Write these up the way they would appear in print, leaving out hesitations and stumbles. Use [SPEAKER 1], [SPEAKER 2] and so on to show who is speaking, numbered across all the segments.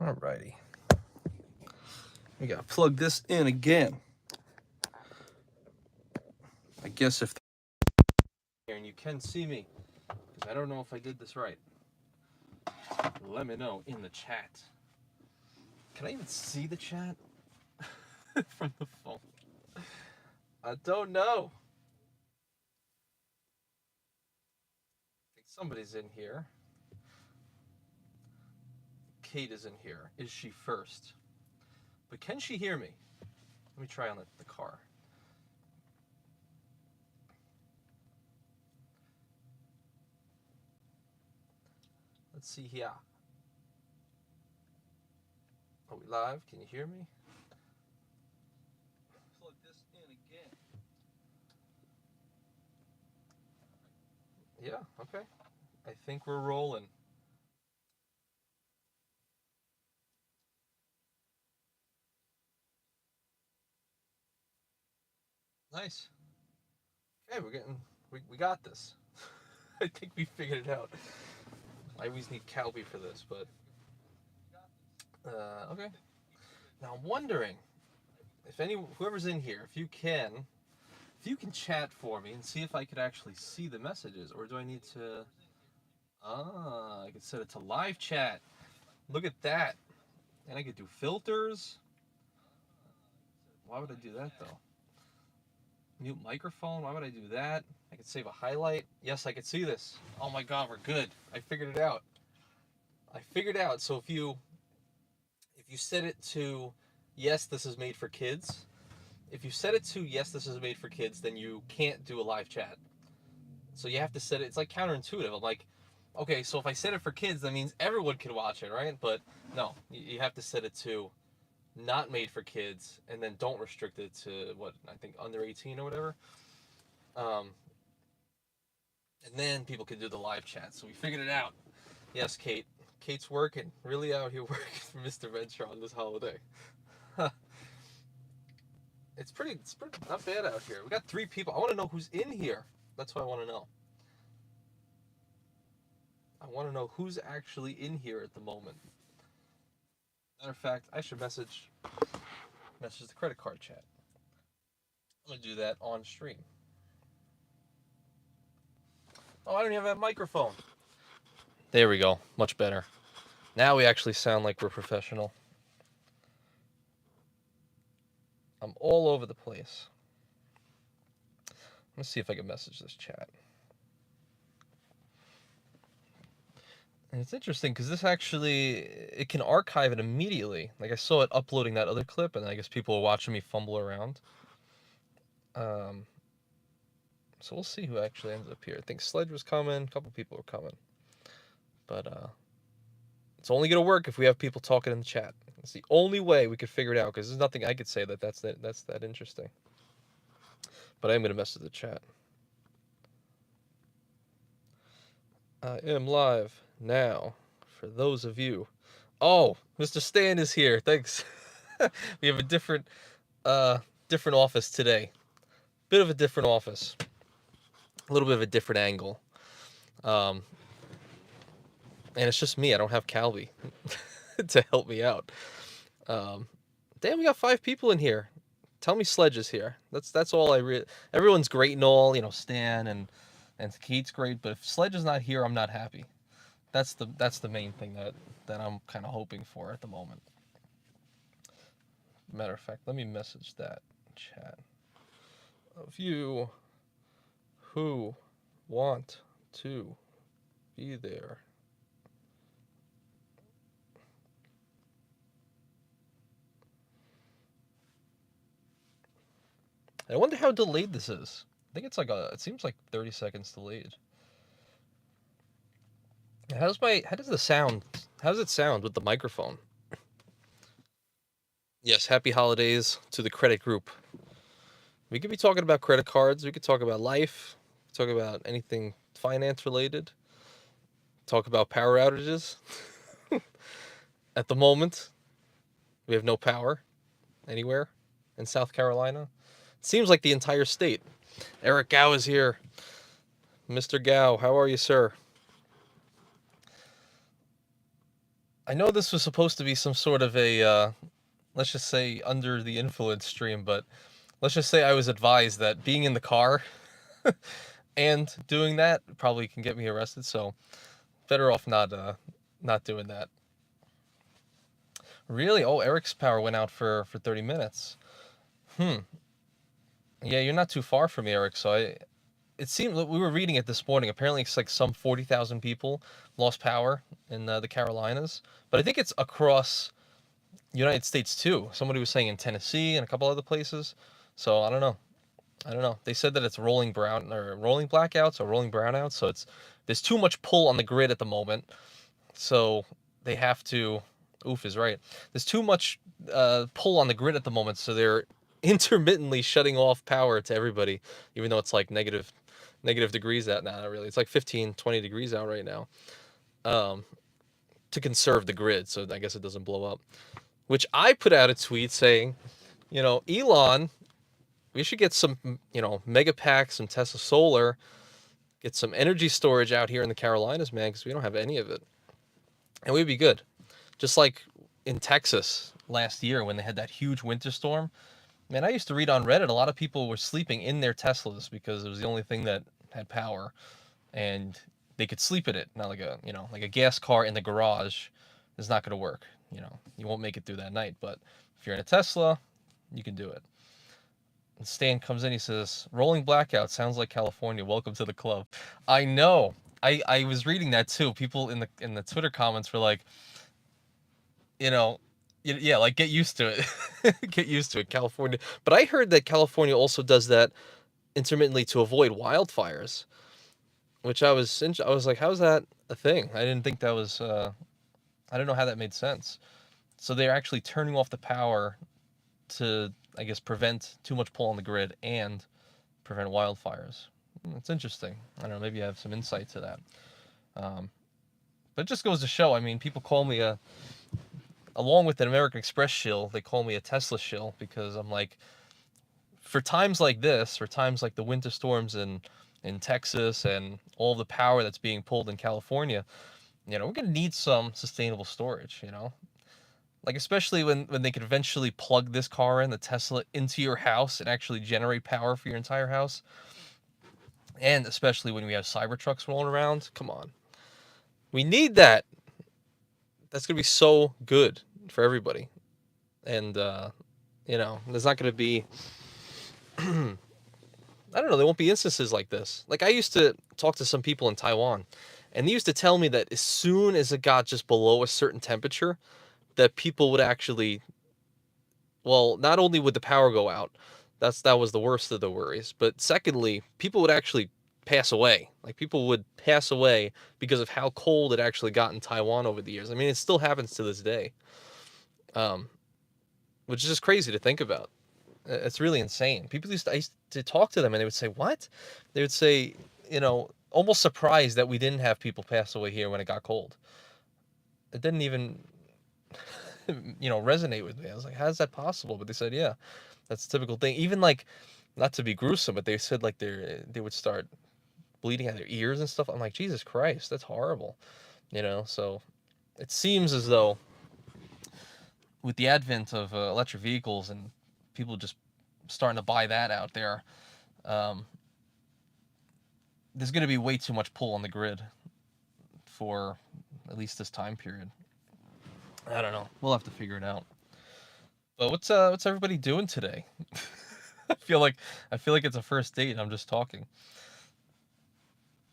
[SPEAKER 1] Alrighty. We gotta plug this in again. I guess if here and you can see me, because I don't know if I did this right. Let me know in the chat. Can I even see the chat from the phone? I don't know. I think somebody's in here. Kate is in here. Is she first? But can she hear me? Let me try on the car. Let's see here. Are we live? Can you hear me? Plug this in again. Yeah, okay. I think we're rolling. Nice. Okay, we got this. I think we figured it out. I always need Calby for this, but okay. Now I'm wondering if whoever's in here, if you can chat for me and see if I could actually see the messages, or do I need to? I could set it to live chat. Look at that, and I could do filters. Why would I do that though? Mute microphone. Why would I do that? I could save a highlight. Yes, I could see this. Oh my God, we're good. I figured it out. So if you set it to yes, this is made for kids. If you set it to yes, this is made for kids, then you can't do a live chat. So you have to set it. It's like counterintuitive. I'm like, okay, so if I set it for kids, that means everyone can watch it, right? But no, you have to set it to not made for kids, and then don't restrict it to what I think under 18 or whatever. And then people can do the live chat. So we figured it out. Yes, Kate. Kate's working, really out here working for Mr. Venture on this holiday. It's pretty not bad out here. We got 3 people. I want to know who's in here. That's what I want to know. I want to know who's actually in here at the moment. Matter of fact, I should message the credit card chat. I'm going to do that on stream. Oh, I don't even have a microphone. There we go. Much better. Now we actually sound like we're professional. I'm all over the place. Let's see if I can message this chat. And it's interesting because this actually, it can archive it immediately. Like I saw it uploading that other clip, and I guess people are watching me fumble around. So we'll see who actually ends up here. I think Sledge was coming, a couple people were coming. But it's only going to work if we have people talking in the chat. It's the only way we could figure it out, because there's nothing I could say that's that interesting. But I am going to message the chat. I am live now for those of you. Oh, Mr. Stan is here. Thanks. We have a different office today. Bit of a different office. A little bit of a different angle. And it's just me. I don't have Calby to help me out. Damn, we got 5 people in here. Tell me Sledge is here. That's all I everyone's great and all, you know, Stan and Kate's great, but if Sledge is not here, I'm not happy. That's the main thing that I'm kind of hoping for at the moment. Matter of fact, let me message that chat. Of you who want to be there. I wonder how delayed this is. I think it's like it seems like 30 seconds delayed. How does it sound with the microphone? Yes, happy holidays to the credit group. We could be talking about credit cards, we could talk about life, talk about anything finance related, talk about power outages. At the moment, we have no power anywhere in South Carolina. It seems like the entire state. Eric Gao is here. Mr. Gao, how are you, sir? I know this was supposed to be some sort of a, let's just say under the influence stream, but let's just say I was advised that being in the car and doing that probably can get me arrested, so better off not doing that. Really? Oh, Eric's power went out for 30 minutes. Hmm. Yeah, you're not too far from me, Eric, so it seemed we were reading it this morning. Apparently, it's like some 40,000 people lost power in the Carolinas, but I think it's across United States too. Somebody was saying in Tennessee and a couple other places. So I don't know. I don't know. They said that it's rolling brown or rolling blackouts or rolling brownouts. So there's too much pull on the grid at the moment. So they have to. Oof is right. There's too much pull on the grid at the moment. So they're intermittently shutting off power to everybody, even though it's like negative degrees out now. Not really. It's like 15, 20 degrees out right now. To conserve the grid, so I guess it doesn't blow up. Which I put out a tweet saying, Elon, we should get some, mega packs, some Tesla solar, get some energy storage out here in the Carolinas, man, because we don't have any of it. And we'd be good. Just like in Texas last year when they had that huge winter storm. Man, I used to read on Reddit, a lot of people were sleeping in their Teslas because it was the only thing that had power. And they could sleep in it. Not like like a gas car in the garage is not going to work. You won't make it through that night. But if you're in a Tesla, you can do it. And Stan comes in, he says, rolling blackout sounds like California. Welcome to the club. I know. I was reading that too. People in the Twitter comments were like, yeah, like get used to it. Get used to it, California. But I heard that California also does that intermittently to avoid wildfires, which I was like, how's that a thing? I didn't think that was I don't know how that made sense. So they're actually turning off the power to, I guess, prevent too much pull on the grid and prevent wildfires. It's interesting. I don't know, maybe you have some insight to that. But it just goes to show, I mean, people call me along with an American Express shill, they call me a Tesla shill because I'm like, for times like this, for times like the winter storms in Texas and all the power that's being pulled in California, we're going to need some sustainable storage, Like, especially when they could eventually plug this car in, the Tesla, into your house and actually generate power for your entire house. And especially when we have Cybertrucks rolling around. Come on. We need that. That's going to be so good for everybody. And, there's not going to be... I don't know, there won't be instances like this. Like, I used to talk to some people in Taiwan, and they used to tell me that as soon as it got just below a certain temperature, that people would actually, well, not only would the power go out, that was the worst of the worries, but secondly, people would actually pass away. Like, people would pass away because of how cold it actually got in Taiwan over the years. I mean, it still happens to this day, which is just crazy to think about. It's really insane. I used to talk to them and they would say, what? They would say, almost surprised that we didn't have people pass away here when it got cold. It didn't even, resonate with me. I was like, how is that possible? But they said, yeah, that's a typical thing. Even like, not to be gruesome, but they said like they would start bleeding out their ears and stuff. I'm like, Jesus Christ, that's horrible. So it seems as though with the advent of electric vehicles and people just starting to buy that out there, there's going to be way too much pull on the grid for at least this time period. I don't know. We'll have to figure it out. But what's everybody doing today? I feel like it's a first date and I'm just talking.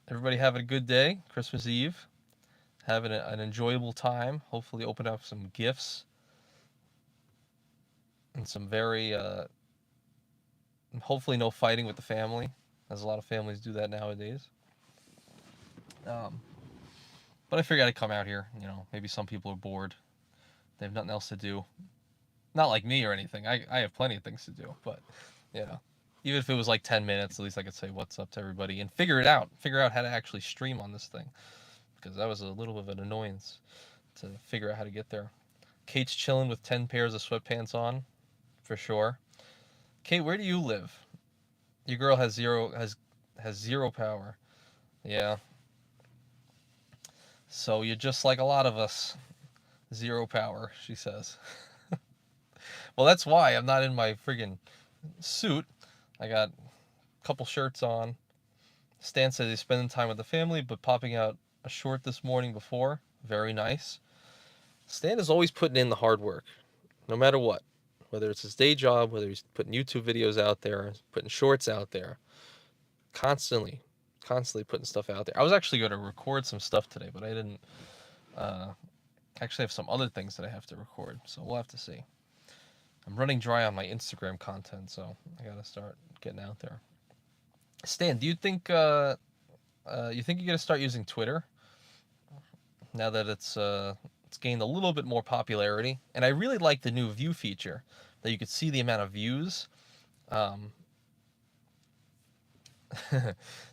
[SPEAKER 1] Everybody having a good day, Christmas Eve, having an enjoyable time. Hopefully open up some gifts and some very hopefully no fighting with the family, as a lot of families do that nowadays. But I figured I'd come out here. Maybe some people are bored. They have nothing else to do. Not like me or anything. I have plenty of things to do. But, even if it was like 10 minutes, at least I could say what's up to everybody and figure it out. Figure out how to actually stream on this thing. Because that was a little bit of an annoyance to figure out how to get there. Kate's chilling with 10 pairs of sweatpants on, for sure. Kate, where do you live? Your girl has zero power. Yeah. So you're just like a lot of us. Zero power, she says. Well, that's why I'm not in my friggin' suit. I got a couple shirts on. Stan says he's spending time with the family, but popping out a short this morning before. Very nice. Stan is always putting in the hard work, no matter what. Whether it's his day job, whether he's putting YouTube videos out there, putting shorts out there. Constantly putting stuff out there. I was actually going to record some stuff today, but I didn't. Actually have some other things that I have to record, so we'll have to see. I'm running dry on my Instagram content, so I gotta start getting out there. Stan, do you think you're gonna start using Twitter now that it's gained a little bit more popularity? And I really like the new view feature that you could see the amount of views. That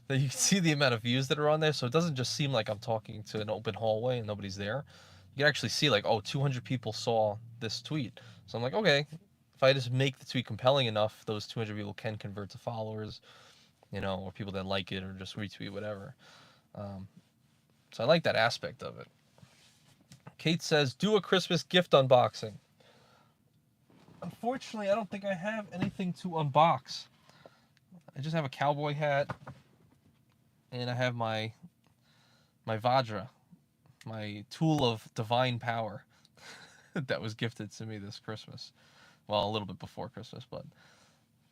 [SPEAKER 1] you can see the amount of views that are on there, so it doesn't just seem like I'm talking to an open hallway and nobody's there. You can actually see like, oh, 200 people saw this tweet. So I'm like, okay, if I just make the tweet compelling enough, those 200 people can convert to followers, or people that like it or just retweet, whatever. So I like that aspect of it. Kate says, do a Christmas gift unboxing. Unfortunately, I don't think I have anything to unbox. I just have a cowboy hat, and I have my Vajra, my tool of divine power that was gifted to me this Christmas. Well, a little bit before Christmas, but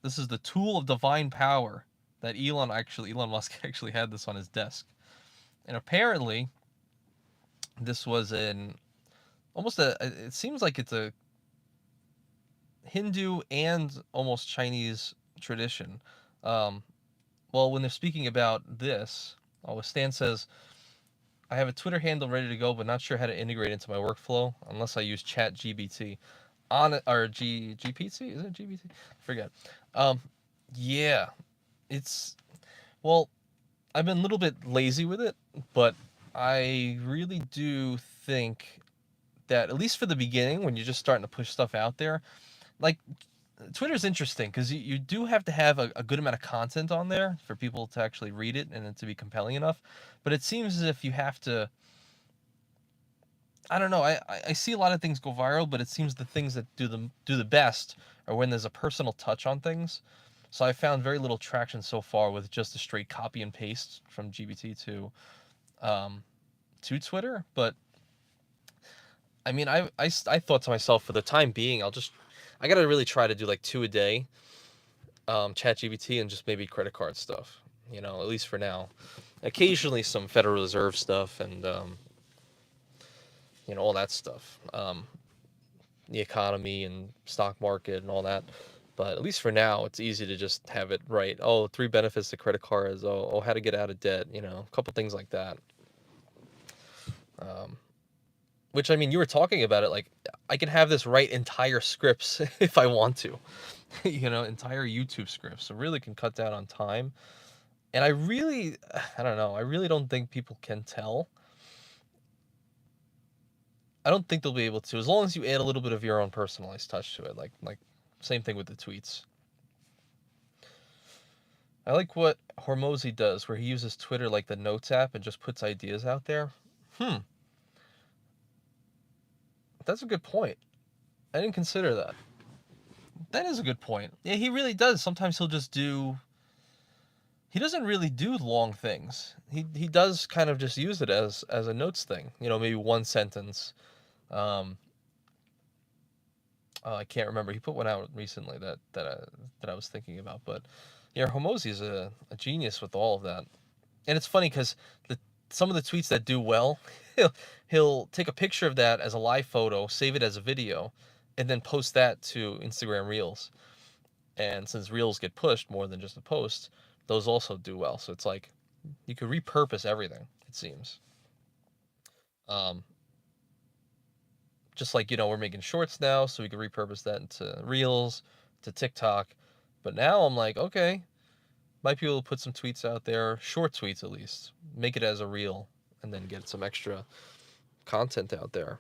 [SPEAKER 1] this is the tool of divine power that Elon Musk actually had this on his desk. And apparently, this was it seems like it's a Hindu and almost Chinese tradition. Well, when they're speaking about this, Stan says, I have a Twitter handle ready to go, but not sure how to integrate into my workflow unless I use ChatGPT. GPT? Is it GPT? I forget. Yeah, well, I've been a little bit lazy with it, but I really do think that, at least for the beginning, when you're just starting to push stuff out there, like, Twitter's interesting because you do have to have a good amount of content on there for people to actually read it and it to be compelling enough. But it seems as if you have to, I don't know, I see a lot of things go viral, but it seems the things that do the best are when there's a personal touch on things. So I found very little traction so far with just a straight copy and paste from GBT to Twitter. But I mean, I thought to myself, for the time being, I gotta really try to do like 2 a day, ChatGPT, and just maybe credit card stuff, at least for now. Occasionally some Federal Reserve stuff and, all that stuff. The economy and stock market and all that. But at least for now, it's easy to just have it right. Oh, 3 benefits to credit cards. Oh, how to get out of debt. A couple things like that. Which, I mean, you were talking about it. Like, I can have this write entire scripts if I want to. Entire YouTube scripts. So really can cut down on time. And I don't know. I really don't think people can tell. I don't think they'll be able to, as long as you add a little bit of your own personalized touch to it. Like same thing with the tweets. I like what Hormozy does, where he uses Twitter like the Notes app and just puts ideas out there. That's a good point. I didn't consider that. That is a good point. Yeah, he really does. Sometimes he'll just do... He doesn't really do long things. He does kind of just use it as a notes thing. Maybe one sentence. I can't remember. He put one out recently that I was thinking about. But yeah, Hormozy is a genius with all of that. And it's funny because some of the tweets that do well, he'll take a picture of that as a live photo, save it as a video, and then post that to Instagram Reels. And since Reels get pushed more than just a post, those also do well. So it's like you could repurpose everything, it seems. Just like, we're making shorts now, so we can repurpose that into Reels, to TikTok. But now I'm like, okay, might be able to put some tweets out there, short tweets at least, make it as a reel, and then get some extra content out there.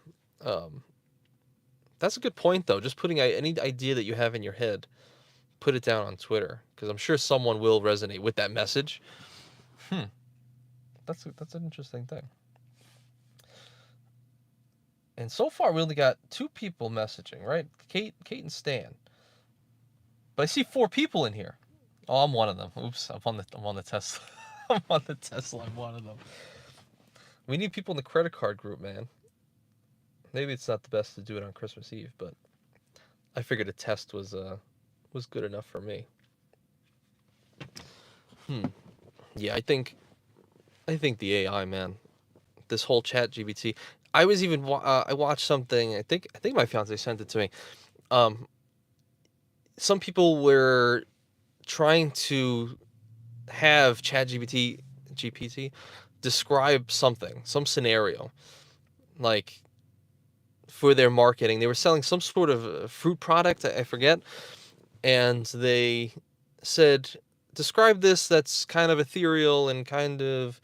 [SPEAKER 1] That's a good point, though. Just putting any idea that you have in your head, put it down on Twitter, because I'm sure someone will resonate with that message. That's an interesting thing. And so far, we only got 2 people messaging, right? Kate and Stan. But I see 4 people in here. Oh, I'm one of them. Oops, I'm on the Tesla. I'm on the Tesla. I'm one of them. We need people in the credit card group, man. Maybe it's not the best to do it on Christmas Eve, but I figured a test was good enough for me. Yeah, I think the AI, man. This whole chat GBT. I was even I watched something. I think my fiance sent it to me. Some people were trying to have chat GPT describe something, some scenario, like for their marketing. They were selling some sort of fruit product, I forget, and they said, describe this that's kind of ethereal and kind of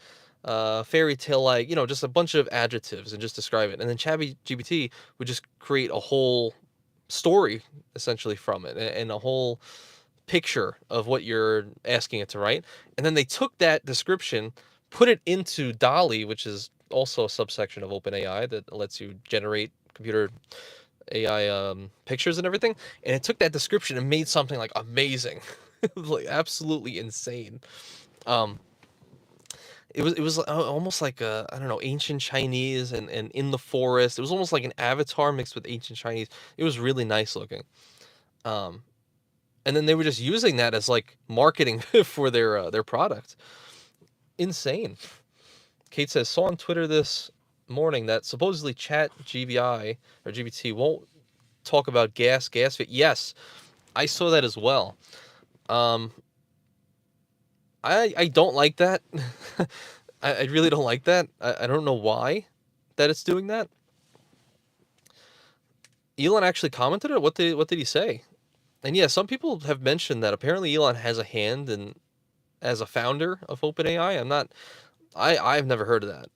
[SPEAKER 1] fairy tale like, just a bunch of adjectives and just describe it. And then ChatGPT would just create a whole story essentially from it and a whole picture of what you're asking it to write. And then they took that description, put it into DALL-E, which is also a subsection of OpenAI that lets you generate computer AI pictures and everything. And it took that description and made something like amazing. Like absolutely insane. Um, it was almost like I don't know, ancient Chinese and in the forest. It was almost like an avatar mixed with ancient Chinese. It was really nice looking. Um, and then they were just using that as like marketing for their product. Insane. Kate says, saw on Twitter this morning that supposedly Chat GBI or GBT won't talk about gas fee. Yes, I saw that as well. I don't like that. I really don't like that. I don't know why that it's doing that. Elon actually commented on it. What did he say? And yeah, some people have mentioned that apparently Elon has a hand in as a founder of OpenAI. I've never heard of that.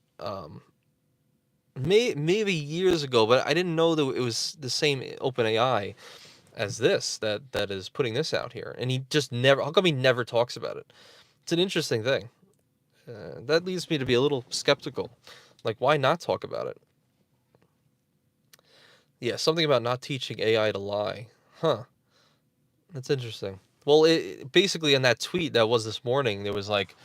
[SPEAKER 1] Maybe years ago, but I didn't know that it was the same OpenAI as this that is putting this out here. And he just never. How come he never talks about it? It's an interesting thing. That leads me to be a little skeptical. Like, why not talk about it? Yeah, something about not teaching AI to lie. Huh. That's interesting. Well, basically in that tweet that was this morning, there was like,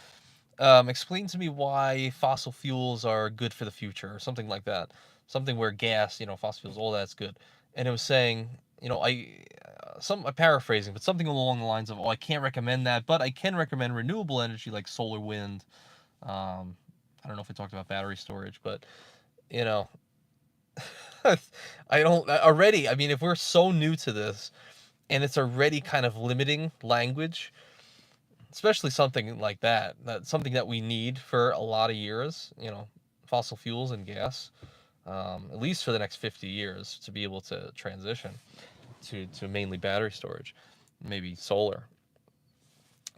[SPEAKER 1] explain to me why fossil fuels are good for the future, or something like that. Something where gas, fossil fuels, all that's good. And it was saying, I'm paraphrasing, but something along the lines of, oh, I can't recommend that, but I can recommend renewable energy like solar, wind. I don't know if we talked about battery storage, but you know, I don't already. I mean, if we're so new to this and it's already kind of limiting language, especially something like that, that's something that we need for a lot of years, fossil fuels and gas, at least for the next 50 years to be able to transition to mainly battery storage, maybe solar.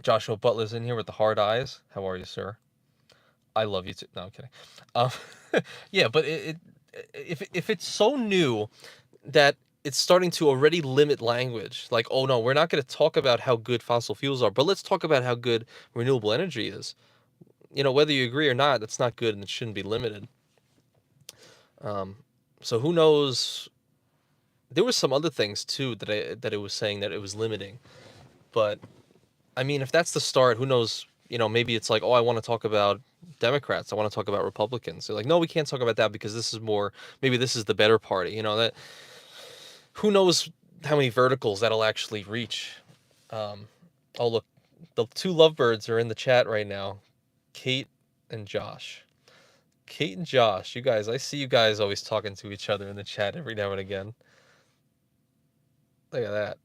[SPEAKER 1] Joshua Butler's in here with the hard eyes. How are you, sir? I love you too. No, I'm kidding. Um, yeah, but if it's so new that it's starting to already limit language, like, oh no, we're not going to talk about how good fossil fuels are, but let's talk about how good renewable energy is. Whether you agree or not, that's not good and it shouldn't be limited. So who knows? There was some other things too that it was saying that it was limiting, but I mean, if that's the start, who knows? Maybe it's like, oh, I want to talk about Democrats. I want to talk about Republicans. They're like, no, we can't talk about that because this is more, maybe this is the better party. That who knows how many verticals that'll actually reach. Oh, look, the 2 lovebirds are in the chat right now. Kate and Josh. Kate and Josh, you guys, I see you guys always talking to each other in the chat every now and again. Look at that.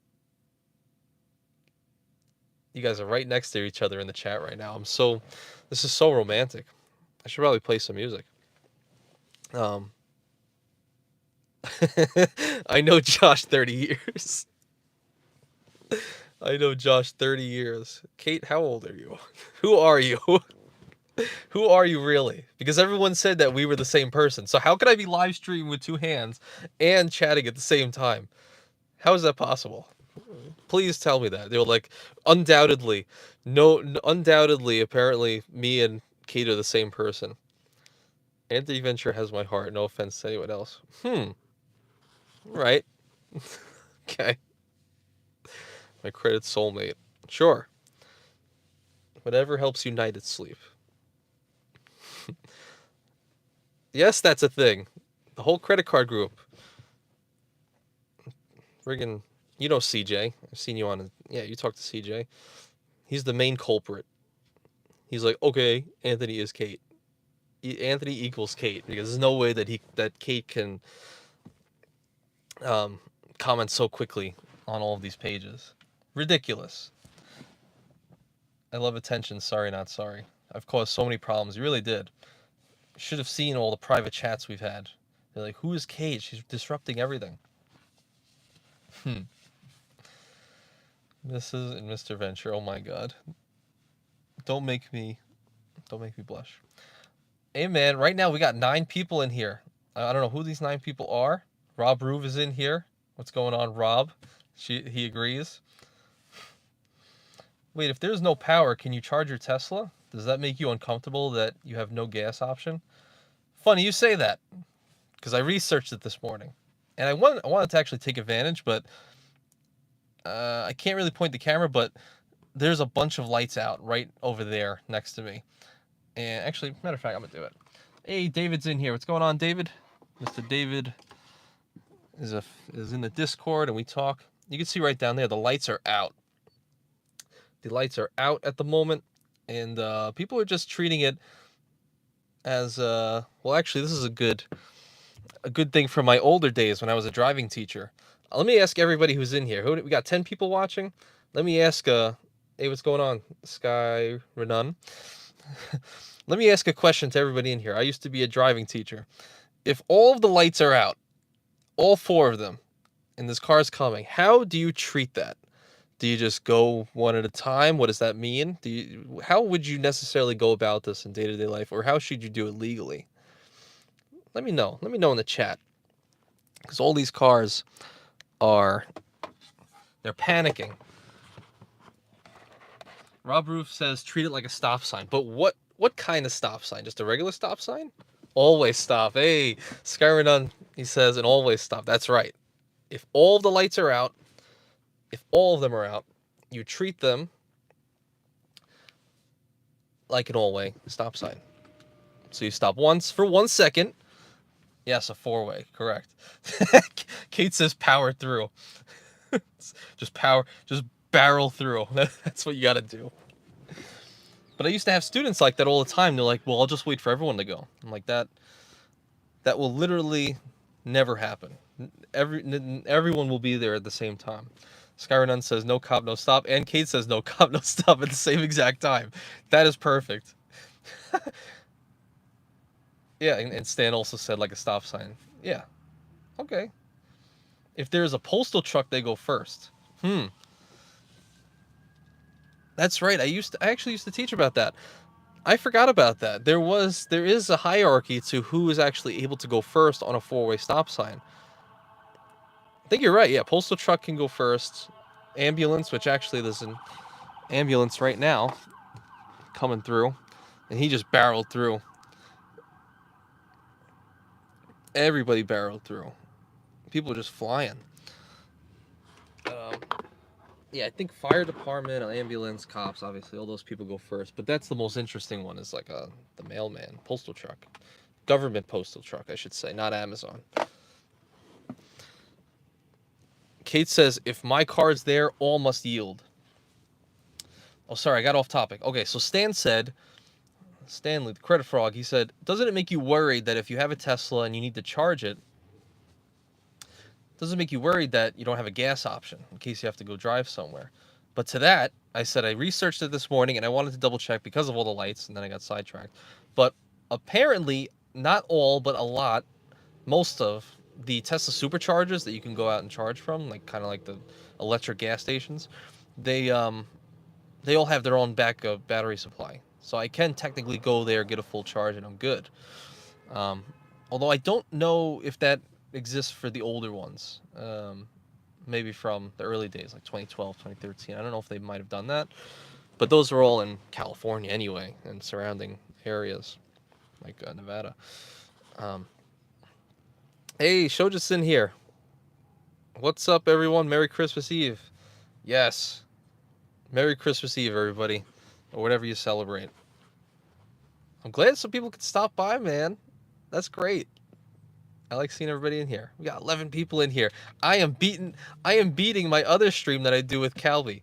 [SPEAKER 1] You guys are right next to each other in the chat right now. This is so romantic. I should probably play some music. I know Josh 30 years. I know Josh 30 years. Kate, how old are you? Who are you? Who are you really? Because everyone said that we were the same person. So how could I be live streaming with 2 hands and chatting at the same time? How is that possible? Please tell me that. They were like, undoubtedly. No, undoubtedly, apparently, me and Kate are the same person. Anthony Ventura has my heart. No offense to anyone else. Right. Okay. My credit soulmate. Sure. Whatever helps United sleep. Yes, that's a thing. The whole credit card group. Friggin', you know CJ. I've seen you on. Yeah, you talked to CJ. He's the main culprit. He's like, okay, Anthony is Kate. Anthony equals Kate because there's no way that Kate can comment so quickly on all of these pages. Ridiculous. I love attention. Sorry, not sorry. I've caused so many problems. You really did. You should have seen all the private chats we've had. They're like, who is Kate? She's disrupting everything. Mrs. and Mr. Venture. Oh my god. Don't make me blush. Hey man, right now we got 9 people in here. I don't know who these 9 people are. Rob Roove is in here. What's going on, Rob? He agrees. Wait, if there's no power, can you charge your Tesla? Does that make you uncomfortable that you have no gas option? Funny you say that, because I researched it this morning. And I wanted to actually take advantage, but I can't really point the camera, but there's a bunch of lights out right over there next to me. And actually, matter of fact, I'm going to do it. Hey, David's in here. What's going on, David? Mr. David is in the Discord, and we talk. You can see right down there, the lights are out. The lights are out at the moment, and people are just treating it as well. Actually, this is a good thing from my older days when I was a driving teacher. Let me ask everybody who's in here. We got 10 people watching. Let me ask. Hey, what's going on, Sky Renan? Let me ask a question to everybody in here. I used to be a driving teacher. If all of the lights are out, all 4 of them, and this car's coming, how do you treat that? Do you just go one at a time? What does that mean? How would you necessarily go about this in day-to-day life, or how should you do it legally? Let me know. Let me know in the chat. Because all these cars they're panicking. Rob Roof says treat it like a stop sign. But what kind of stop sign? Just a regular stop sign? Always stop. Hey, Skyridun, he says an always stop. That's right. If all the lights are out, if all of them are out, you treat them like an all-way stop sign. So you stop once for 1 second. Yes, a 4-way, correct. Kate says power through. just barrel through. That's what you got to do. But I used to have students like that all the time. They're like, well, I'll just wait for everyone to go. I'm like, that will literally never happen. Everyone will be there at the same time. Skyrenon says no cop, no stop. And Kate says no cop, no stop at the same exact time. That is perfect. Yeah, and Stan also said like a stop sign. Yeah. Okay. If there's a postal truck, they go first. That's right. I actually used to teach about that. I forgot about that. There is a hierarchy to who is actually able to go first on a 4-way stop sign. I think you're right. Yeah, postal truck can go first. Ambulance, which actually there's an ambulance right now coming through, and he just barreled through. Everybody barreled through. People are just flying. Yeah, I think fire department, ambulance, cops, obviously, all those people go first. But that's the most interesting one, is like the mailman, postal truck. Government postal truck, I should say, not Amazon. Kate says, if my car's there, all must yield. Oh, sorry, I got off topic. Okay, so Stanley, the credit frog, he said, doesn't it make you worried that if you have a Tesla and you need to charge it, doesn't make you worried that you don't have a gas option in case you have to go drive somewhere? But to that, I said I researched it this morning and I wanted to double check because of all the lights, and then I got sidetracked. But apparently, not all, but a lot, most of the Tesla superchargers that you can go out and charge from, like kind of like the electric gas stations, they all have their own backup battery supply. So I can technically go there, get a full charge, and I'm good. Although I don't know if that exists for the older ones. Maybe from the early days, like 2012, 2013. I don't know if they might have done that. But those are all in California anyway, and surrounding areas. like Nevada. Hey, Shoja's in here. What's up, everyone? Merry Christmas Eve. Yes. Merry Christmas Eve, everybody. Or whatever you celebrate. I'm glad some people could stop by, man. That's great. I like seeing everybody in here. We got 11 people in here. I am beating my other stream that I do with Calby.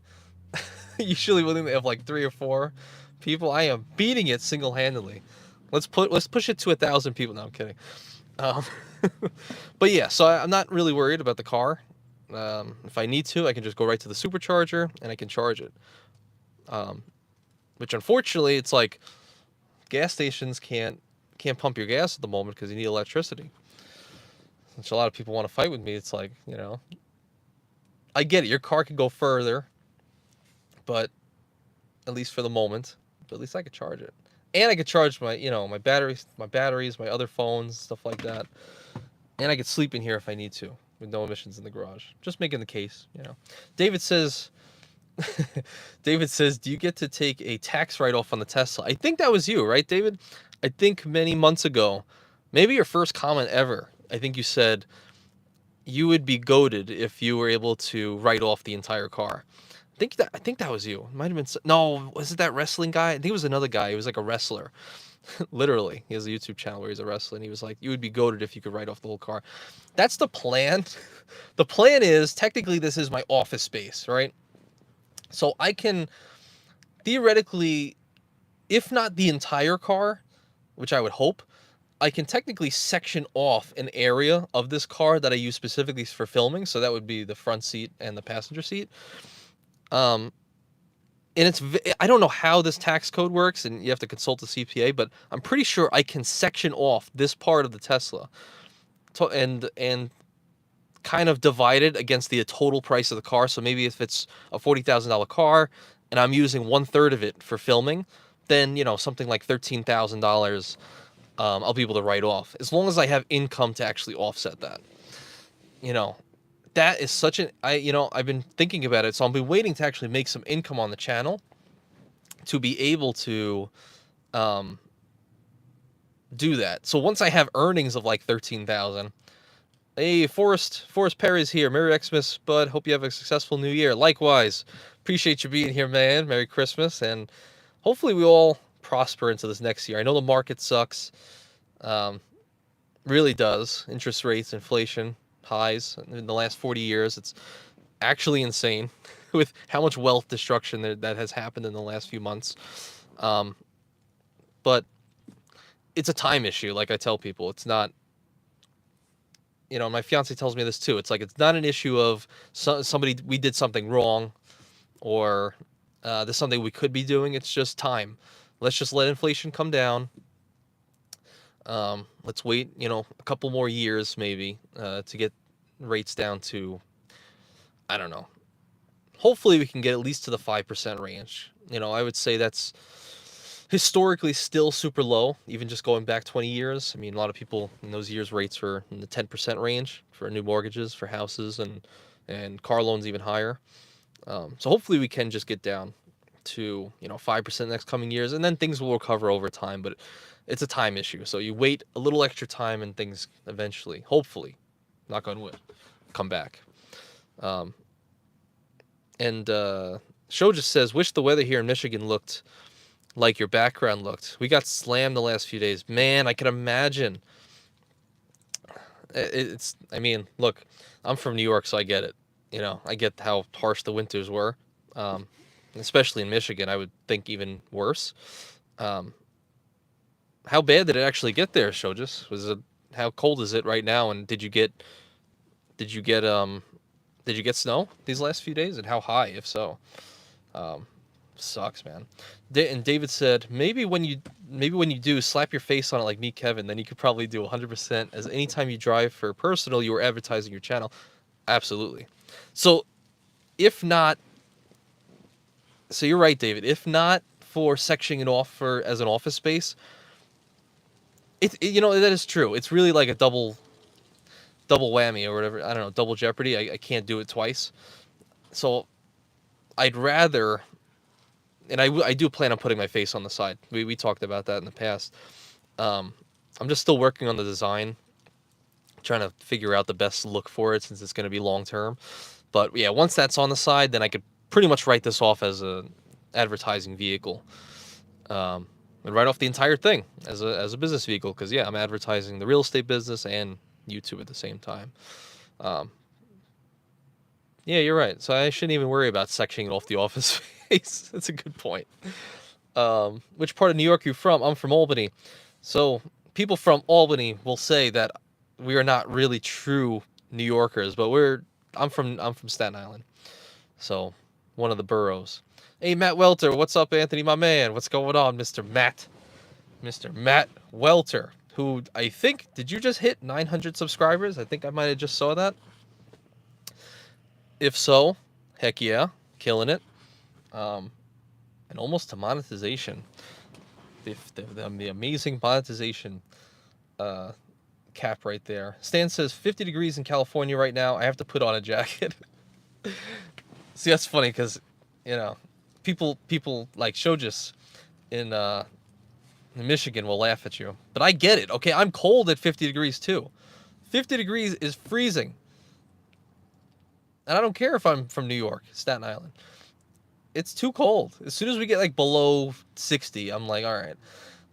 [SPEAKER 1] Usually we only have like 3 or 4 people. I am beating it single-handedly. Let's push it to 1,000 people. No, I'm kidding. But yeah, so I'm not really worried about the car. If I need to, I can just go right to the supercharger and I can charge it. Which unfortunately, it's like gas stations can't pump your gas at the moment because you need electricity. Which a lot of people want to fight with me. It's like, you know, I get it. Your car can go further, but at least for the moment. But at least I could charge it, and I could charge my, you know, my batteries, my other phones, stuff like that. And I could sleep in here if I need to, with no emissions in the garage. Just making the case, you know. David says, do you get to take a tax write-off on the Tesla? I think that was you, right, David? I think many months ago, maybe your first comment ever, I think you said you would be goated if you were able to write off the entire car. I think that was you. It might have been, no, was it that wrestling guy? I think it was another guy. He was like a wrestler. Literally, he has a YouTube channel where he's a wrestler, and he was like, you would be goated if you could write off the whole car. That's the plan. The plan is, technically, this is my office space, right? So I can theoretically, if not the entire car, which I would hope, I can technically section off an area of this car that I use specifically for filming. So that would be the front seat and the passenger seat. And I don't know how this tax code works, and you have to consult the CPA, but I'm pretty sure I can section off this part of the Tesla and kind of divide it against the total price of the car. So maybe if it's a $40,000 car and I'm using 1/3 of it for filming, then, you know, something like $13,000 I'll be able to write off, as long as I have income to actually offset that. You know, that is such an, I've been thinking about it, so I'll be waiting to actually make some income on the channel to be able to do that. So once I have earnings of like 13,000, hey, Forrest Perry's here. Merry Xmas, bud. Hope you have a successful new year. Likewise, appreciate you being here, man. Merry Christmas, and hopefully we all prosper into this next year. I know the market sucks, really does. Interest rates, inflation, highs in the last 40 years. It's actually insane with how much wealth destruction that has happened in the last few months. But it's a time issue, like I tell people. It's not, you know, my fiance tells me this too. It's like, it's not an issue of we did something wrong, or there's something we could be doing. It's just time. Let's just let inflation come down. Let's wait, you know, a couple more years maybe to get rates down to, I don't know. Hopefully we can get at least to the 5% range. You know, I would say that's historically still super low, even just going back 20 years. I mean, a lot of people in those years, rates were in the 10% range for new mortgages, for houses, and car loans even higher. So hopefully we can just get down to, you know, 5% next coming years, and then things will recover over time. But it's a time issue. So you wait a little extra time and things eventually, hopefully, knock on wood, come back. And Show just says, wish the weather here in Michigan looked like your background looked. We got slammed the last few days. Man, I can imagine. I mean, look, I'm from New York, so I get it. You know, I get how harsh the winters were. Especially in Michigan, I would think even worse. How bad did it actually get there, Shojas? How cold is it right now? And did you get snow these last few days? And how high, if so? Sucks, man. And David said, maybe when you do, slap your face on it like me, Kevin, then you could probably do 100%, as anytime you drive for personal, you are advertising your channel. Absolutely. So if not, so you're right, David, if not for sectioning it off as an office space, you know, that is true. It's really like a double whammy or whatever. I don't know, double jeopardy. I can't do it twice. So I'd rather, and I do plan on putting my face on the side. We talked about that in the past. I'm just still working on the design, trying to figure out the best look for it since it's going to be long term. But yeah, once that's on the side, then I could pretty much write this off as a advertising vehicle, and write off the entire thing as a business vehicle. Because yeah, I'm advertising the real estate business and YouTube at the same time. Yeah, you're right. So I shouldn't even worry about sectioning off the office space. That's a good point. Which part of New York are you from? I'm from Albany. So people from Albany will say that we are not really true New Yorkers, but I'm from Staten Island. So one of the boroughs. Hey, Matt Welter, what's up, Anthony, my man? What's going on, Mr. Matt? Mr. Matt Welter, who I think, did you just hit 900 subscribers? I think I might have just saw that. If so, heck yeah, killing it. And almost to monetization. The amazing monetization cap right there. Stan says 50 degrees in California right now. I have to put on a jacket. See, that's funny because, you know, people like Shojas in Michigan will laugh at you. But I get it, okay? I'm cold at 50 degrees too. 50 degrees is freezing. And I don't care if I'm from New York, Staten Island. It's too cold. As soon as we get like below 60, I'm like, all right,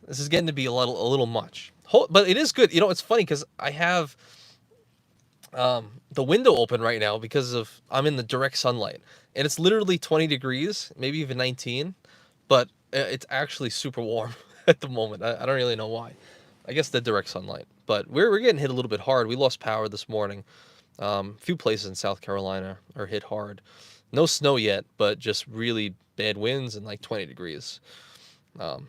[SPEAKER 1] this is getting to be a little much. But it is good. You know, it's funny because I have the window open right now because I'm in the direct sunlight, and it's literally 20 degrees, maybe even 19, but it's actually super warm at the moment. I don't really know why. I guess the direct sunlight, but we're getting hit a little bit hard. We lost power this morning. A few places in South Carolina are hit hard. No snow yet, but just really bad winds and like 20 degrees. So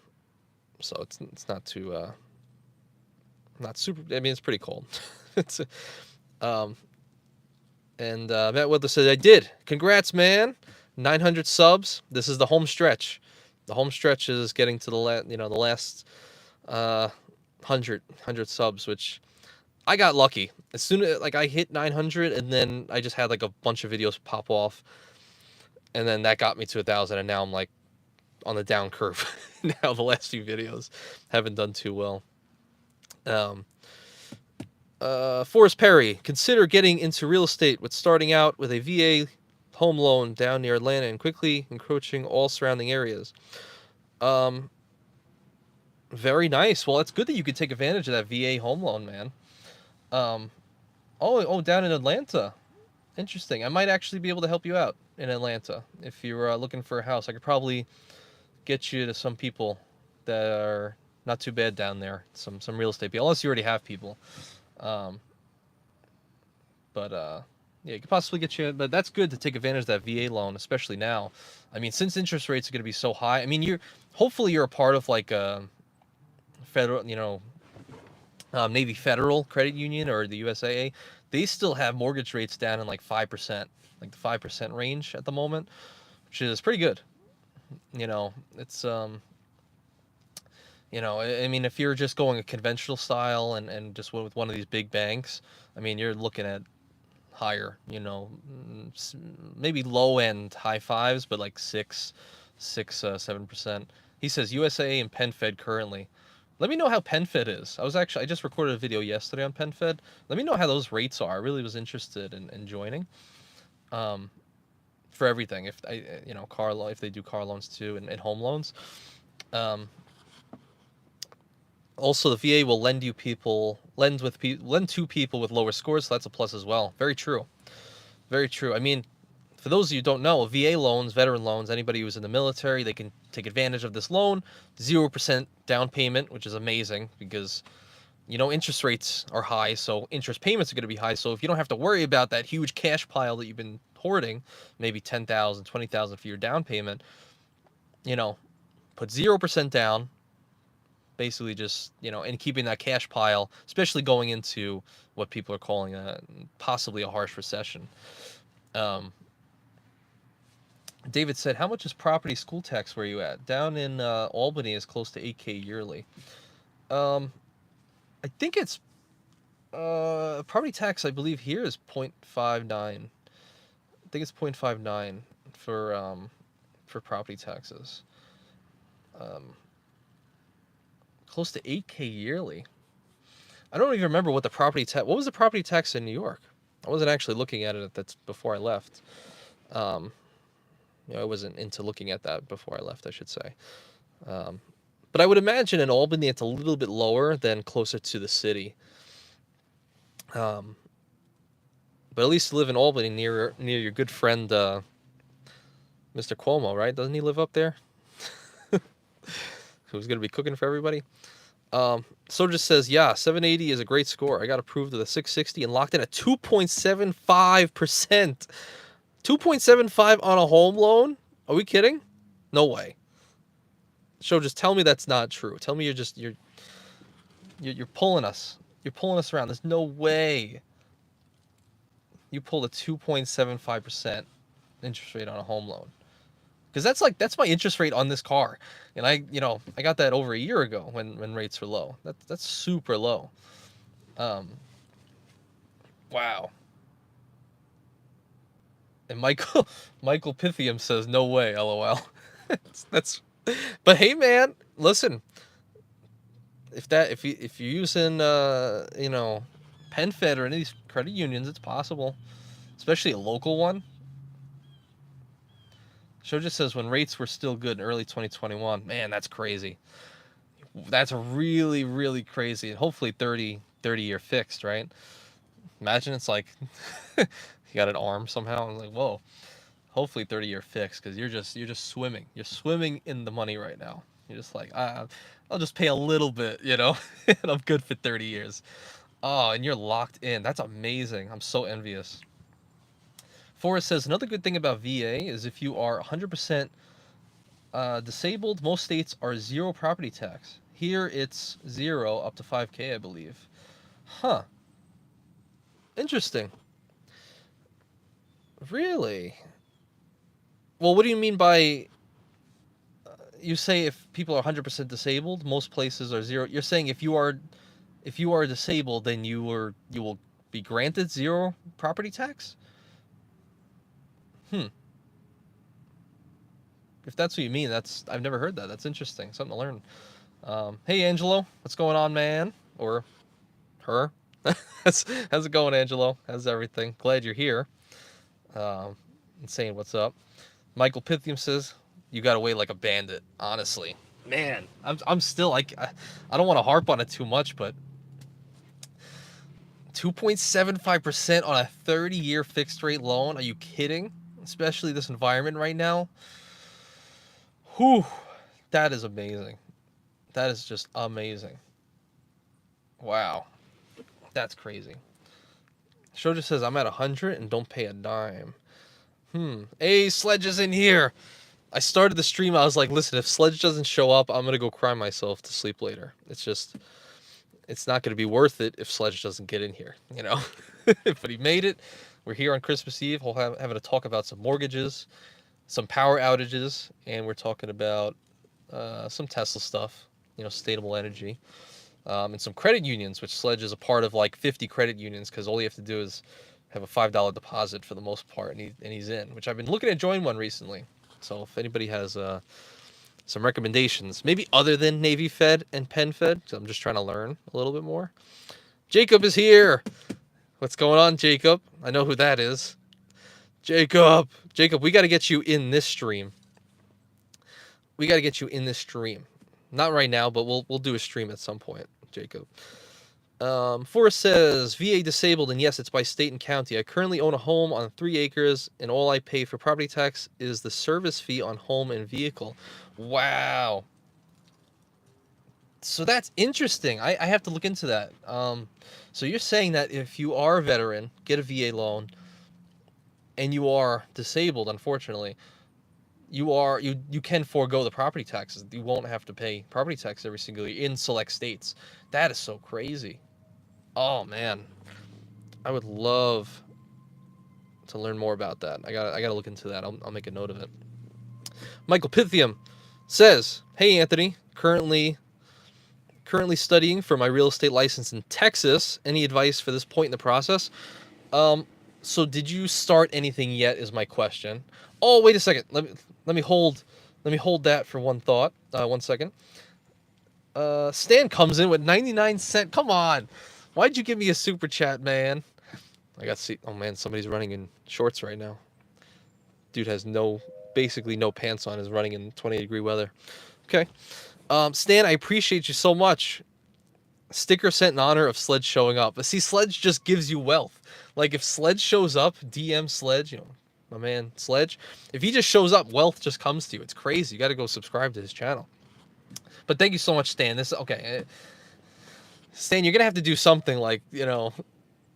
[SPEAKER 1] it's not too not super. I mean, it's pretty cold. It's and Matt Weather said I did. Congrats, man! 900 subs. This is the home stretch. The home stretch is getting to the last 100 subs, which I got lucky. As soon as I hit 900, and then I just had like a bunch of videos pop off, and then that got me to 1,000, and now I'm like on the down curve. Now the last few videos haven't done too well. Forrest Perry, consider getting into real estate with starting out with a VA home loan down near Atlanta and quickly encroaching all surrounding areas. Very nice. Well, it's good that you could take advantage of that VA home loan, man. Down in Atlanta. Interesting. I might actually be able to help you out in Atlanta if you're looking for a house. I could probably get you to some people that are not too bad down there. Some real estate people, unless you already have people. Yeah, you could possibly get you. But that's good to take advantage of that VA loan, especially now. I mean, since interest rates are going to be so high. I mean, hopefully you're a part of like a federal, Navy Federal Credit Union or the USAA. They still have mortgage rates down in like 5%, like the 5% range at the moment, which is pretty good. It's I mean, if you're just going a conventional style and just with one of these big banks, I mean, you're looking at higher, maybe low end high fives, but like 7%. He says USAA and PenFed currently. Let me know how PenFed is. I just recorded a video yesterday on PenFed. Let me know how those rates are. I really was interested in joining. For everything, if they do car loans too and home loans. Also, the VA will lend to people with lower scores, so that's a plus as well. Very true. Very true. I mean, for those of you who don't know, VA loans, veteran loans, anybody who's in the military, they can take advantage of this loan. 0% down payment, which is amazing because, interest rates are high, so interest payments are going to be high. So if you don't have to worry about that huge cash pile that you've been hoarding, maybe $10,000, $20,000 for your down payment, put 0% down, basically just, and keeping that cash pile, especially going into what people are calling possibly a harsh recession. David said, how much is property school tax where you at? Down in Albany is close to $8,000 yearly. I think it's property tax, I believe here is 0.59. I think it's 0.59 for property taxes. Close to 8K yearly. I don't even remember what the property tax. What was the property tax in New York? I wasn't actually looking at it. That's before I left. I wasn't into looking at that before I left, I should say. But I would imagine in Albany it's a little bit lower than closer to the city. But at least you live in Albany near your good friend Mr. Cuomo, right? Doesn't he live up there? Who's gonna be cooking for everybody? Soja says, yeah, 780 is a great score. I got approved with a 660 and locked in at 2.75%. 2.75 on a home loan? Are we kidding? No way. So just tell me that's not true. Tell me you're pulling us. You're pulling us around. There's no way you pulled a 2.75% interest rate on a home loan. Because that's my interest rate on this car. And I got that over a year ago when rates were low. That's super low. Wow. And Michael Pythium says, no way, LOL. That's but hey man, listen. If you're using PenFed or any of these credit unions, it's possible. Especially a local one. Show just says when rates were still good in early 2021. Man, that's crazy. That's really, really crazy. And hopefully 30-year fixed, right? Imagine it's like you got an arm somehow. I'm like, whoa. Hopefully 30-year fixed, because you're just swimming. You're swimming in the money right now. You're just like, I'll just pay a little bit, and I'm good for 30 years. Oh, and you're locked in. That's amazing. I'm so envious. Forrest says, another good thing about VA is if you are 100% disabled, most states are 0 property tax. Here it's 0 up to 5K, I believe. Huh. Interesting. Really? Well, what do you mean by... you say if people are 100% disabled, most places are 0. You're saying if you are disabled, then you will be granted 0 property tax? If that's what you mean, I've never heard that. That's interesting. Something to learn. Hey, Angelo. What's going on, man? Or her? How's it going, Angelo? How's everything? Glad you're here. And saying what's up. Michael Pythium says, you got away like a bandit, honestly. Man, I'm still like, I don't want to harp on it too much, but 2.75% on a 30-year fixed rate loan? Are you kidding? Especially this environment right now. Whew, that is amazing. That is just amazing. Wow, that's crazy. Show just says, I'm at 100 and don't pay a dime. Hey, Sledge is in here. I started the stream. I was like, listen, if Sledge doesn't show up, I'm going to go cry myself to sleep later. It's not going to be worth it if Sledge doesn't get in here, But he made it. We're here on Christmas Eve. We'll having a talk about some mortgages, some power outages, and we're talking about some Tesla stuff, sustainable energy, and some credit unions, which Sledge is a part of like 50 credit unions, because all you have to do is have a $5 deposit for the most part, and he's in, which I've been looking at join one recently. So if anybody has some recommendations, maybe other than Navy Fed and Penn Fed, because I'm just trying to learn a little bit more. Jacob is here. What's going on, Jacob? I know who that is. Jacob, we got to get you in this stream. Not right now, but we'll do a stream at some point, Jacob. Forrest says, VA disabled, and yes, it's by state and county. I currently own a home on 3 acres, and all I pay for property tax is the service fee on home and vehicle. Wow. So that's interesting. I have to look into that. So you're saying that if you are a veteran, get a VA loan, and you are disabled, unfortunately, you can forego the property taxes. You won't have to pay property tax every single year in select states. That is so crazy. Oh man, I would love to learn more about that. I gotta look into that. I'll make a note of it. Michael Pythium says, "Hey Anthony, currently studying for my real estate license in Texas. Any advice for this point in the process?" So did you start anything yet? Is my question. Oh, wait a second. Let me hold that for one thought. 1 second. Stan comes in with 99 cents. Come on. Why'd you give me a super chat, man? I got to see. Oh, man, somebody's running in shorts right now. Dude has basically no pants on, is running in 20-degree weather. Okay. Stan, I appreciate you so much. Sticker sent in honor of Sledge showing up. But see, Sledge just gives you wealth. Like, if Sledge shows up, DM Sledge, my man Sledge, if he just shows up, wealth just comes to you. It's crazy. You got to go subscribe to his channel. But thank you so much, Stan. Okay. Stan, you're gonna have to do something like,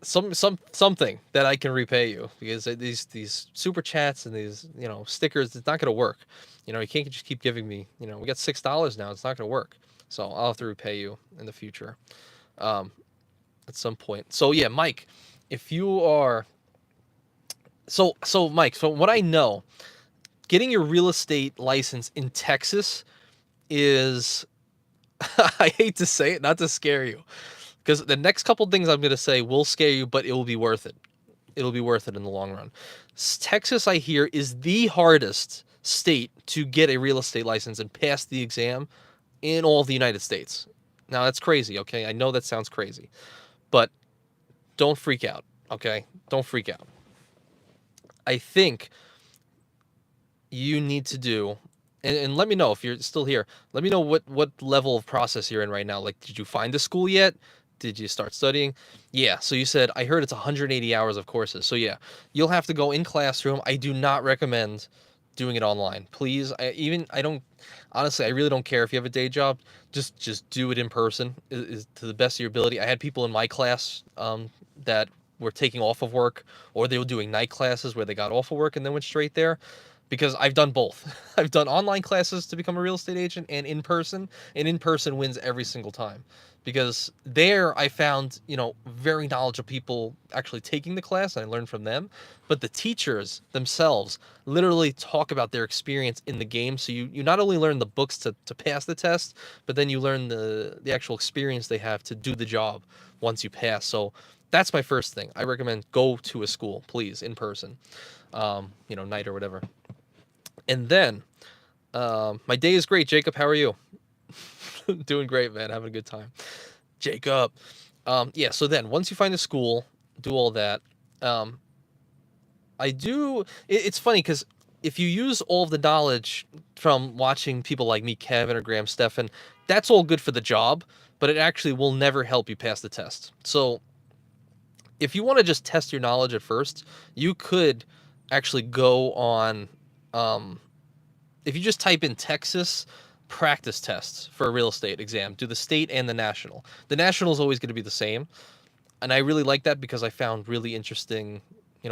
[SPEAKER 1] something that I can repay you, because these super chats and these stickers, it's not gonna work. You can't just keep giving me. We got $6 now. It's not gonna work. So I'll have to repay you in the future, at some point. So yeah, Mike, if you are so Mike, so what I know, getting your real estate license in Texas is I hate to say it, not to scare you, because the next couple things I'm going to say will scare you, but it will be worth it. It'll be worth it in the long run. Texas, I hear, is the hardest state to get a real estate license and pass the exam in all of the United States. Now, that's crazy, okay? I know that sounds crazy, but don't freak out, okay? Don't freak out. I think you need to do, and let me know if you're still here. Let me know what level of process you're in right now. Like, did you find a school yet? Did you start studying? Yeah, so you said, I heard it's 180 hours of courses. So yeah, you'll have to go in classroom. I do not recommend doing it online. Please, honestly, I really don't care if you have a day job. Just do it in person, is to the best of your ability. I had people in my class that were taking off of work, or they were doing night classes where they got off of work and then went straight there. Because I've done both. I've done online classes to become a real estate agent and in person wins every single time. Because there I found, very knowledgeable people actually taking the class, and I learned from them. But the teachers themselves literally talk about their experience in the game. So you not only learn the books to pass the test, but then you learn the actual experience they have to do the job once you pass. So that's my first thing. I recommend go to a school, please, in person, night or whatever. And then, my day is great. Jacob, how are you? Doing great, man. Having a good time. Jacob. Yeah, so then once you find a school, do all that. It's funny because if you use all of the knowledge from watching people like me, Kevin, or Graham Stephan, that's all good for the job, but it actually will never help you pass the test. So if you want to just test your knowledge at first, you could actually go on, if you just type in Texas practice tests for a real estate exam, do the state and the national. The national is always going to be the same. And I really like that because I found really interesting,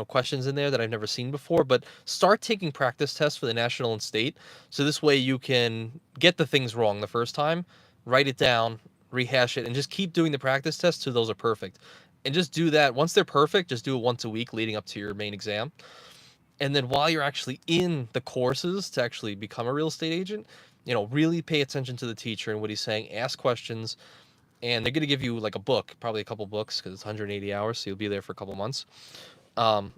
[SPEAKER 1] questions in there that I've never seen before. But start taking practice tests for the national and state. So this way you can get the things wrong the first time, write it down, rehash it, and just keep doing the practice tests till those are perfect. And just do that. Once they're perfect, just do it once a week leading up to your main exam. And then while you're actually in the courses to actually become a real estate agent, really pay attention to the teacher and what he's saying, ask questions, and they're going to give you like a book, probably a couple books, because it's 180 hours, so you'll be there for a couple months. I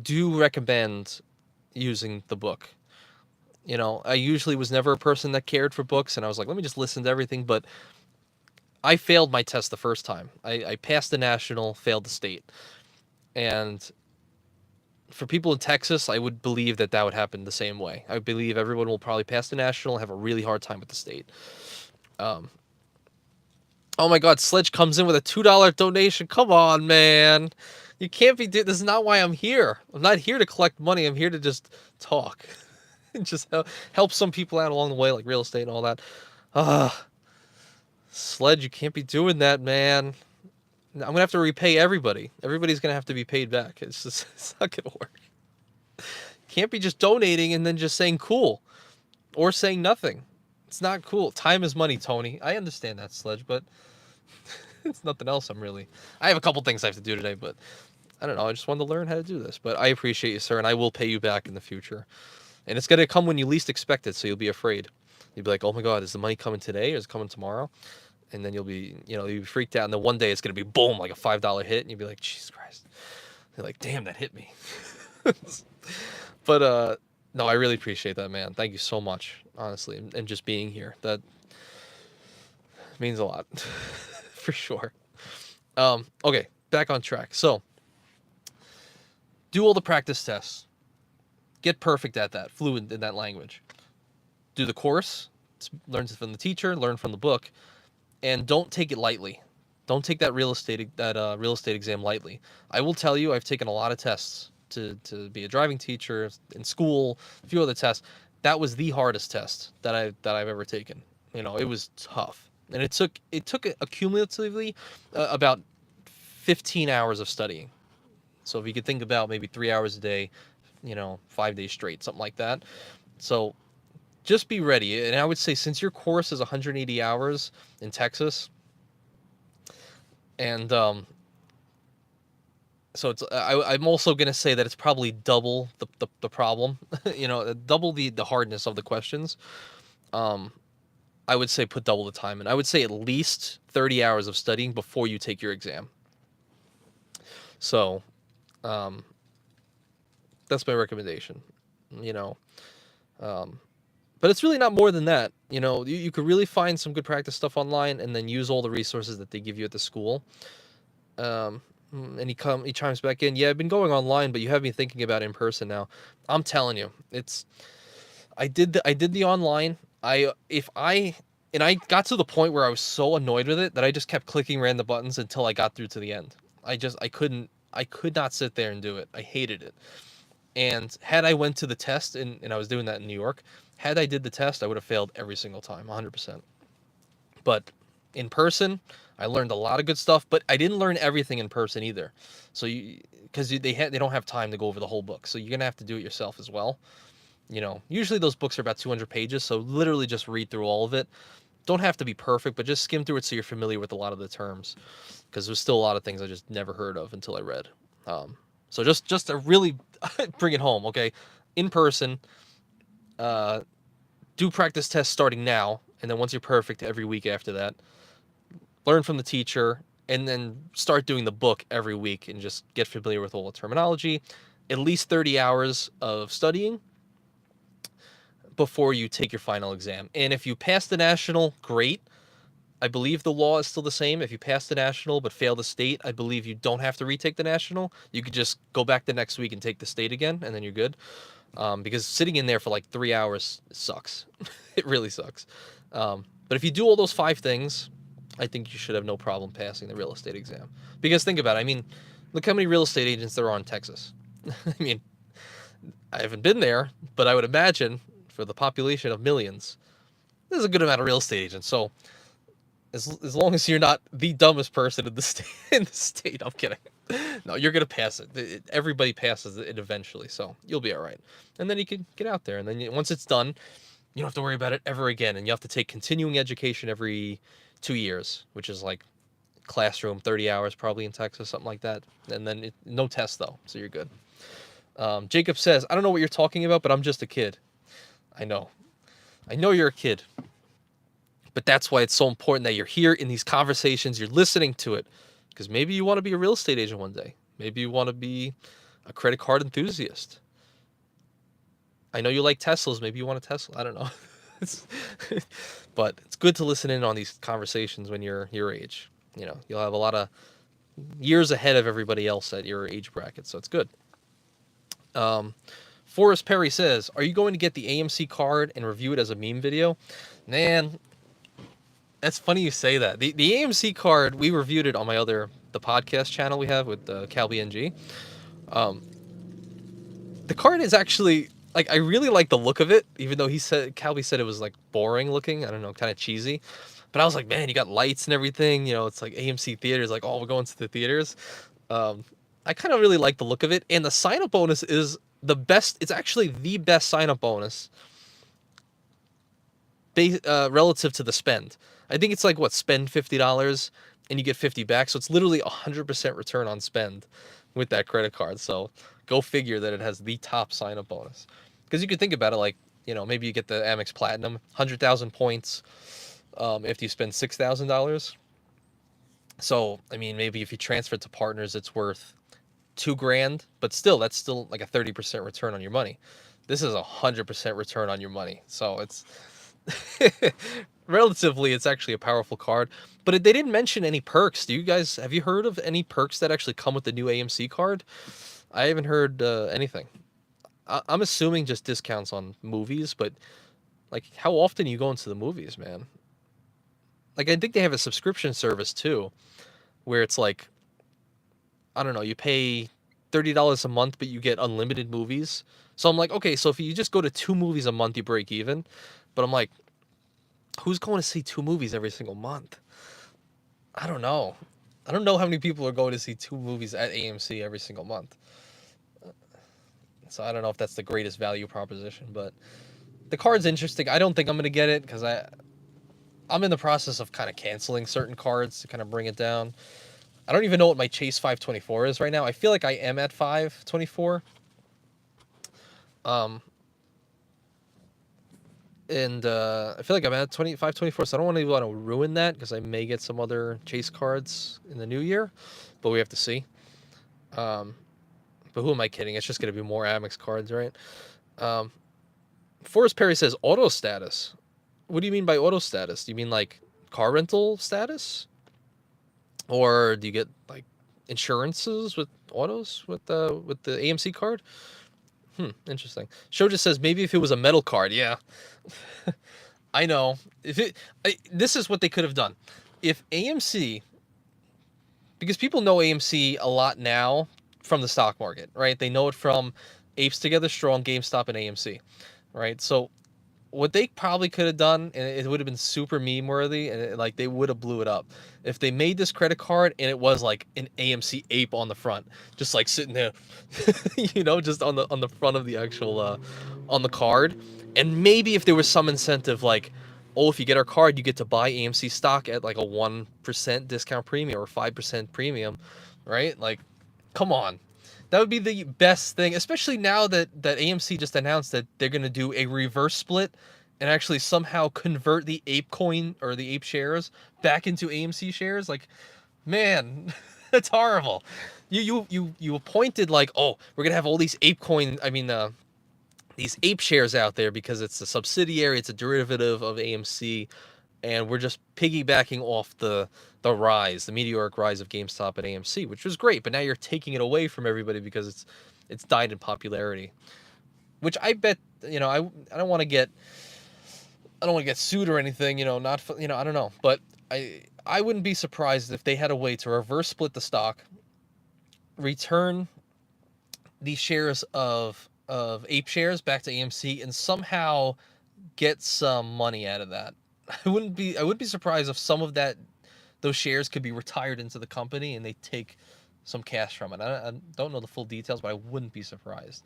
[SPEAKER 1] do recommend using the book. I usually was never a person that cared for books, and I was like, let me just listen to everything, but I failed my test the first time. I passed the national, failed the state. And for people in Texas, I would believe that would happen the same way. I believe everyone will probably pass the national, have a really hard time with the state. Oh my God, Sledge comes in with a $2 donation. Come on, man. You can't be this is not why I'm here. I'm not here to collect money. I'm here to just talk. And just help some people out along the way, like real estate and all that. Sledge, you can't be doing that, man. I'm going to have to repay everybody. Everybody's going to have to be paid back. It's not going to work. Can't be just donating and then just saying cool or saying nothing. It's not cool. Time is money, Tony. I understand that, Sledge, but it's nothing else. I have a couple things I have to do today, but I don't know. I just wanted to learn how to do this, but I appreciate you, sir, and I will pay you back in the future. And it's going to come when you least expect it, so you'll be afraid. You'll be like, oh my God, is the money coming today or is it coming tomorrow? And then you'll be freaked out. And then one day it's going to be boom, like a $5 hit. And you'll be like, Jesus Christ. You're like, damn, that hit me. No, I really appreciate that, man. Thank you so much, honestly. And just being here. Means a lot. For sure. Okay, back on track. So, do all the practice tests. Get perfect at that, fluent in that language. Do the course, learn from the teacher, learn from the book, and don't take it lightly. Don't take that real estate exam lightly. I will tell you, I've taken a lot of tests to be a driving teacher in school, a few other tests. That was the hardest test that I've ever taken. You know, it was tough, and it took accumulatively about 15 hours of studying. So if you could think about maybe 3 hours a day, 5 days straight, something like that. So just be ready. And I would say, since your course is 180 hours in Texas, and so I'm also going to say that it's probably double the problem, double the hardness of the questions. I would say put double the time in. I would say at least 30 hours of studying before you take your exam. So that's my recommendation, but it's really not more than that. You could really find some good practice stuff online, and then use all the resources that they give you at the school. And he chimes back in. Yeah, I've been going online, but you have me thinking about in person now. I'm telling you, I did the online. I got to the point where I was so annoyed with it that I just kept clicking random buttons until I got through to the end. I could not sit there and do it. I hated it. And had I went to the test, and I was doing that in New York, had I did the test, I would have failed every single time, 100%. But in person, I learned a lot of good stuff, but I didn't learn everything in person either. So because they don't have time to go over the whole book, so you're gonna have to do it yourself as well. Usually those books are about 200 pages, so literally just read through all of it. Don't have to be perfect, but just skim through it so you're familiar with a lot of the terms, because there's still a lot of things I just never heard of until I read. So just to really bring it home, okay? In person, do practice tests starting now, and then once you're perfect, every week after that. Learn from the teacher, and then start doing the book every week, and just get familiar with all the terminology. At least 30 hours of studying before you take your final exam. And if you pass the national, great. I believe the law is still the same. If you pass the national but fail the state, I believe you don't have to retake the national. You could just go back the next week and take the state again, and then you're good. Because sitting in there for like 3 hours sucks. It really sucks. But if you do all those 5 things, I think you should have no problem passing the real estate exam. Because think about it. I mean, look how many real estate agents there are in Texas. I mean, I haven't been there, but I would imagine for the population of millions, there's a good amount of real estate agents. So as long as you're not the dumbest person in the state, I'm kidding. No, you're gonna pass it. Everybody passes it eventually, so you'll be all right. And then you can get out there, and then once it's done, you don't have to worry about it ever again. And you have to take continuing education every 2 years, which is like classroom 30 hours probably in Texas, something like that. And then no test though, so you're good. Jacob says, I don't know what you're talking about, but I'm just a kid. I know you're a kid. But that's why it's so important that you're here in these conversations, you're listening to it. Because maybe you want to be a real estate agent one day. Maybe you want to be a credit card enthusiast. I know you like Teslas. Maybe you want a Tesla. I don't know. But it's good to listen in on these conversations when you're your age. You'll have a lot of years ahead of everybody else at your age bracket. So it's good. Forrest Perry says, are you going to get the AMC card and review it as a meme video? Man, that's funny you say that. The AMC card, we reviewed it on the podcast channel we have with Calby NG. The card is actually, like, I really like the look of it, even though Calby said it was like boring looking. I don't know, kind of cheesy. But I was like, man, you got lights and everything. It's like AMC theaters, like, oh, we're going to the theaters. I kind of really like the look of it. And the sign-up bonus is the best. It's actually the best sign-up bonus relative to the spend. I think it's like, spend $50 and you get 50 back. So it's literally 100% return on spend with that credit card. So go figure that it has the top sign-up bonus. Because you could think about it like, maybe you get the Amex Platinum, 100,000 points if you spend $6,000. So, I mean, maybe if you transfer it to partners, it's worth $2,000, but still, that's still like a 30% return on your money. This is 100% return on your money. So Relatively, it's actually a powerful card, but they didn't mention any perks. Have you heard of any perks that actually come with the new AMC card? I haven't heard anything. I'm assuming just discounts on movies, but like, how often are you going to the movies, man? Like, I think they have a subscription service too, where it's like, I don't know, you pay $30 a month, but you get unlimited movies. So I'm like, okay, so if you just go to 2 movies a month, you break even. But I'm like, who's going to see 2 movies every single month? I don't know. I don't know how many people are going to see 2 movies at AMC every single month. So I don't know if that's the greatest value proposition, but the card's interesting. I don't think I'm going to get it because I'm in the process of kind of canceling certain cards to kind of bring it down. I don't even know what my Chase 524 is right now. I feel like I am at 524. And I feel like I'm at 524, so I don't want to ruin that because I may get some other Chase cards in the new year, but we have to see. But who am I kidding? It's just going to be more Amex cards, right? Forrest Perry says auto status. What do you mean by auto status? Do you mean like car rental status? Or do you get like insurances with autos with the AMC card? Interesting. Show just says maybe if it was a metal card, yeah. I know. This is what they could have done. If AMC, because people know AMC a lot now from the stock market, right? They know it from Apes Together Strong, GameStop, and AMC, right? So what they probably could have done, and it would have been super meme worthy, and like they would have blew it up if they made this credit card and it was like an AMC ape on the front, just like sitting there, just on the front of the actual on the card, and maybe if there was some incentive like, oh, if you get our card, you get to buy AMC stock at like a 1% discount premium or 5% premium, right? Like, come on. That would be the best thing, especially now that AMC just announced that they're going to do a reverse split and actually somehow convert the ape coin or the ape shares back into AMC shares. Like, man, that's horrible. You appointed like, oh, we're going to have all these ape coin, these ape shares out there because it's a subsidiary, it's a derivative of AMC, and we're just piggybacking off the meteoric rise of GameStop and AMC, which was great. But now you're taking it away from everybody because it's died in popularity. Which I bet, I don't want to get sued or anything, not I don't know, but I wouldn't be surprised if they had a way to reverse split the stock, return these shares of ape shares back to AMC, and somehow get some money out of that. I would be surprised if some of those shares could be retired into the company and they take some cash from it. I don't know the full details, but I wouldn't be surprised.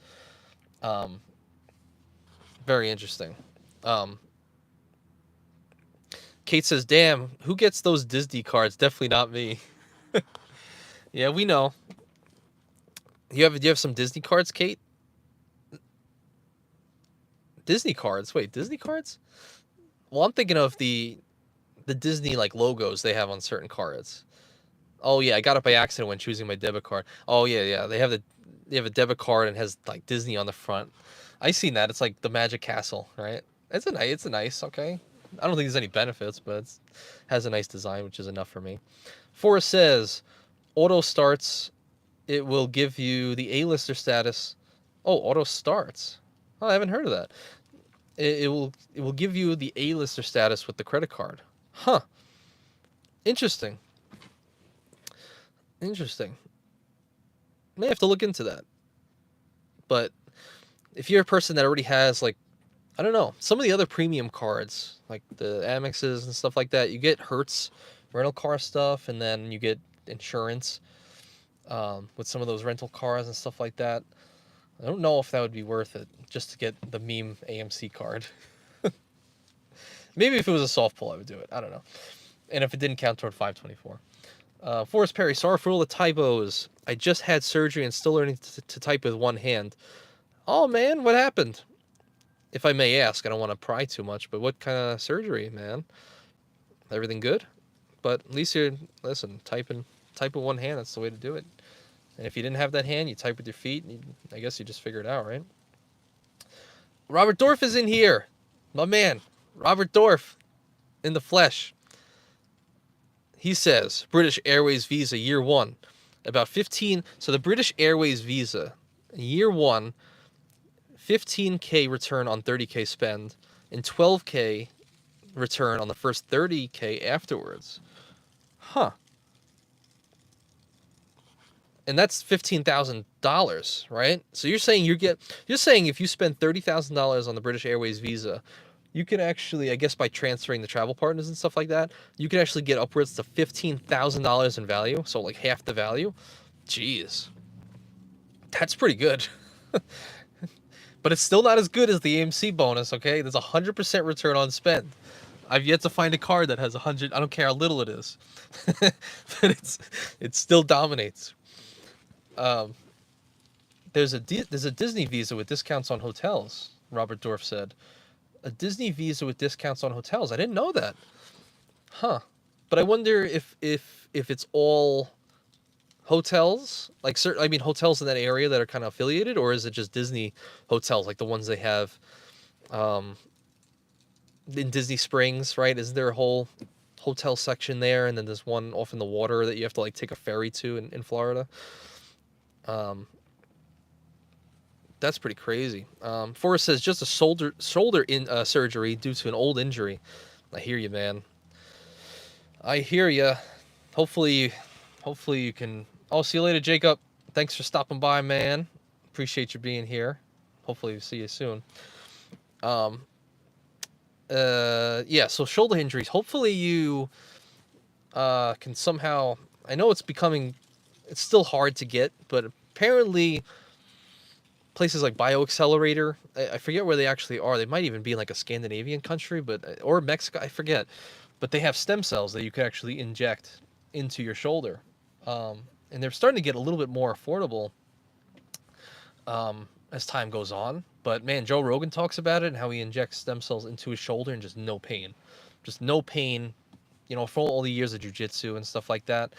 [SPEAKER 1] Very interesting. Kate says, "Damn, who gets those Disney cards? Definitely not me." Yeah, we know. Do you have some Disney cards, Kate? Disney cards? Wait, Disney cards? Well, I'm thinking of the Disney like logos they have on certain cards. Oh yeah, I got it by accident when choosing my debit card. Oh yeah. They have a debit card and has like Disney on the front. I seen that. It's like the Magic Castle, right? It's a nice, okay. I don't think there's any benefits, but it has a nice design, which is enough for me. Forrest says, auto starts. It will give you the A-lister status. Oh, auto starts. Oh, I haven't heard of that. It will give you the A-lister status with the credit card. Huh. Interesting. May have to look into that. But if you're a person that already has, like, I don't know, some of the other premium cards, like the Amexes and stuff like that, you get Hertz rental car stuff, and then you get insurance with some of those rental cars and stuff like that. I don't know if that would be worth it just to get the meme AMC card. Maybe if it was a soft pull, I would do it. I don't know. And if it didn't count toward 524. Forrest Perry, sorry for all the typos. I just had surgery and still learning to type with one hand. Oh, man, what happened? If I may ask, I don't want to pry too much, but what kind of surgery, man? Everything good? But at least type with one hand. That's the way to do it. And if you didn't have that hand, you type with your feet. And I guess you just figure it out, right? Robert Dorff is in here. My man. Robert Dorff in the flesh. He says British Airways Visa year one, about 15. So the British Airways Visa year one, 15K return on 30K spend, and 12K return on the first 30K afterwards. Huh. And that's $15,000, right? So you're saying you're saying if you spend $30,000 on the British Airways Visa, you can actually, I guess, by transferring the travel partners and stuff like that, you can actually get upwards to $15,000 in value. So like half the value. Jeez, that's pretty good. But it's still not as good as the AMC bonus. Okay, there's 100% return on spend. I've yet to find a card that has 100. I don't care how little it is, but it still dominates. Um, there's a Disney Visa with discounts on hotels. Robert Dorff said, a Disney Visa with discounts on hotels. I didn't know that. Huh. But I wonder if it's all hotels, like certain, I mean hotels in that area that are kind of affiliated, or is it just Disney hotels, like the ones they have in Disney Springs, right? Isn't there a whole hotel section there, and then there's one off in the water that you have to like take a ferry to in Florida? That's pretty crazy. Forrest says just a shoulder surgery due to an old injury. I hear you, man. I hear you. Hopefully you can. Oh, see you later, Jacob. Thanks for stopping by, man. Appreciate you being here. Hopefully we'll see you soon. Yeah. So shoulder injuries. Hopefully you can somehow. I know it's becoming. It's still hard to get, but apparently places like BioAccelerator, I forget where they actually are. They might even be in like a Scandinavian country, but or Mexico, I forget. But they have stem cells that you can actually inject into your shoulder, and they're starting to get a little bit more affordable as time goes on. But man, Joe Rogan talks about it and how he injects stem cells into his shoulder and just no pain, just no pain. You know, for all the years of jujitsu and stuff like that.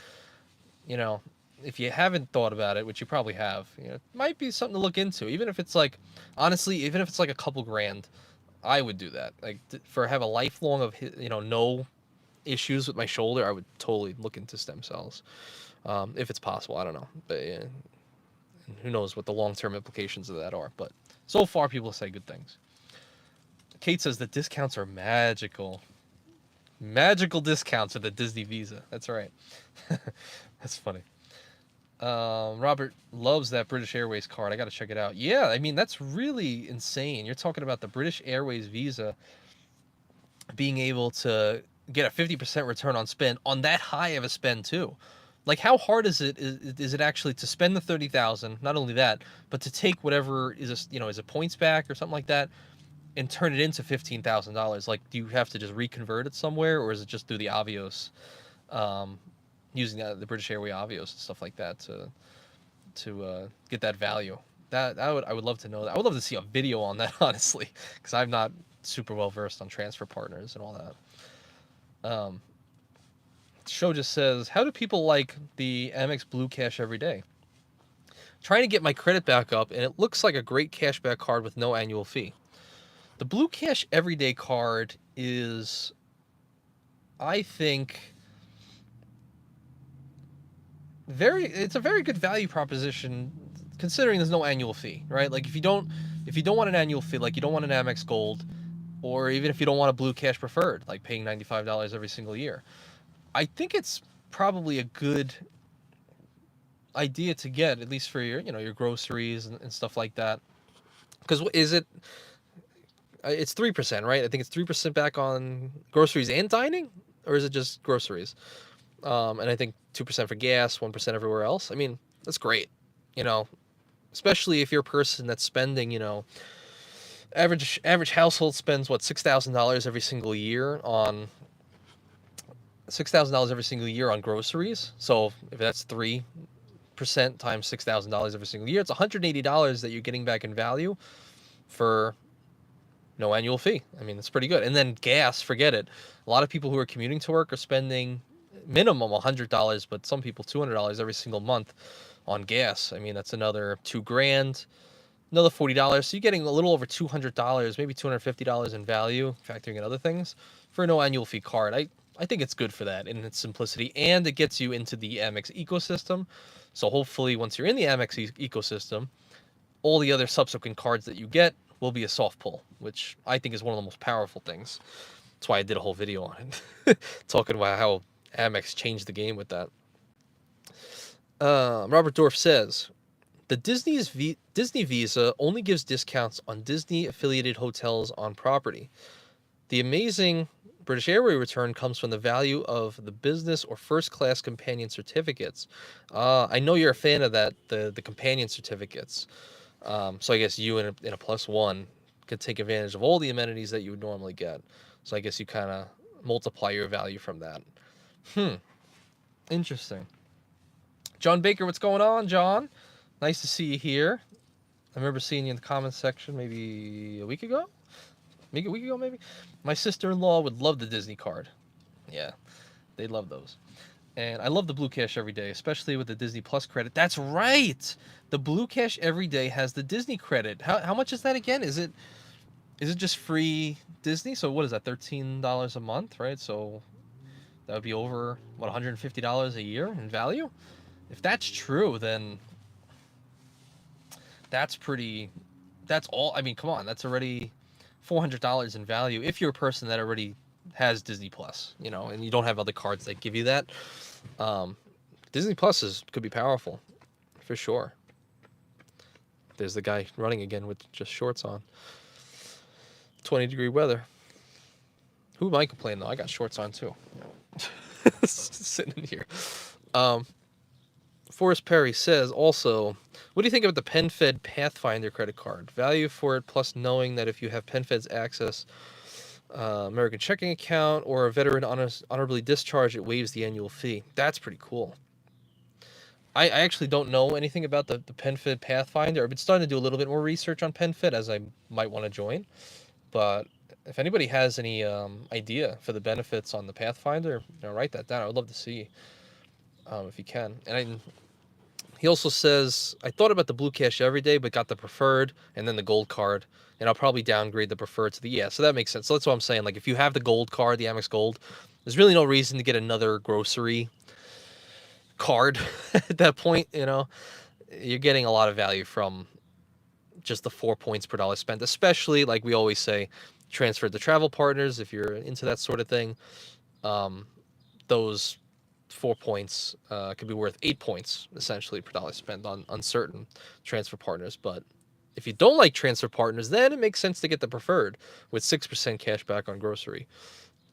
[SPEAKER 1] You know, if you haven't thought about it, which you probably have, you know, it might be something to look into. Even if it's like, honestly, even if it's like a couple grand, I would do that. Like for have a lifelong of no issues with my shoulder, I would totally look into stem cells, if it's possible. I don't know, but yeah, who knows what the long term implications of that are. But so far, people say good things. Kate says the discounts are magical. Magical discounts with the Disney Visa. That's right. That's funny. Robert loves that British Airways card. I got to check it out. Yeah, I mean, that's really insane. You're talking about the British Airways Visa being able to get a 50% return on spend on that high of a spend too. Like, how hard is it actually to spend the 30,000? Not only that, but to take whatever is it points back or something like that, and turn it into $15,000. Like, do you have to just reconvert it somewhere, or is it just through the Avios, using the British Airways Avios and stuff like that to get that value? I would love to know that. I would love to see a video on that, honestly, because I'm not super well versed on transfer partners and all that. Show just says, how do people like the Amex Blue Cash every day? Trying to get my credit back up, and it looks like a great cashback card with no annual fee. The Blue Cash Everyday card is, I think, it's a very good value proposition considering there's no annual fee, right? Like if you don't want an annual fee, like you don't want an Amex Gold, or even if you don't want a Blue Cash Preferred, like paying $95 every single year, I think it's probably a good idea to get, at least for your groceries and stuff like that. Because it's 3%, right? I think it's 3% back on groceries and dining, or is it just groceries? And I think 2% for gas, 1% everywhere else. I mean, that's great, especially if you're a person that's spending, average household spends what, $6,000 every single year on groceries. So if that's 3% times $6,000 every single year, it's $180 that you're getting back in value for no annual fee. I mean, that's pretty good. And then gas, forget it. A lot of people who are commuting to work are spending minimum $100, but some people $200 every single month on gas. I mean, that's another $2,000. another $40. So you're getting a little over $200, maybe $250 in value, factoring in other things, for a no annual fee card. I think it's good for that in its simplicity, and it gets you into the Amex ecosystem. So hopefully, once you're in the Amex ecosystem, all the other subsequent cards that you get will be a soft pull, which I think is one of the most powerful things. That's why I did a whole video on it, talking about how Amex changed the game with that. Robert Dorff says, the Disney Visa only gives discounts on Disney-affiliated hotels on property. The amazing British Airways return comes from the value of the business or first-class companion certificates. I know you're a fan of that, the companion certificates. So I guess you in a plus one could take advantage of all the amenities that you would normally get. So I guess you kind of multiply your value from that. Interesting. John Baker, what's going on, John? Nice to see you here. I remember seeing you in the comments section maybe a week ago. Maybe a week ago, maybe. My sister-in-law would love the Disney card. Yeah, they love those. And I love the Blue Cash Every Day, especially with the Disney Plus credit. That's right. The Blue Cash Every Day has the Disney credit. How much is that again? Is it just free Disney? So what is that? $13 a month, right? So that would be over what, $150 a year in value? If that's true, then that's all. I mean, come on, that's already $400 in value if you're a person that already has Disney Plus, and you don't have other cards that give you that. Disney Plus could be powerful, for sure. There's the guy running again with just shorts on. 20-degree weather. Who am I complaining though? I got shorts on too. Sitting in here. Forrest Perry says also, what do you think about the PenFed Pathfinder credit card? Value for it plus knowing that if you have PenFed's access American checking account or a veteran honorably discharged, it waives the annual fee. That's pretty cool. I actually don't know anything about the PenFed Pathfinder. I've been starting to do a little bit more research on PenFed as I might want to join. But if anybody has any idea for the benefits on the Pathfinder, write that down. I would love to see if you can. And he also says, I thought about the Blue Cash Every Day, but got the preferred and then the gold card. And I'll probably downgrade the preferred to the, yeah, so that makes sense. So that's what I'm saying. Like, if you have the gold card, the Amex Gold, there's really no reason to get another grocery card at that point, You're getting a lot of value from just the 4 points per dollar spent, especially, like we always say, transfer to travel partners if you're into that sort of thing. Those 4 points could be worth 8 points, essentially, per dollar spent on certain transfer partners. But if you don't like transfer partners, then it makes sense to get the preferred with 6% cash back on grocery,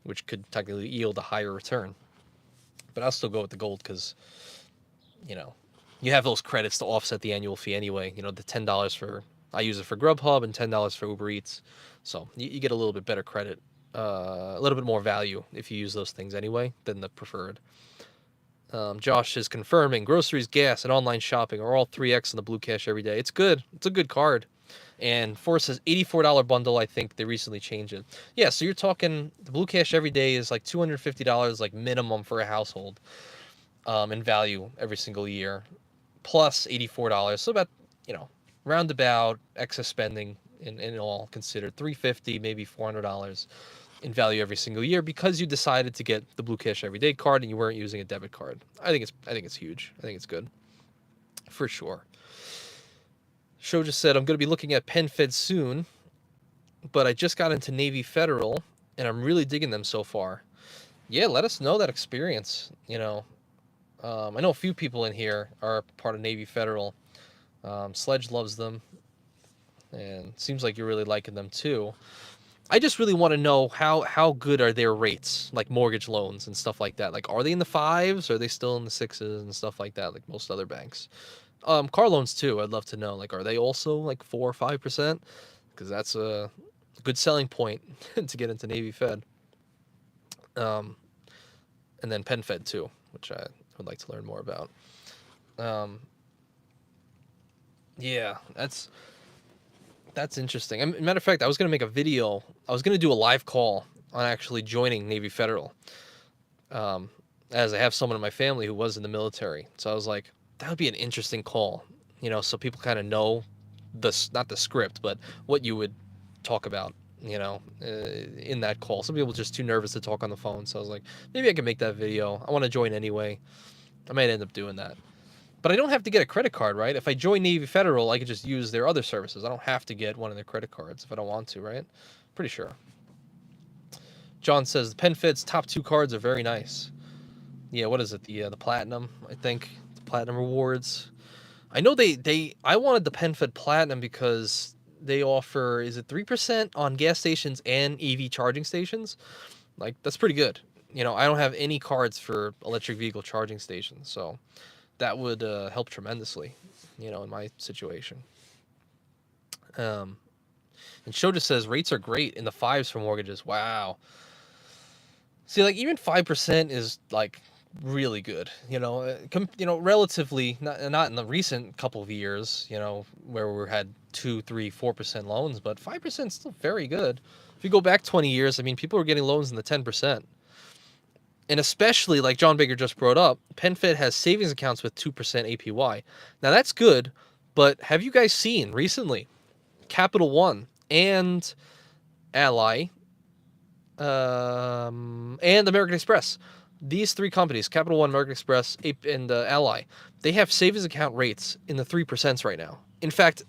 [SPEAKER 1] which could technically yield a higher return. But I'll still go with the gold because, you have those credits to offset the annual fee anyway. The $10 for, I use it for Grubhub and $10 for Uber Eats. So you get a little bit better credit, a little bit more value if you use those things anyway than the preferred. Josh is confirming groceries, gas, and online shopping are all 3x in the Blue Cash Every Day. It's good. It's a good card. And Forrest says $84 bundle. I think they recently changed it. Yeah, so you're talking the Blue Cash Every Day is like $250 like minimum for a household in value every single year, plus $84. So about, roundabout excess spending in all considered, $350, maybe $400 in value every single year because you decided to get the Blue Cash Every Day card and you weren't using a debit card. I think it's huge. I think it's good for sure. Show just said, I'm going to be looking at PenFed soon, but I just got into Navy Federal and I'm really digging them so far. Yeah, let us know that experience. I know a few people in here are part of Navy Federal. Sledge loves them, and seems like you're really liking them too. I just really want to know how good are their rates, like mortgage loans and stuff like that. Like, are they in the 5s? Or are they still in the 6s and stuff like that, like most other banks? Car loans too. I'd love to know. Like, are they also like 4 or 5%? Because that's a good selling point to get into Navy Fed. And then PenFed too, which I would like to learn more about. Yeah, that's interesting. Matter of fact, I was going to make a video. I was going to do a live call on actually joining Navy Federal, as I have someone in my family who was in the military. So I was like, that would be an interesting call, so people kind of know not the script, but what you would talk about, in that call. Some people are just too nervous to talk on the phone. So I was like, maybe I can make that video. I want to join anyway. I might end up doing that. But I don't have to get a credit card, right? If I join Navy Federal, I could just use their other services. I don't have to get one of their credit cards if I don't want to, right? Pretty sure. John says the PenFed's top 2 cards are very nice. Yeah, what is it? The Platinum, I think. The Platinum rewards. I know I wanted the PenFed Platinum because they offer, is it 3% on gas stations and EV charging stations? Like, that's pretty good. I don't have any cards for electric vehicle charging stations, so that would help tremendously, in my situation. And Shoda says rates are great in the 5s for mortgages. Wow. See, like, even 5% is like really good, relatively, not in the recent couple of years, where we had 2, 3, 4% loans, but 5% is still very good. If you go back 20 years, I mean, people were getting loans in the 10%. And especially, like John Baker just brought up, PenFed has savings accounts with 2% APY. Now, that's good, but have you guys seen recently Capital One and Ally and American Express? These 3 companies, Capital One, American Express, and Ally, they have savings account rates in the 3% right now. In fact,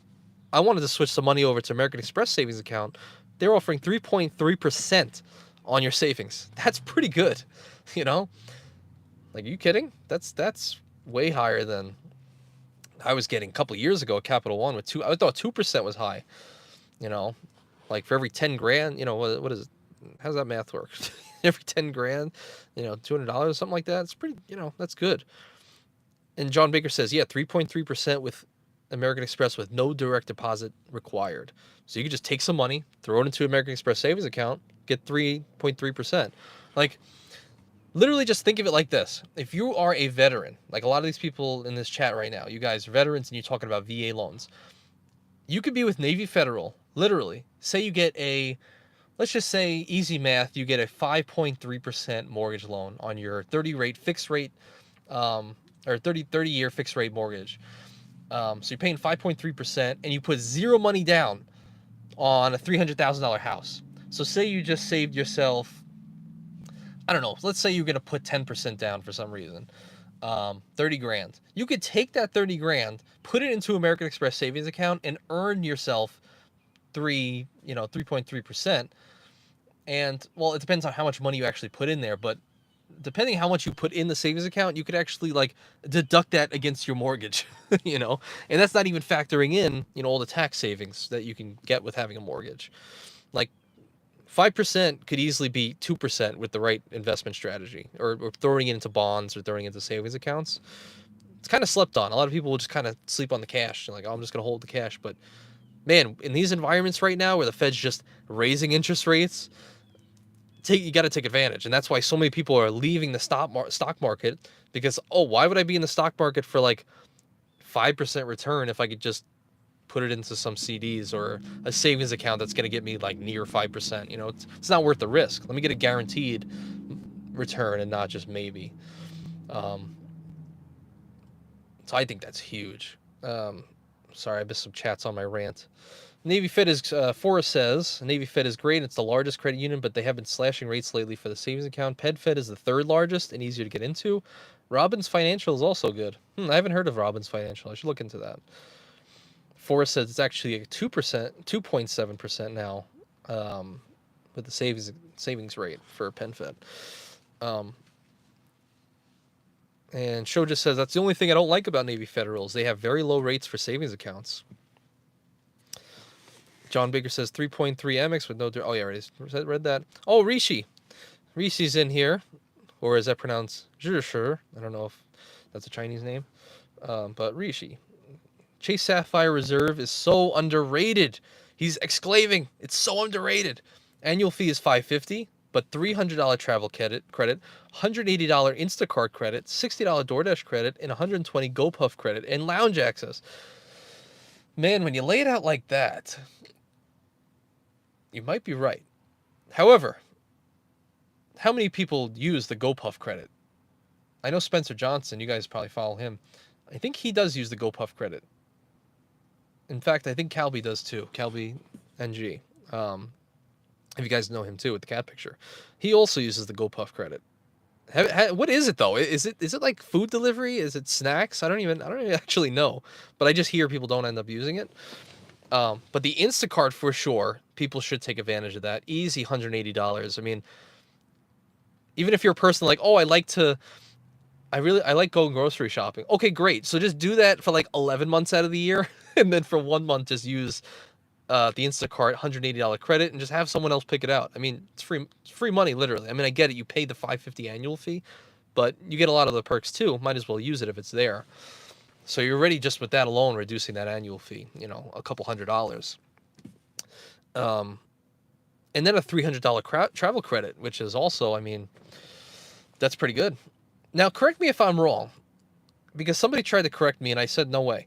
[SPEAKER 1] I wanted to switch some money over to American Express savings account. They're offering 3.3% on your savings. That's pretty good, Like, are you kidding? That's way higher than I was getting a couple of years ago at Capital One with 2. I thought 2% was high, like for every 10 grand, what is it? How's that math work? Every 10 grand, $200, something like that. It's pretty, that's good. And John Baker says, yeah, 3.3% with American Express with no direct deposit required. So you can just take some money, throw it into American Express savings account, get 3.3%. Like, literally just think of it like this. If you are a veteran, like a lot of these people in this chat right now, you guys are veterans and you're talking about VA loans. You could be with Navy Federal, literally. Say you get let's just say, easy math, you get a 5.3% mortgage loan on your 30-rate fixed rate, or 30-year fixed rate mortgage. So you're paying 5.3%, and you put zero money down on a $300,000 house. So say you just saved yourself, I don't know, let's say you're going to put 10% down for some reason, 30 grand. You could take that 30 grand, put it into American Express savings account, and earn yourself 3.3%. And, well, it depends on how much money you actually put in there, but depending how much you put in the savings account, you could actually, like, deduct that against your mortgage, and that's not even factoring in, all the tax savings that you can get with having a mortgage. Like, 5% could easily be 2% with the right investment strategy, or throwing it into bonds or throwing it into savings accounts. It's kind of slept on. A lot of people will just kind of sleep on the cash. They're like, oh, I'm just going to hold the cash. But, man, in these environments right now where the Fed's just raising interest rates, you got to take advantage. And that's why so many people are leaving the stock market, because, oh, why would I be in the stock market for like 5% return if I could just put it into some CDs or a savings account that's going to get me like near 5%? It's not worth the risk. Let me get a guaranteed return and not just maybe. So I think that's huge. Sorry, I missed some chats on my rant. Navy Fed is, Forrest says, Navy Fed is great. It's the largest credit union, but they have been slashing rates lately for the savings account. PenFed is the 3rd largest and easier to get into. Robbins Financial is also good. I haven't heard of Robbins Financial. I should look into that. Forrest says it's actually a 2%, 2.7% now, with the savings rate for PenFed. And Show just says, that's the only thing I don't like about Navy Federal is they have very low rates for savings accounts. John Baker says 3.3 Amex with no... Oh, yeah, I read that. Oh, Rishi. Rishi's in here. Or is that pronounced Zhisher? I don't know if that's a Chinese name. But Rishi. Chase Sapphire Reserve is so underrated. He's exclaiming, it's so underrated. Annual fee is $550, but $300 travel credit, $180 Instacart credit, $60 DoorDash credit, and $120 GoPuff credit, and lounge access. Man, when you lay it out like that, you might be right. However, how many people use the GoPuff credit? I know Spencer Johnson, you guys probably follow him. I think he does use the GoPuff credit. In fact, I think Calby does too. Calby NG. If you guys know him too with the cat picture, he also uses the GoPuff credit. What is it though? Is it like food delivery? Is it snacks? I don't even actually know, but I just hear people don't end up using it. But the Instacart for sure, people should take advantage of that. Easy $180. I mean, even if you're a person like, oh, I like going grocery shopping. Okay, great. So just do that for like 11 months out of the year, and then for 1 month just use the Instacart $180 credit and just have someone else pick it out. I mean, it's free money, literally. I mean, I get it. You pay the $5.50 annual fee, but you get a lot of the perks too. Might as well use it if it's there. So you're already just with that alone reducing that annual fee, a couple $100. And then a $300 travel credit, which is also, I mean, that's pretty good. Now, correct me if I'm wrong, because somebody tried to correct me and I said, no way.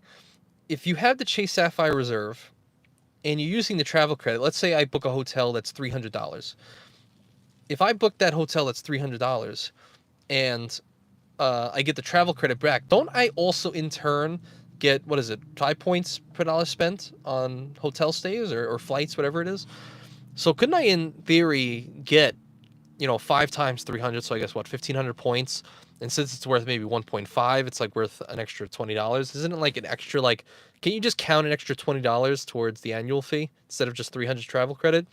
[SPEAKER 1] If you have the Chase Sapphire Reserve and you're using the travel credit, let's say I book a hotel that's $300. If I book that hotel that's $300 and I get the travel credit back, don't I also in turn get, 5 points per dollar spent on hotel stays or flights, whatever it is? So couldn't I in theory get, 5 times 300, so I guess 1,500 points? And since it's worth maybe 1.5, it's like worth an extra $20. Isn't it like an extra, like, can you just count an extra $20 towards the annual fee instead of just 300 travel credit?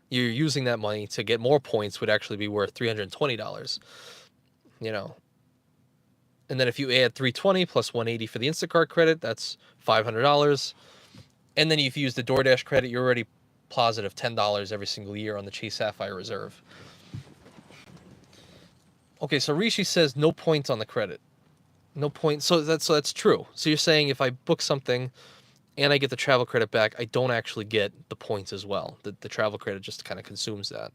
[SPEAKER 1] You're using that money to get more points, would actually be worth $320, And then if you add 320 plus 180 for the Instacart credit, that's $500. And then if you use the DoorDash credit, you're already positive $10 every single year on the Chase Sapphire Reserve. Okay, so Rishi says no points on the credit. No points. So that's true. So you're saying if I book something and I get the travel credit back, I don't actually get the points as well. The travel credit just kind of consumes that.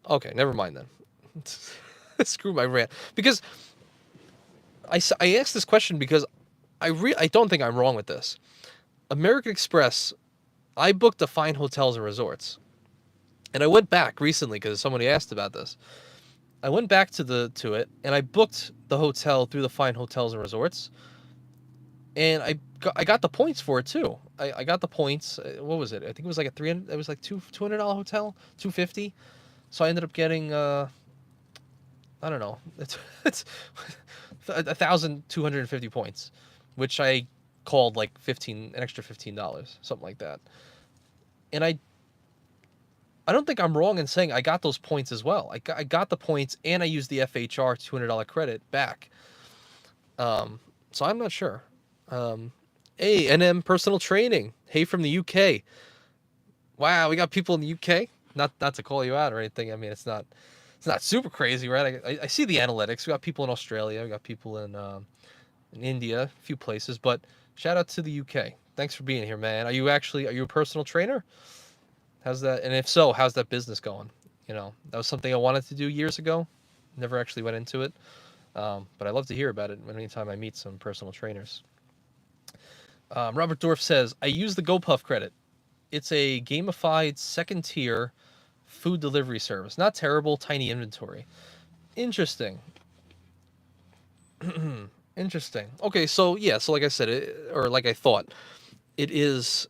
[SPEAKER 1] Okay, never mind then. Screw my rant. Because I asked this question because I don't think I'm wrong with this. American Express, I booked the fine hotels and resorts. And I went back recently because somebody asked about this. I went back to it and I booked the hotel through the fine hotels and resorts. And I got the points for it too. I got the points. What was it? I think it was like $200 hotel, $250. So I ended up getting I don't know. It's 1,250 points, which I called like an extra $15, something like that. And I don't think I'm wrong in saying I got those points as well. I got the points and I used the FHR $200 credit back. So I'm not sure. Hey, NM Personal Training. Hey, from the UK. Wow, we got people in the UK. Not to call you out or anything. I mean, it's not super crazy, right? I see the analytics. We got people in Australia. We got people in India, a few places. But shout out to the UK. Thanks for being here, man. Are you a personal trainer? How's that? And if so, how's that business going? That was something I wanted to do years ago. Never actually went into it. But I love to hear about it anytime I meet some personal trainers. Robert Dorff says, I use the GoPuff credit. It's a gamified second tier food delivery service. Not terrible, tiny inventory. Interesting. Interesting. Okay, so yeah, so like I said, like I thought, it is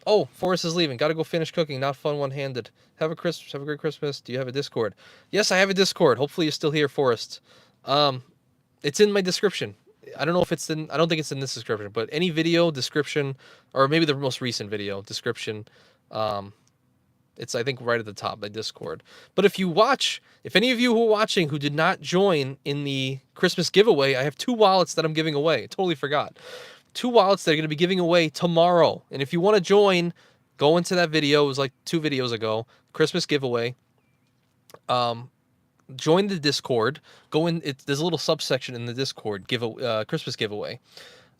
[SPEAKER 1] oh, Forrest is leaving. Got to go finish cooking. Not fun one-handed. Have a great Christmas. Do you have a Discord? Yes, I have a Discord. Hopefully you're still here, Forrest. It's in my description. I don't know if I don't think it's in this description, but any video description, or maybe the most recent video description, it's, I think, right at the top, my Discord. But if any of you who are watching who did not join in the Christmas giveaway, I have 2 wallets that I'm giving away. I totally forgot. 2 wallets that are going to be giving away tomorrow. And if you want to join, go into that video. It was like 2 videos ago. Christmas giveaway. Join the Discord. Go in. There's a little subsection in the Discord. Christmas giveaway.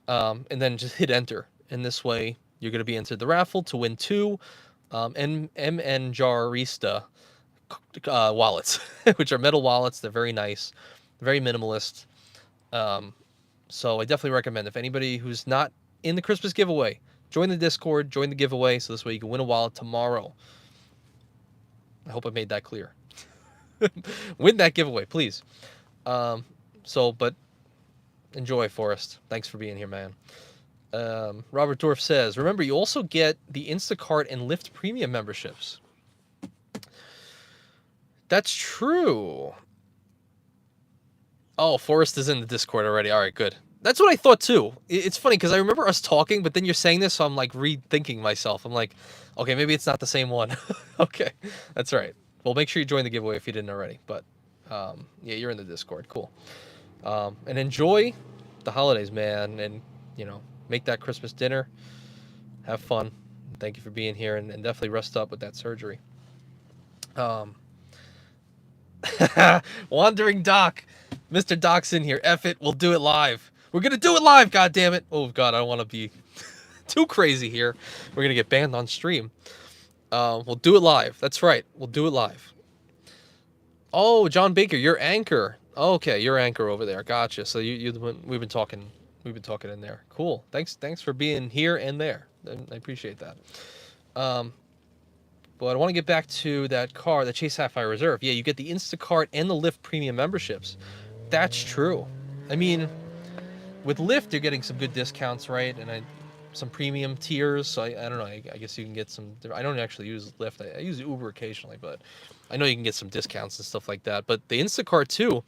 [SPEAKER 1] And then just hit enter. And this way, you're going to be entered the raffle to win 2 MN Jarista wallets, which are metal wallets. They're very nice, very minimalist. So I definitely recommend, if anybody who's not in the Christmas giveaway, join the Discord, join the giveaway, so this way you can win a wallet tomorrow. I hope I made that clear. Win that giveaway, please. But Enjoy, Forrest. Thanks for being here, man. Robert Dorff says, remember, you also get the Instacart and Lyft premium memberships. That's true. Oh, Forrest is in the Discord already. All right, good. That's what I thought too. It's funny because I remember us talking, but then you're saying this, so I'm like rethinking myself. I'm like, okay, maybe it's not the same one. Okay, that's right. Well, make sure you join the giveaway if you didn't already. But yeah, you're in the Discord. Cool. And enjoy the holidays, man. And make that Christmas dinner. Have fun. Thank you for being here, and definitely rest up with that surgery. Wandering Doc. Mr. Doc's in here. F it. We'll do it live. We're going to do it live, God damn it. Oh, God, I don't want to be too crazy here. We're going to get banned on stream. We'll do it live. That's right. We'll do it live. Oh, John Baker, you're Anchor. Oh, okay, you're Anchor over there. Gotcha. So we've been talking in there. Cool. Thanks for being here and there. I appreciate that. But I want to get back to that car, the Chase Sapphire Reserve. Yeah, you get the Instacart and the Lyft premium memberships. That's true. I mean, with Lyft, you're getting some good discounts, right? And some premium tiers. So I don't know. I guess you can get some. I don't actually use Lyft. I use Uber occasionally, but I know you can get some discounts and stuff like that. But the Instacart too.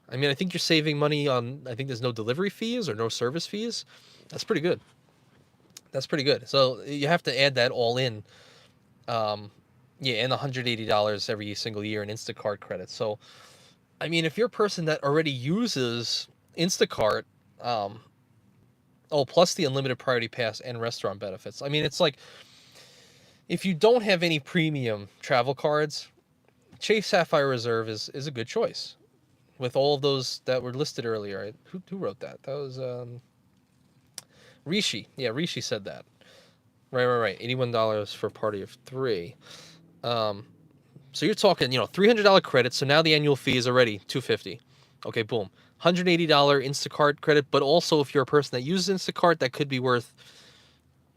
[SPEAKER 1] I mean, I think you're saving money on. I think there's no delivery fees or no service fees. That's pretty good. That's pretty good. So you have to add that all in. Yeah, and $180 every single year in Instacart credits. So, I mean, if you're a person that already uses Instacart, plus the unlimited priority pass and restaurant benefits. I mean, it's like, if you don't have any premium travel cards, Chase Sapphire Reserve is a good choice. With all of those that were listed earlier. Who wrote that? That was Rishi. Yeah, Rishi said that. Right. $81 for a party of 3. So you're talking, $300 credit. So now the annual fee is already $250. Okay, boom. $180 Instacart credit, but also if you're a person that uses Instacart, that could be worth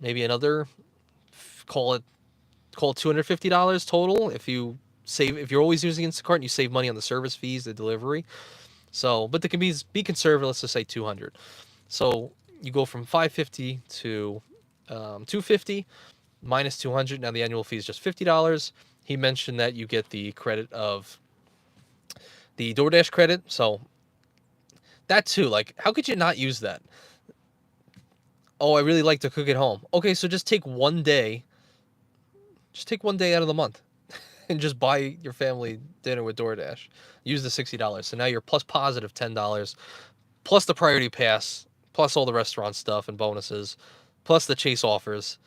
[SPEAKER 1] maybe another, call it $250 total. If you're always using Instacart and you save money on the service fees, the delivery. So, but they can be conservative. Let's just say 200. So you go from 550 to 250 minus 200. Now the annual fee is just $50. He mentioned that you get the credit of the DoorDash credit. So that too, like, how could you not use that? Oh, I really like to cook at home. Okay, so just take one day. Just take one day out of the month and just buy your family dinner with DoorDash. Use the $60. So now you're plus positive $10, plus the priority pass, plus all the restaurant stuff and bonuses, plus the Chase offers,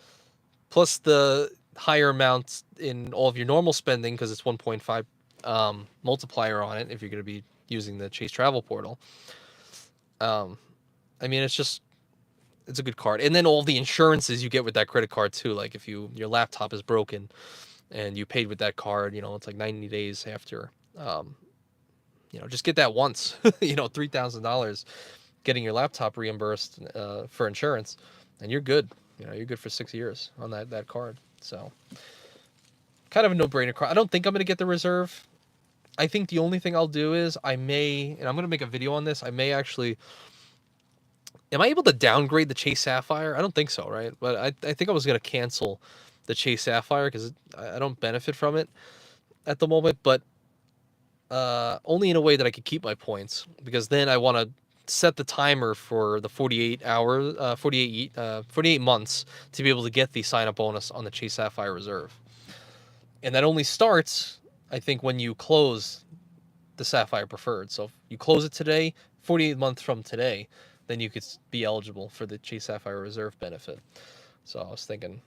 [SPEAKER 1] plus the higher amounts in all of your normal spending because it's 1.5 multiplier on it if you're going to be using the Chase travel portal. I mean, it's a good card. And then all the insurances you get with that credit card too. Like if your laptop is broken and you paid with that card, it's like 90 days after. Just get that once. $3,000 getting your laptop reimbursed for insurance, and you're good. You're good for 6 years on that card. So kind of a no-brainer card. I don't think I'm going to get the Reserve. I think the only thing I'll do is and I'm going to make a video on this. Am I able to downgrade the Chase Sapphire? I don't think so, right? But I think I was going to cancel the Chase Sapphire because I don't benefit from it at the moment, but only in a way that I could keep my points, because then I want to set the timer for the 48 months to be able to get the sign-up bonus on the Chase Sapphire Reserve. And that only starts, I think, when you close the Sapphire Preferred. So if you close it today, 48 months from today, then you could be eligible for the Chase Sapphire Reserve benefit. So I was thinking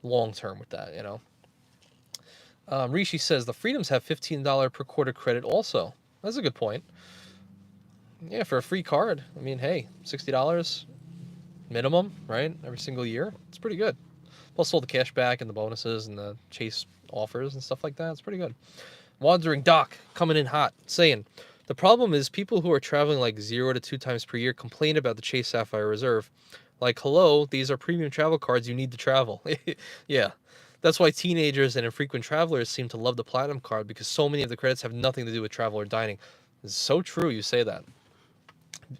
[SPEAKER 1] long-term with that, Rishi says the Freedoms have $15 per quarter credit also. That's a good point. Yeah, for a free card. I mean, hey, $60 minimum, right? Every single year. It's pretty good. Plus all the cash back and the bonuses and the Chase offers and stuff like that. It's pretty good. Wandering Doc coming in hot, saying, the problem is people who are traveling like 0 to 2 times per year complain about the Chase Sapphire Reserve. Like, hello, these are premium travel cards. You need to travel. Yeah. That's why teenagers and infrequent travelers seem to love the Platinum card, because so many of the credits have nothing to do with travel or dining. It's so true you say that.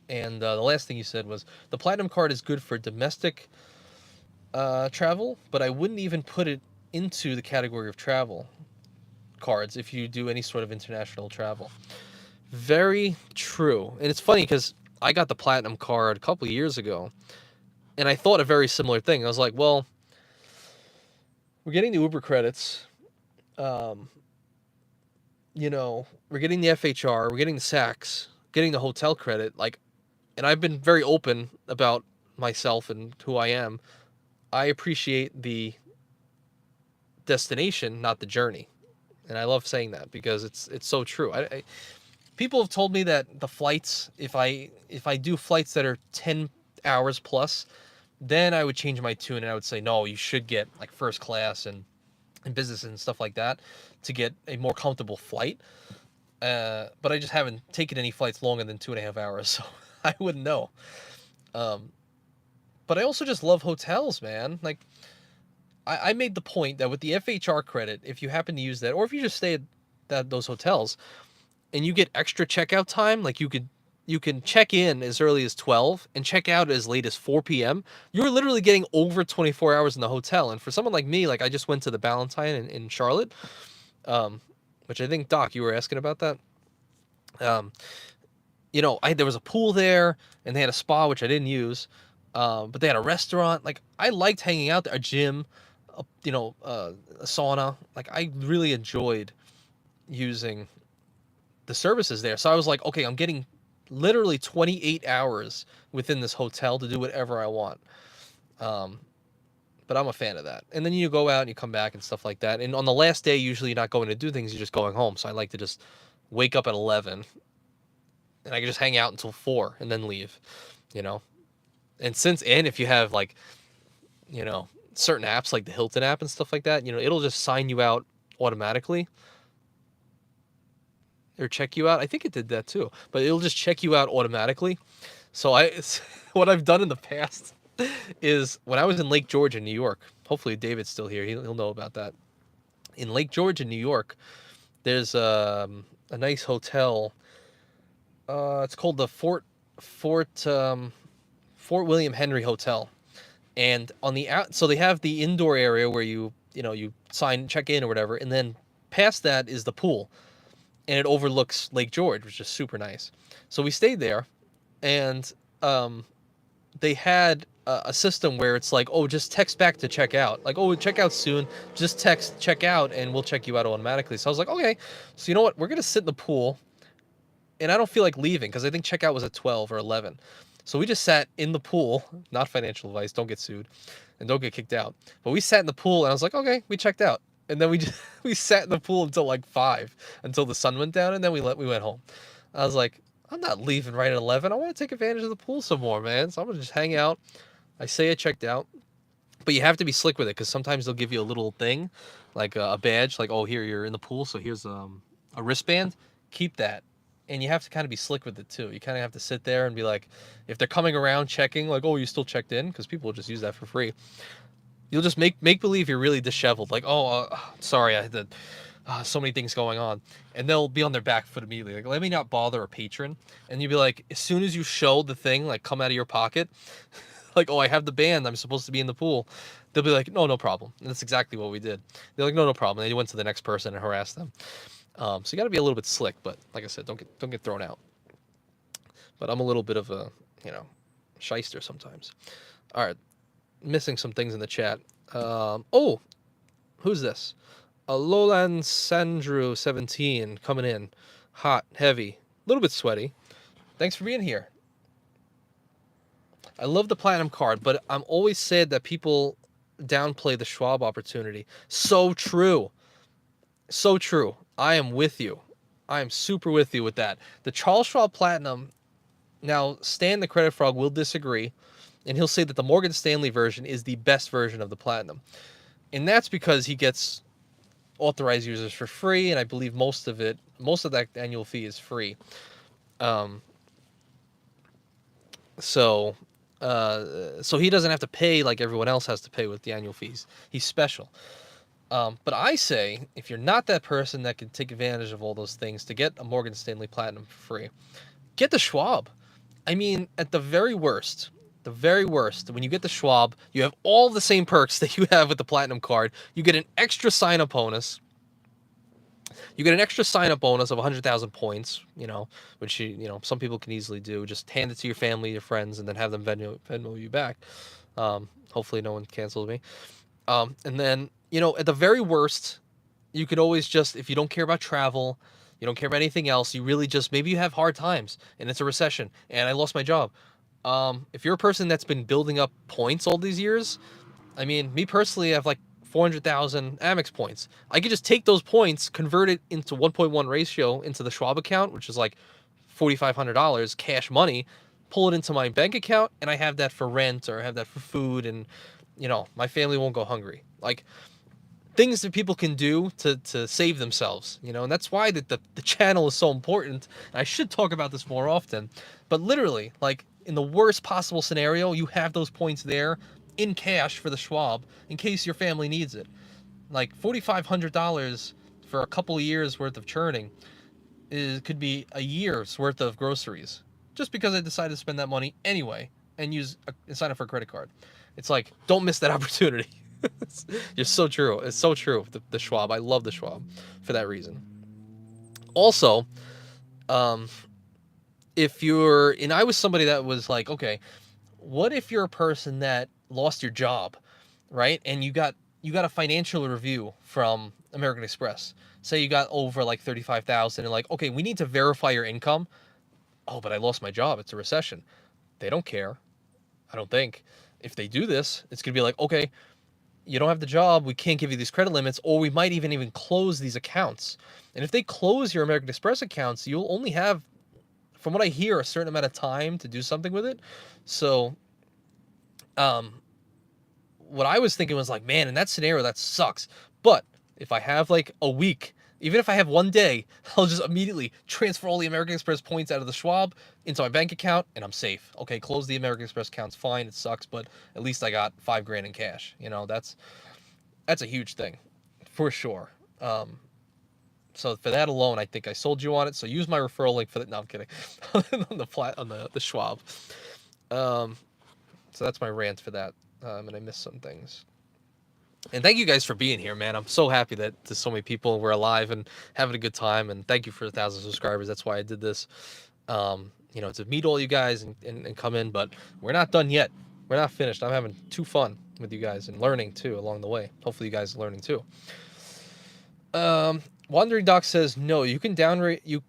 [SPEAKER 1] And the last thing you said was the Platinum card is good for domestic travel, but I wouldn't even put it into the category of travel cards if you do any sort of international travel. Very true. And it's funny because I got the Platinum card a couple of years ago, and I thought a very similar thing. I was like, well, we're getting the Uber credits. Um, we're getting the FHR, we're getting the SACs, getting the hotel credit. Like, and I've been very open about myself and who I am. I appreciate the destination, not the journey. And I love saying that because it's so true. People have told me that the flights, if I do flights that are 10 hours plus, then I would change my tune and I would say, no, you should get like first class and business and stuff like that to get a more comfortable flight. But I just haven't taken any flights longer than 2.5 hours, so I wouldn't know. But I also just love hotels, man. Like, I made the point that with the FHR credit, if you happen to use that, or if you just stay at those hotels and you get extra checkout time, like you can check in as early as 12 and check out as late as 4 p.m. You're literally getting over 24 hours in the hotel. And for someone like me, like I just went to the Ballantine in Charlotte, which I think, Doc, you were asking about that. There was a pool there and they had a spa, which I didn't use. But they had a restaurant. Like, I liked hanging out there, a gym, a sauna. Like, I really enjoyed using the services there. So I was like, okay, I'm getting literally 28 hours within this hotel to do whatever I want. But I'm a fan of that. And then you go out and you come back and stuff like that. And on the last day, usually you're not going to do things, you're just going home. So I like to just wake up at 11 and I can just hang out until 4 and then leave, you know? And if you have like, certain apps like the Hilton app and stuff like that, it'll just sign you out automatically or check you out. I think it did that too, but it'll just check you out automatically. So what I've done in the past is when I was in Lake George in New York, hopefully David's still here. He'll know about that. In Lake George in New York, there's a nice hotel. It's called the Fort William Henry Hotel. And on the out, so they have the indoor area where you check in or whatever, and then past that is the pool, and it overlooks Lake George, which is super nice. So we stayed there, and they had a system where it's like, oh, just text back to check out. Like, oh, check out soon. Just text check out, and we'll check you out automatically. So I was like, okay. So you know what? We're gonna sit in the pool, and I don't feel like leaving because I think checkout was at 12 or 11. So we just sat in the pool, not financial advice, don't get sued and don't get kicked out. But we sat in the pool and I was like, okay, we checked out. And then we sat in the pool until like 5, until the sun went down, and then we went home. I was like, I'm not leaving right at 11. I want to take advantage of the pool some more, man. So I'm going to just hang out. I say I checked out. But you have to be slick with it because sometimes they'll give you a little thing, like a badge, like, oh, here, you're in the pool, so here's a wristband. Keep that. And you have to kind of be slick with it too. You kind of have to sit there and be like, if they're coming around checking, like, oh, you still checked in, because people will just use that for free. You'll just make believe you're really disheveled, like, oh, sorry, I had to, so many things going on, and they'll be on their back foot immediately, like, let me not bother a patron. And you'll be like, as soon as you show the thing, like, come out of your pocket, like, oh, I have the band, I'm supposed to be in the pool. They'll be like, no problem. And that's exactly what we did. They're like, no problem. And then you went to the next person and harassed them. So you got to be a little bit slick, but like I said, don't get thrown out. But I'm a little bit of a, shyster sometimes. All right, missing some things in the chat. Oh, who's this? Lolan Sandru 17 coming in, hot, heavy, a little bit sweaty. Thanks for being here. I love the platinum card, but I'm always sad that people downplay the Schwab opportunity. So true. So true. I am with you. I am super with you with that. The Charles Schwab Platinum, now Stan the Credit Frog will disagree, and he'll say that the Morgan Stanley version is the best version of the Platinum. And that's because he gets authorized users for free, and I believe most of that annual fee is free. So he doesn't have to pay like everyone else has to pay with the annual fees. He's special. But I say, if you're not that person that can take advantage of all those things to get a Morgan Stanley Platinum for free, get the Schwab. I mean, at the very worst, when you get the Schwab, you have all the same perks that you have with the Platinum card. You get an extra sign-up bonus. You get an extra sign-up bonus of 100,000 points, which some people can easily do. Just hand it to your family, your friends, and then have them Venmo you back. Hopefully no one cancels me. And then, at the very worst, you could always just, if you don't care about travel, you don't care about anything else, you really just, maybe you have hard times and it's a recession and I lost my job. If you're a person that's been building up points all these years, I mean, me personally, I have like 400,000 Amex points. I could just take those points, convert it into 1.1 ratio into the Schwab account, which is like $4,500 cash money, pull it into my bank account, and I have that for rent or I have that for food, and my family won't go hungry. Like, things that people can do to save themselves, and that's why the channel is so important. And I should talk about this more often, but literally, like, in the worst possible scenario, you have those points there in cash for the Schwab in case your family needs it. Like $4,500 for a couple of years worth of churning could be a year's worth of groceries, just because I decided to spend that money anyway and sign up for a credit card. It's like, don't miss that opportunity. You're so true. It's so true. The Schwab. I love the Schwab for that reason. Also, and I was somebody that was like, okay, what if you're a person that lost your job, right? And you got a financial review from American Express. Say you got over like 35,000, and like, okay, we need to verify your income. Oh, but I lost my job. It's a recession. They don't care. I don't think. If they do this, it's gonna be like, okay, you don't have the job, we can't give you these credit limits, or we might even close these accounts. And if they close your American Express accounts, you'll only have, from what I hear, a certain amount of time to do something with it. So, what I was thinking was like, man, in that scenario, that sucks. But if I have like a week, even if I have one day, I'll just immediately transfer all the American Express points out of the Schwab into my bank account, and I'm safe. Okay, close the American Express accounts, fine, it sucks, but at least I got $5,000 in cash. That's a huge thing, for sure. So for that alone, I think I sold you on it. So use my referral link for that. No, I'm kidding. on the Schwab. So that's my rant for that. And I missed some things. And thank you guys for being here, man. I'm so happy that there's so many people were alive and having a good time. And thank you for 1,000 subscribers. That's why I did this, to meet all you guys and come in. But we're not done yet. We're not finished. I'm having too fun with you guys and learning too along the way. Hopefully you guys are learning too. Wandering Doc says, no, you can downgrade you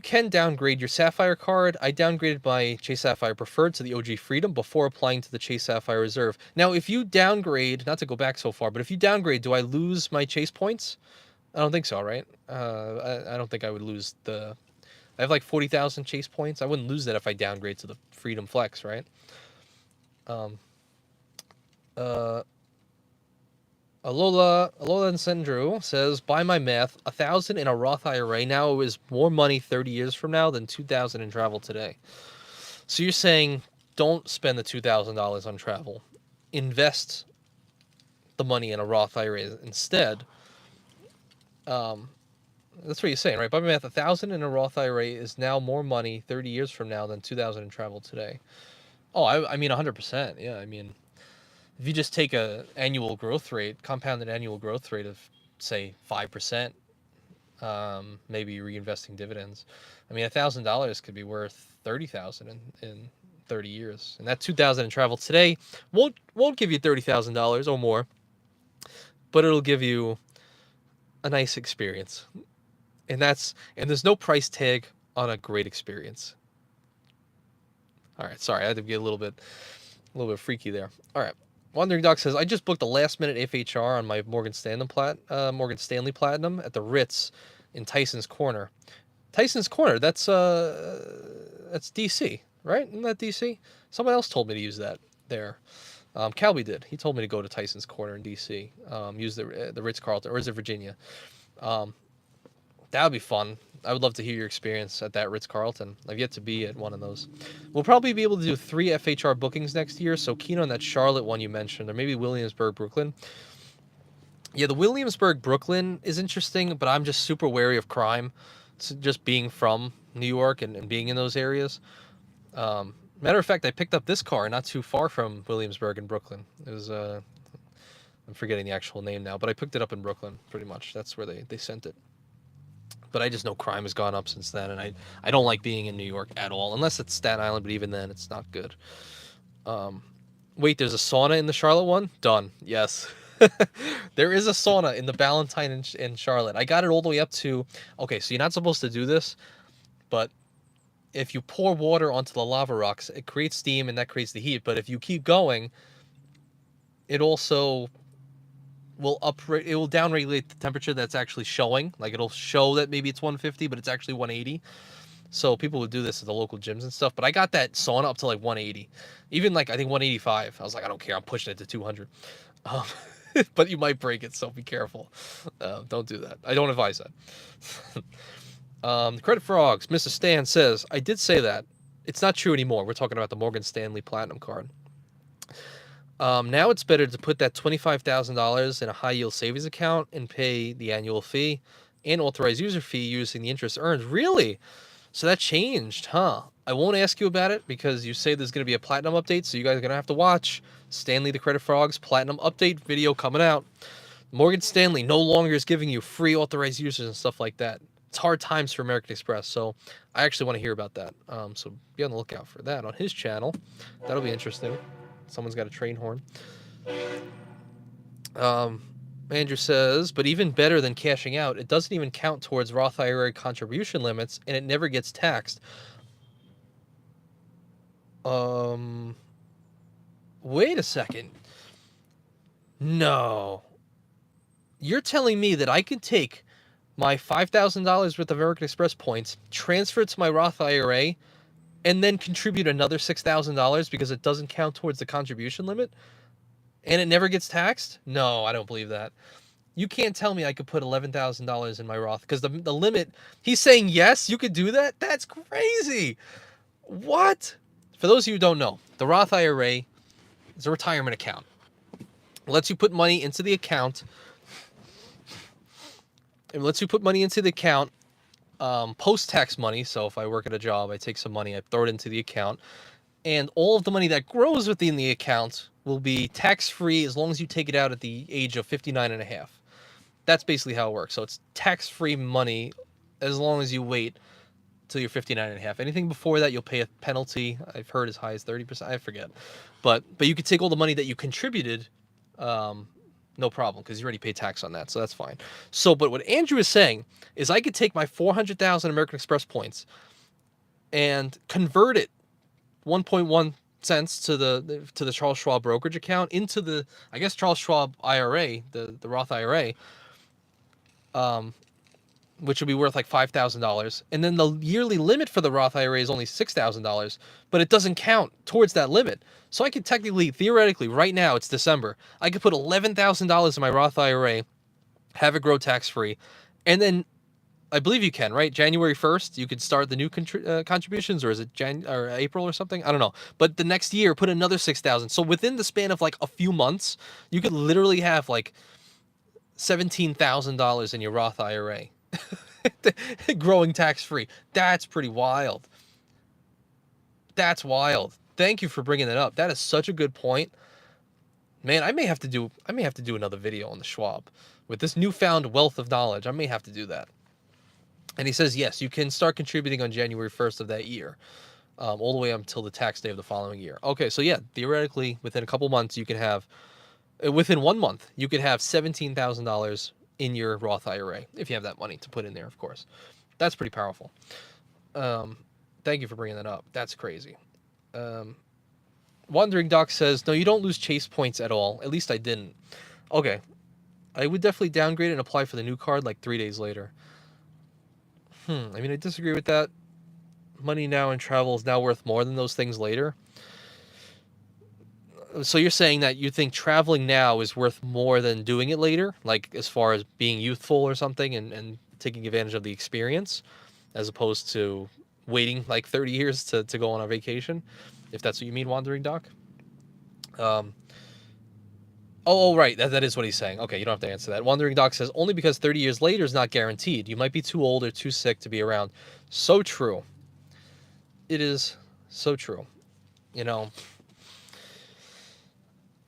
[SPEAKER 1] can downgrade your Sapphire card. I downgraded my Chase Sapphire Preferred to the OG Freedom before applying to the Chase Sapphire Reserve. Now, if you downgrade, not to go back so far, but if you downgrade, do I lose my Chase points? I don't think so, right? I don't think I would lose I have like 40,000 Chase points. I wouldn't lose that if I downgrade to the Freedom Flex, right? Alola and Sendru says, by my math, 1,000 in a Roth IRA now is more money 30 years from now than 2,000 in travel today. So you're saying don't spend the $2,000 on travel. Invest the money in a Roth IRA instead. That's what you're saying, right? By my math, 1,000 in a Roth IRA is now more money 30 years from now than 2,000 in travel today. Oh, I mean 100%. Yeah, I mean, if you just take a compounded annual growth rate of, say, 5%, maybe reinvesting dividends, I mean, $1,000 could be worth 30,000 in 30 years, and that 2,000 in travel today won't give you $30,000 or more, but it'll give you a nice experience, and there's no price tag on a great experience. All right, sorry, I had to get a little bit freaky there. All right. Wandering Dog says, I just booked a last-minute FHR on my Morgan Stanley Platinum at the Ritz in Tyson's Corner. Tyson's Corner, that's DC, right? Isn't that DC? Someone else told me to use that there. Calby did. He told me to go to Tyson's Corner in DC. Use the Ritz-Carlton, or is it Virginia? That would be fun. I would love to hear your experience at that Ritz-Carlton. I've yet to be at one of those. We'll probably be able to do 3 FHR bookings next year, so keen on that Charlotte one you mentioned, or maybe Williamsburg, Brooklyn. Yeah, the Williamsburg, Brooklyn is interesting, but I'm just super wary of crime. Just being from New York and being in those areas. Matter of fact, I picked up this car not too far from Williamsburg in Brooklyn. It was I'm forgetting the actual name now, but I picked it up in Brooklyn, pretty much. That's where they sent it. But I just know crime has gone up since then, and I don't like being in New York at all, unless it's Staten Island, but even then, it's not good. Wait, there's a sauna in the Charlotte one? Done. Yes. There is a sauna in the Ballantine in Charlotte. I got it all the way up to... Okay, so you're not supposed to do this, but if you pour water onto the lava rocks, it creates steam, and that creates the heat. But if you keep going, it also it will downregulate the temperature that's actually showing. Like, it'll show that maybe it's 150, but it's actually 180. So people would do this at the local gyms and stuff. But I got that sauna up to like 180, even like I think 185. I was like, I don't care. I'm pushing it to 200. But you might break it, so be careful. Don't do that. I don't advise that. Credit Frogs. Mr. Stan says, I did say that. It's not true anymore. We're talking about the Morgan Stanley Platinum card. Now it's better to put that $25,000 in a high yield savings account and pay the annual fee and authorized user fee using the interest earned. Really? So that changed, huh? I won't ask you about it because you say there's going to be a platinum update, so you guys are going to have to watch Stanley the Credit Frogs platinum update video coming out. Morgan Stanley no longer is giving you free authorized users and stuff like that. It's hard times for American Express, so I actually want to hear about that. So be on the lookout for that on his channel. That'll be interesting. Someone's got a train horn. Andrew says, but even better than cashing out, it doesn't even count towards Roth IRA contribution limits, and it never gets taxed. Wait a second. No. You're telling me that I can take my $5,000 worth of American Express points, transfer it to my Roth IRA, and then contribute another $6,000 because it doesn't count towards the contribution limit? And it never gets taxed? No, I don't believe that. You can't tell me I could put $11,000 in my Roth because the limit, he's saying yes, you could do that? That's crazy. What? For those of you who don't know, the Roth IRA is a retirement account. It lets you put money into the account. Post-tax money. So if I work at a job, I take some money, I throw it into the account. And all of the money that grows within the account will be tax-free as long as you take it out at the age of 59 and a half. That's basically how it works. So it's tax-free money as long as you wait till you're 59 and a half. Anything before that, you'll pay a penalty. I've heard as high as 30%. I forget. But you could take all the money that you contributed, no problem, because you already paid tax on that. So that's fine. So, but what Andrew is saying is I could take my 400,000 American Express points and convert it 1.1 cents to the Charles Schwab brokerage account into the, I guess, Charles Schwab IRA, the Roth IRA, which would be worth like $5,000. And then the yearly limit for the Roth IRA is only $6,000, but it doesn't count towards that limit. So I could technically, theoretically, right now, it's December, I could put $11,000 in my Roth IRA, have it grow tax-free, and then I believe you can, right? January 1st, you could start the new contributions, or is it or April or something? I don't know. But the next year, put another $6,000. So within the span of like a few months, you could literally have like $17,000 in your Roth IRA. Growing tax-free. That's pretty wild. That's wild. Thank you for bringing that up. That is such a good point. Man, I may have to do another video on the Schwab. With this newfound wealth of knowledge, I may have to do that. And he says, yes, you can start contributing on January 1st of that year, all the way up until the tax day of the following year. Okay, so yeah, theoretically, within a couple months, you can have, within 1 month, you could have $17,000 in your Roth IRA, if you have that money to put in there, of course. That's pretty powerful. Thank you for bringing that up. That's crazy. Wandering Doc says, no, you don't lose Chase points at all. At least I didn't. Okay. I would definitely downgrade and apply for the new card like 3 days later. I mean, I disagree with that. Money now and travel is now worth more than those things later. So you're saying that you think traveling now is worth more than doing it later? Like as far as being youthful or something and taking advantage of the experience as opposed to waiting like 30 years to go on a vacation? If that's what you mean, Wandering Doc. Oh, right. That is what he's saying. Okay, you don't have to answer that. Wandering Doc says, only because 30 years later is not guaranteed. You might be too old or too sick to be around. So true. It is So true. You know,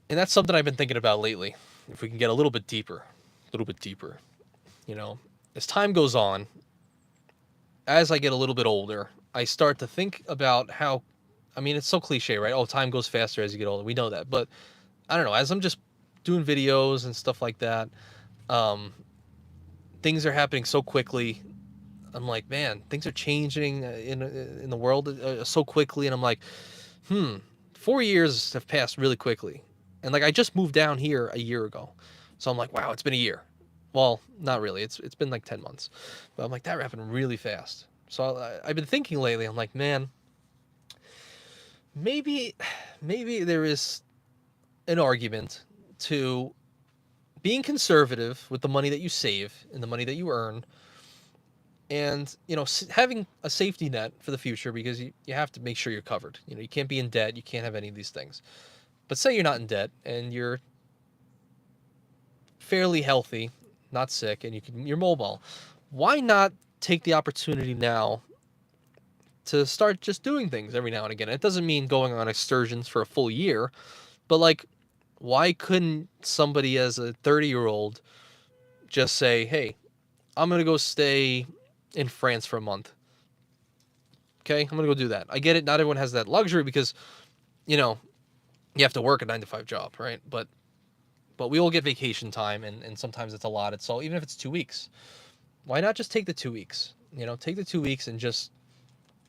[SPEAKER 1] and that's something I've been thinking about lately. If we can get a little bit deeper, you know, as time goes on, as I get a little bit older, I start to think about how, I mean, it's so cliche, right? Oh, time goes faster as you get older. We know that. But I don't know, as I'm just doing videos and stuff like that, um, things are happening so quickly. I'm like, man, things are changing in the world so quickly. And I'm like, 4 years have passed really quickly. And like, I just moved down here a year ago. So I'm like, wow, it's been a year. Well, not really. It's been like 10 months. But I'm like, that happened really fast. So I've been thinking lately, I'm like, man, maybe there is an argument to being conservative with the money that you save and the money that you earn, and having a safety net for the future, because you have to make sure you're covered. You can't be in debt, you can't have any of these things. But say you're not in debt and you're fairly healthy, not sick, and you're mobile. Why not take the opportunity now to start just doing things every now and again? It doesn't mean going on excursions for a full year, but like, why couldn't somebody as a 30-year-old just say, hey, I'm going to go stay in France for a month. Okay, I'm going to go do that. I get it. Not everyone has that luxury because, you have to work a 9 to 5 job, right? But we all get vacation time, and sometimes it's allotted. So even if it's 2 weeks, why not just take the 2 weeks? Take the 2 weeks and just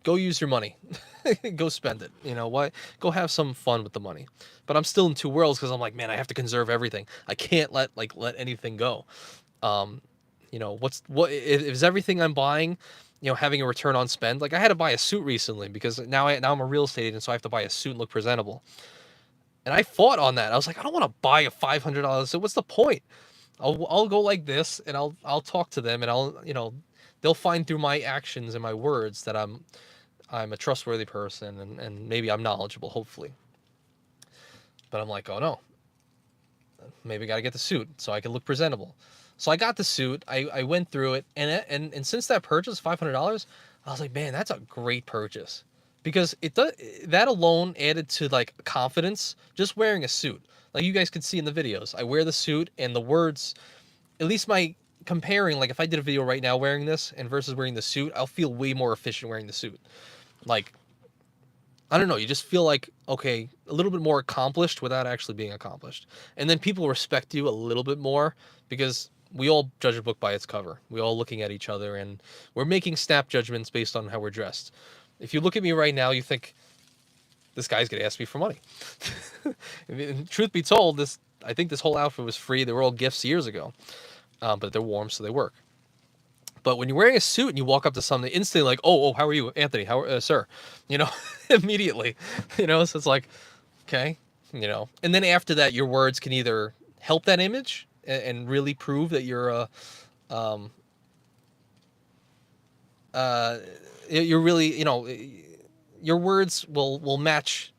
[SPEAKER 1] go use your money. Go spend it. Why? Go have some fun with the money. But I'm still in two worlds because I'm like, man, I have to conserve everything. I can't let anything go. What is everything I'm buying, having a return on spend? Like, I had to buy a suit recently because now I'm a real estate agent, so I have to buy a suit and look presentable. And I fought on that. I was like, I don't want to buy a $500 suit. What's the point? I'll go like this, and I'll talk to them, and they'll find through my actions and my words that I'm a trustworthy person, and maybe I'm knowledgeable, hopefully. But I'm like, oh no, maybe I got to get the suit so I can look presentable. So I got the suit. I went through it, and since that purchase, $500, I was like, man, that's a great purchase, because it does, that alone added to like confidence. Just wearing a suit, like you guys could see in the videos, I wear the suit, and the words, at least my comparing, like if I did a video right now wearing this and versus wearing the suit, I'll feel way more efficient wearing the suit. Like, I don't know, you just feel like, okay, a little bit more accomplished without actually being accomplished. And then people respect you a little bit more because we all judge a book by its cover. We're all looking at each other, and we're making snap judgments based on how we're dressed. If you look at me right now, you think, this guy's going to ask me for money. I mean, truth be told, I think this whole outfit was free. They were all gifts years ago. But they're warm, so they work. But when you're wearing a suit and you walk up to somebody, instantly like, oh, how are you, Anthony? Sir? Immediately. So it's like, okay, And then after that, your words can either help that image and really prove that you're you're really, your words will match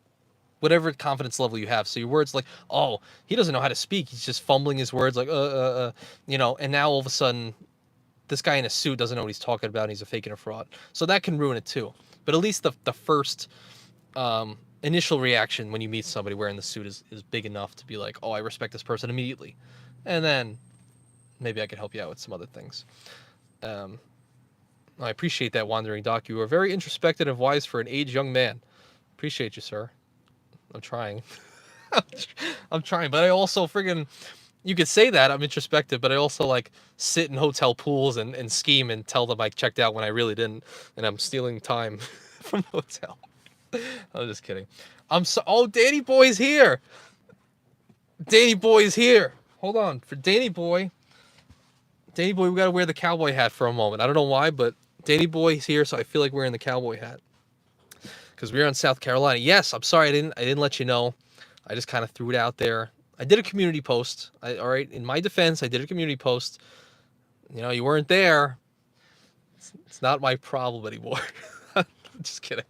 [SPEAKER 1] whatever confidence level you have. So your words, like, oh, he doesn't know how to speak. He's just fumbling his words, like, and now all of a sudden, this guy in a suit doesn't know what he's talking about, and he's a fake and a fraud. So that can ruin it too. But at least the first initial reaction when you meet somebody wearing the suit is big enough to be like, oh, I respect this person immediately. And then maybe I could help you out with some other things. I appreciate that, Wandering Doc. You are very introspective and wise for an aged young man. Appreciate you, sir. I'm trying. I'm trying, but I also friggin', you could say that I'm introspective, but I also like sit in hotel pools and scheme and tell them I checked out when I really didn't, and I'm stealing time from the hotel. I'm just kidding. Oh, Danny Boy's here. Danny Boy's here. Hold on. For Danny Boy, we gotta wear the cowboy hat for a moment. I don't know why, but Danny Boy's here, so I feel like wearing the cowboy hat. Because we're in South Carolina. Yes, I'm sorry I didn't let you know. I just kind of threw it out there. I did a community post. All right, in my defense, I did a community post. You weren't there. It's not my problem anymore. Just kidding.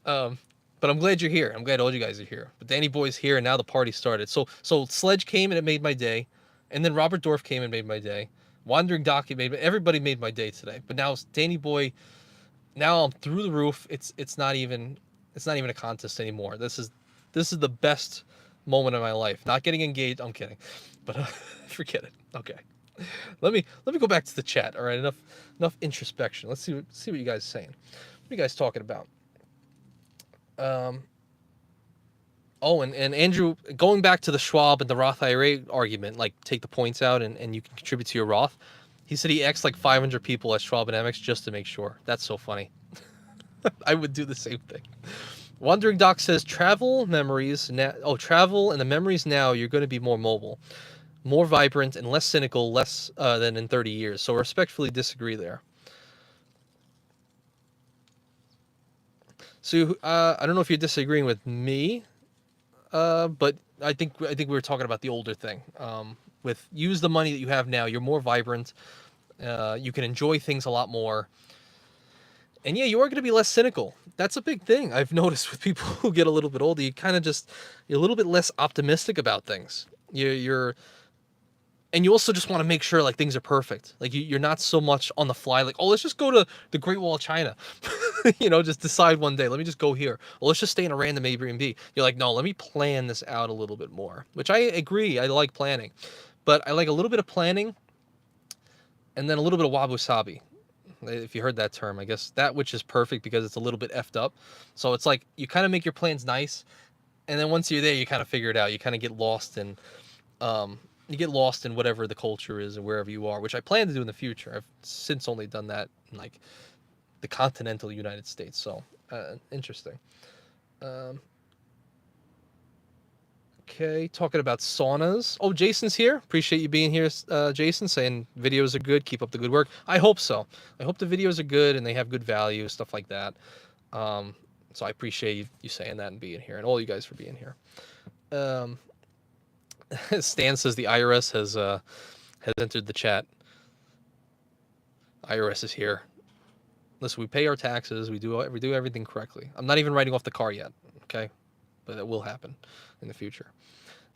[SPEAKER 1] But I'm glad you're here. I'm glad all you guys are here. But Danny Boy's here, and now the party started. So Sledge came and it made my day, and then Robert Dorff came and made my day. Wandering Doc everybody made my day today. But now Danny Boy now I'm through the roof. It's not even a contest anymore. This is the best moment of my life. Not getting engaged. I'm kidding, but forget it. Okay, let me go back to the chat. All right, enough introspection. Let's see what you guys are saying. What are you guys talking about? Oh, and Andrew, going back to the Schwab and the Roth IRA argument, like take the points out and you can contribute to your Roth. He said he asked like 500 people at Schwab and Amex just to make sure. That's so funny. I would do the same thing. Wandering Doc says travel memories now. Oh, travel and the memories now. You're going to be more mobile, more vibrant, and less cynical, less than in 30 years. So respectfully disagree there. So I don't know if you're disagreeing with me, but I think we were talking about the older thing. With use the money that you have now, you're more vibrant. You can enjoy things a lot more. And yeah, you are going to be less cynical. That's a big thing I've noticed with people who get a little bit older. You kind of you're a little bit less optimistic about things. And you also just want to make sure like things are perfect. Like you're not so much on the fly. Like, oh, let's just go to the Great Wall of China. Just decide one day. Let me just go here. Or let's just stay in a random Airbnb. You're like, no, let me plan this out a little bit more. Which I agree. I like planning, but I like a little bit of planning, and then a little bit of wabi sabi. If you heard that term, I guess that which is perfect because it's a little bit effed up. So it's like you kind of make your plans nice, and then once you're there, you kind of figure it out. You kind of get lost in, whatever the culture is or wherever you are, which I plan to do in the future. I've since only done that in like the continental United States. So interesting. Um, okay, talking about saunas. Oh, Jason's here. Appreciate you being here, Jason. Saying videos are good. Keep up the good work. I hope so. I hope the videos are good and they have good value, stuff like that. Um, so I appreciate you saying that and being here, and all you guys for being here. Um, Stan says the IRS has entered the chat. IRS is here. Listen, we pay our taxes. We do everything correctly. I'm not even writing off the car yet. Okay, but it will happen in the future.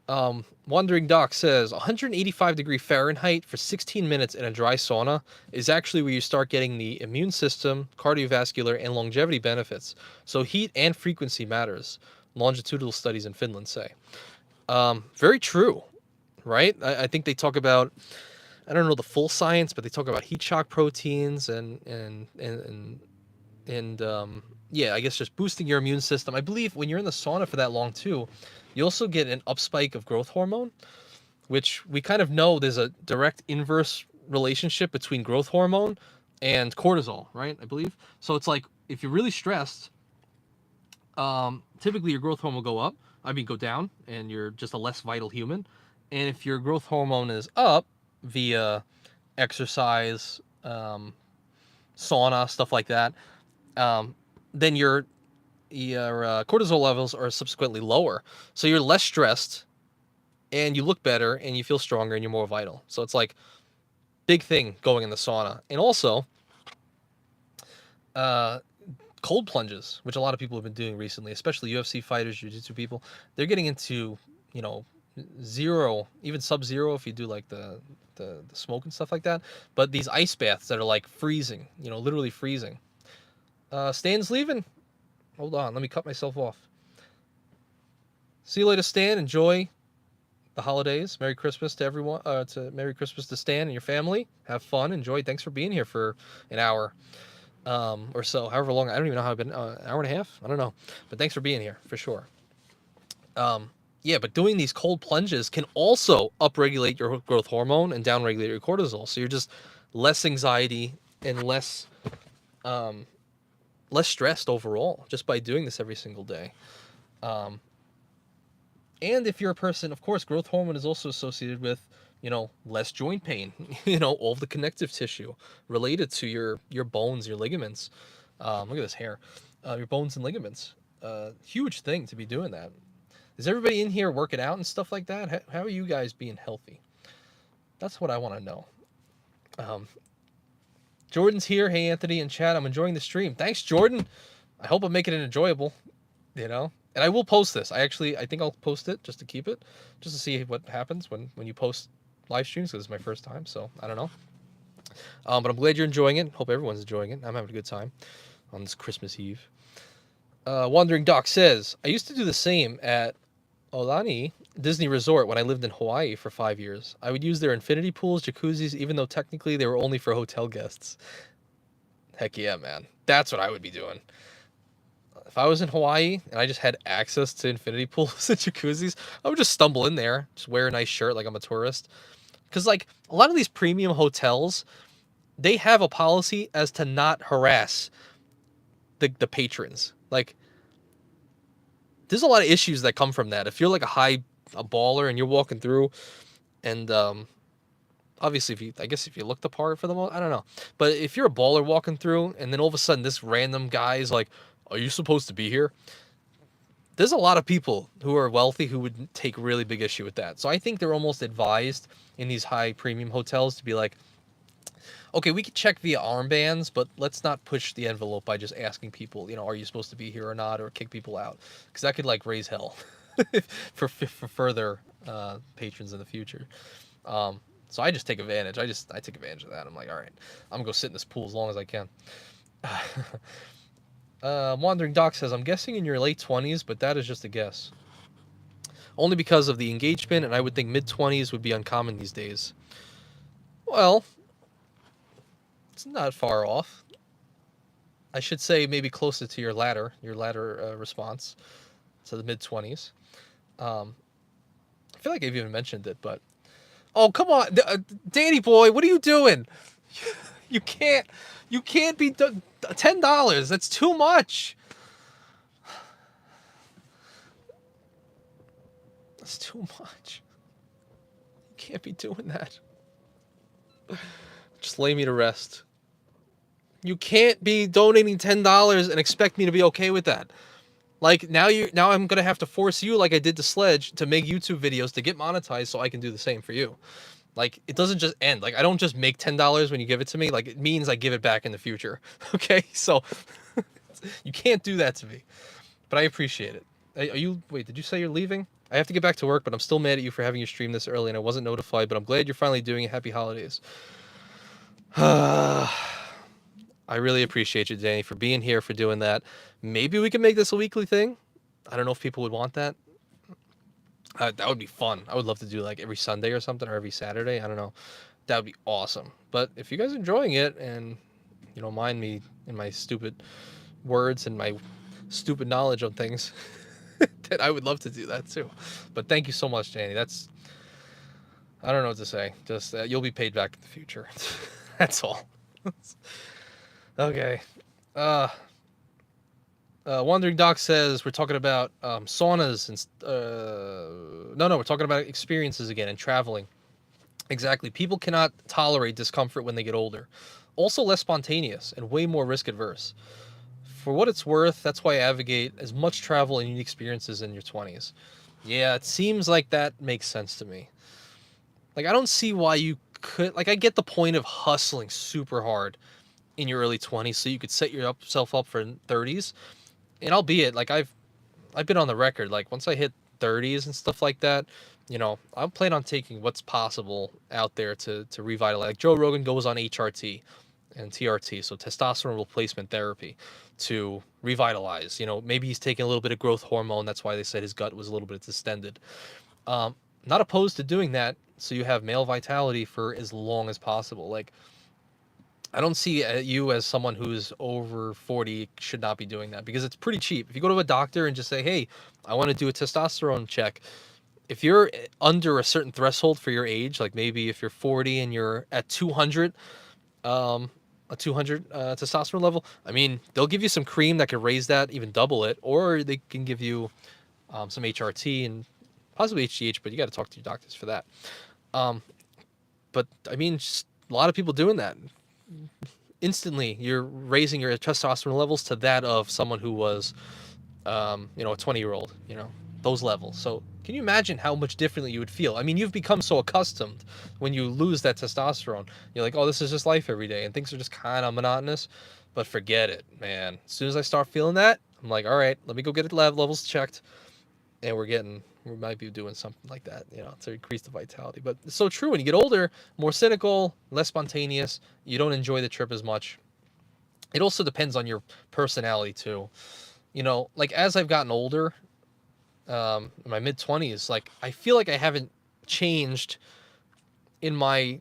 [SPEAKER 1] Wandering Doc says 185 Fahrenheit for 16 minutes in a dry sauna is actually where you start getting the immune system, cardiovascular, and longevity benefits. So heat and frequency matters. Longitudinal studies in Finland say. Very true, right? I think they talk about, I don't know the full science, but they talk about heat shock proteins and yeah, I guess just boosting your immune system. I believe when you're in the sauna for that long too, you also get an upspike of growth hormone, which we kind of know there's a direct inverse relationship between growth hormone and cortisol, right? I believe. So it's like if you're really stressed, typically your growth hormone will go up. I mean, go down, and you're just a less vital human. And if your growth hormone is up via exercise, sauna, stuff like that, then your cortisol levels are subsequently lower. So you're less stressed, and you look better, and you feel stronger, and you're more vital. So it's like big thing going in the sauna. And also, cold plunges, which a lot of people have been doing recently, especially UFC fighters, jiu-jitsu people. They're getting into, zero, even sub-zero if you do like the smoke and stuff like that. But these ice baths that are like freezing, literally freezing. Stan's leaving. Hold on, let me cut myself off. See you later, Stan. Enjoy the holidays. Merry Christmas to everyone. Merry Christmas to Stan and your family. Have fun. Enjoy. Thanks for being here for an hour. Or so, however long. I don't even know how I've been. An hour and a half? I don't know. But thanks for being here, for sure. Yeah, but doing these cold plunges can also upregulate your growth hormone and downregulate your cortisol. So you're just less anxiety and less stressed overall just by doing this every single day. And if you're a person, of course, growth hormone is also associated with, less joint pain, all of the connective tissue related to your bones, your ligaments. Look at this hair, your bones and ligaments. Huge thing to be doing that. Is everybody in here working out and stuff like that? How are you guys being healthy? That's what I want to know. Jordan's here. Hey, Anthony in chat. I'm enjoying the stream. Thanks, Jordan. I hope I'm making it enjoyable, And I will post this. I think I'll post it just to keep it, just to see what happens when you post live streams, because it's my first time, so I don't know. But I'm glad you're enjoying it. Hope everyone's enjoying it. I'm having a good time. on this Christmas Eve. Wandering Doc says, I used to do the same at Olani Disney Resort when I lived in Hawaii for 5 years. I would use their infinity pools, jacuzzis, even though technically they were only for hotel guests. Heck yeah, man. That's what I would be doing. If I was in Hawaii and I just had access to infinity pools and jacuzzis, I would just stumble in there, just wear a nice shirt like I'm a tourist. Because, like, a lot of these premium hotels, they have a policy as to not harass the patrons. Like, there's a lot of issues that come from that. If you're like a baller and you're walking through and obviously if you look the part for the most, I don't know. But if you're a baller walking through and then all of a sudden this random guy is like, are you supposed to be here? There's a lot of people who are wealthy who would take really big issue with that. So I think they're almost advised in these high premium hotels to be like, okay, we could check via armbands, but let's not push the envelope by just asking people, are you supposed to be here or not, or kick people out, because that could like raise hell for further patrons in the future. So I just take advantage. I take advantage of that. I'm like, all right, I'm gonna go sit in this pool as long as I can. Wandering Doc says, I'm guessing in your late 20s, but that is just a guess. Only because of the engagement, and I would think mid-20s would be uncommon these days. Well, it's not far off. I should say maybe closer to your latter response, to the mid-20s. I feel like I've even mentioned it, but... Oh, come on, Danny boy, what are you doing? You can't be $10. That's too much. That's too much. You can't be doing that. Just lay me to rest. You can't be donating $10 and expect me to be okay with that. Like now I'm gonna have to force you, like I did to Sledge, to make YouTube videos to get monetized so I can do the same for you. Like, it doesn't just end. Like, I don't just make $10 when you give it to me. Like, it means I give it back in the future. Okay? So, you can't do that to me. But I appreciate it. Wait, did you say you're leaving? I have to get back to work, but I'm still mad at you for having you stream this early, and I wasn't notified, but I'm glad you're finally doing it. Happy holidays. I really appreciate you, Danny, for being here, for doing that. Maybe we can make this a weekly thing. I don't know if people would want that. That would be fun. I would love to do like every Sunday or something, or every Saturday. I don't know. That would be awesome. But if you guys are enjoying it and you don't mind me and my stupid words and my stupid knowledge of things, then I would love to do that too. But thank you so much, Danny. I don't know what to say. Just you'll be paid back in the future. That's all. Okay. Wandering Doc says we're talking about saunas and no, we're talking about experiences again and traveling. Exactly. People cannot tolerate discomfort when they get older. Also less spontaneous and way more risk adverse. For what it's worth, that's why I advocate as much travel and unique experiences in your 20s. Yeah, it seems like that makes sense to me. Like, I don't see why you could... Like, I get the point of hustling super hard in your early 20s so you could set yourself up for 30s. And albeit, like, I've been on the record, like, once I hit 30s and stuff like that, I'm planning on taking what's possible out there to revitalize. Like, Joe Rogan goes on HRT and TRT, so testosterone replacement therapy, to revitalize. Maybe he's taking a little bit of growth hormone. That's why they said his gut was a little bit distended. Not opposed to doing that, so you have male vitality for as long as possible. Like, I don't see you as someone who's over 40 should not be doing that, because it's pretty cheap. If you go to a doctor and just say, hey, I want to do a testosterone check, if you're under a certain threshold for your age, like maybe if you're 40 and you're at 200, a 200 testosterone level, I mean, they'll give you some cream that could raise that, even double it, or they can give you some HRT and possibly HGH, but you got to talk to your doctors for that. But I mean, just a lot of people doing that. Instantly, you're raising your testosterone levels to that of someone who was, a 20-year-old, those levels. So can you imagine how much differently you would feel? I mean, you've become so accustomed when you lose that testosterone. You're like, oh, this is just life every day, and things are just kind of monotonous. But forget it, man. As soon as I start feeling that, I'm like, all right, let me go get levels checked, and we might be doing something like that, to increase the vitality. But it's so true. When you get older, more cynical, less spontaneous, you don't enjoy the trip as much. it also depends on your personality too. You know, like as I've gotten older, in my mid-20s, like I feel like I haven't changed in my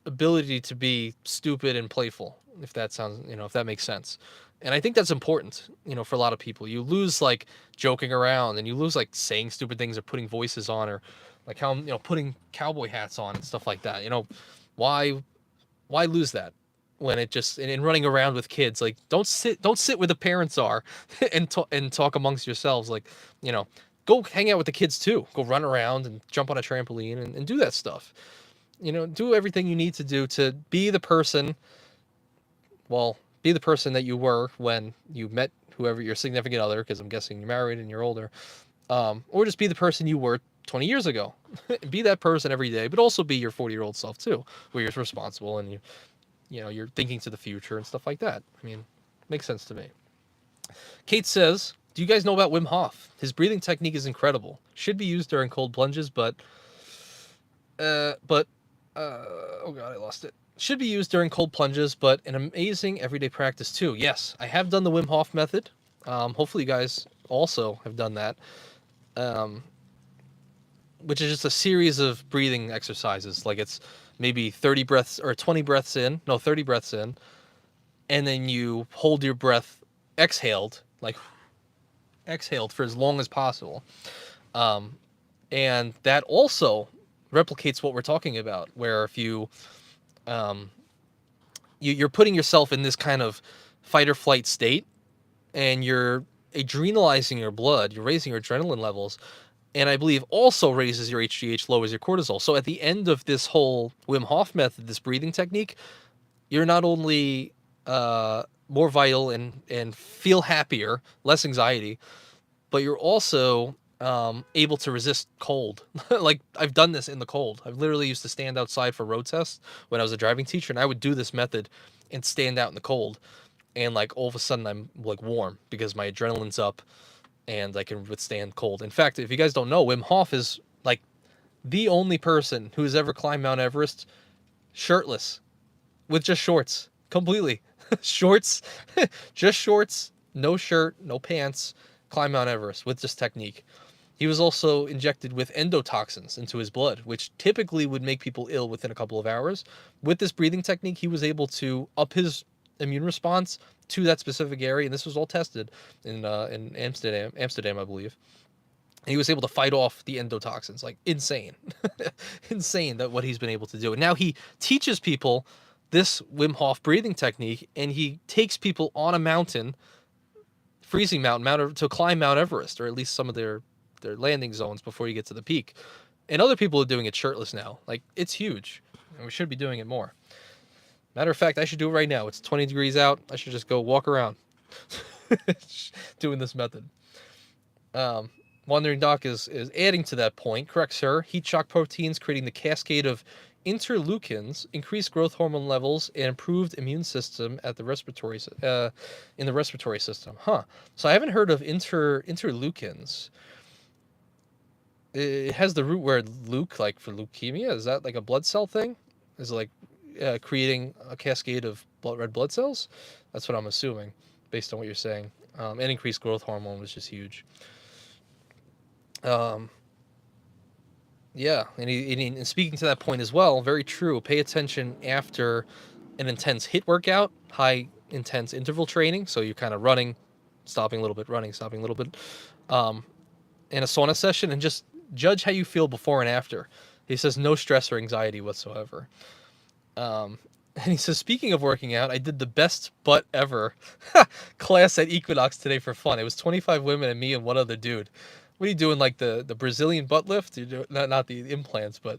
[SPEAKER 1] ability to be stupid and playful, if that sounds, if that makes sense. And I think that's important, for a lot of people. You lose like joking around, and you lose like saying stupid things or putting voices on, or like how I'm, putting cowboy hats on and stuff like that. Why why lose that when it just and running around with kids, like don't sit where the parents are and talk amongst yourselves, like, you know go hang out with the kids too, go run around and jump on a trampoline and do that stuff. Do everything you need to do to be the person, well, be the person that you were when you met whoever your significant other, because I'm guessing you're married and you're older, or just be the person you were 20 years ago. Be that person every day, but also be your 40-year-old self too, where you're responsible and you're thinking to the future and stuff like that. I mean, makes sense to me. Kate says, do you guys know about Wim Hof? His breathing technique is incredible. Should be used during cold plunges, oh god, I lost it. Should be used during cold plunges, but an amazing everyday practice too. Yes, I have done the Wim Hof method. Hopefully you guys also have done that. Which is just a series of breathing exercises. Like it's maybe 30 breaths or 20 breaths in, no, 30 breaths in, and then you hold your breath exhaled for as long as possible. And that also replicates what we're talking about, where if you're putting yourself in this kind of fight or flight state, and you're adrenalizing your blood, you're raising your adrenaline levels, and I believe also raises your HGH, lowers your cortisol. So at the end of this whole Wim Hof method, this breathing technique, you're not only more vital and feel happier, less anxiety, but you're also able to resist cold. Like I've done this in the cold. I've literally used to stand outside for road tests when I was a driving teacher, and I would do this method and stand out in the cold. And like all of a sudden I'm like warm because my adrenaline's up and I can withstand cold. In fact, if you guys don't know, Wim Hof is like the only person who's ever climbed Mount Everest shirtless with just shorts, completely. Shorts, just shorts, no shirt, no pants, climb Mount Everest with this technique. He was also injected with endotoxins into his blood, which typically would make people ill within a couple of hours. With this breathing technique, he was able to up his immune response to that specific area, and this was all tested in Amsterdam, I believe. And he was able to fight off the endotoxins, like insane, insane that what he's been able to do. And now he teaches people this Wim Hof breathing technique, and he takes people on a mountain, freezing mountain, to climb Mount Everest, or at least some of their landing zones before you get to the peak. And other people are doing it shirtless now. Like, it's huge, and we should be doing it more. Matter of fact, I should do it right now. It's 20 degrees out. I should just go walk around doing this method. Wandering Doc is adding to that point. Correct, sir. Heat shock proteins creating the cascade of interleukins, increased growth hormone levels, and improved immune system at the in the respiratory system. Huh. So I haven't heard of interleukins. It has the root word leuk, like for leukemia. Is that like a blood cell thing? Is it like creating a cascade of red blood cells? That's what I'm assuming, based on what you're saying. And increased growth hormone was just huge. Yeah, and speaking to that point as well, very true. Pay attention after an intense HIIT workout, high intense interval training. So you're kind of running, stopping a little bit, running, stopping a little bit, in a sauna session, and just judge how you feel before and after. He says no stress or anxiety whatsoever. And he says, speaking of working out, I did the best butt ever class at Equinox today for fun. It was 25 women and me and one other dude. What are you doing, like the Brazilian butt lift? You do not the implants, but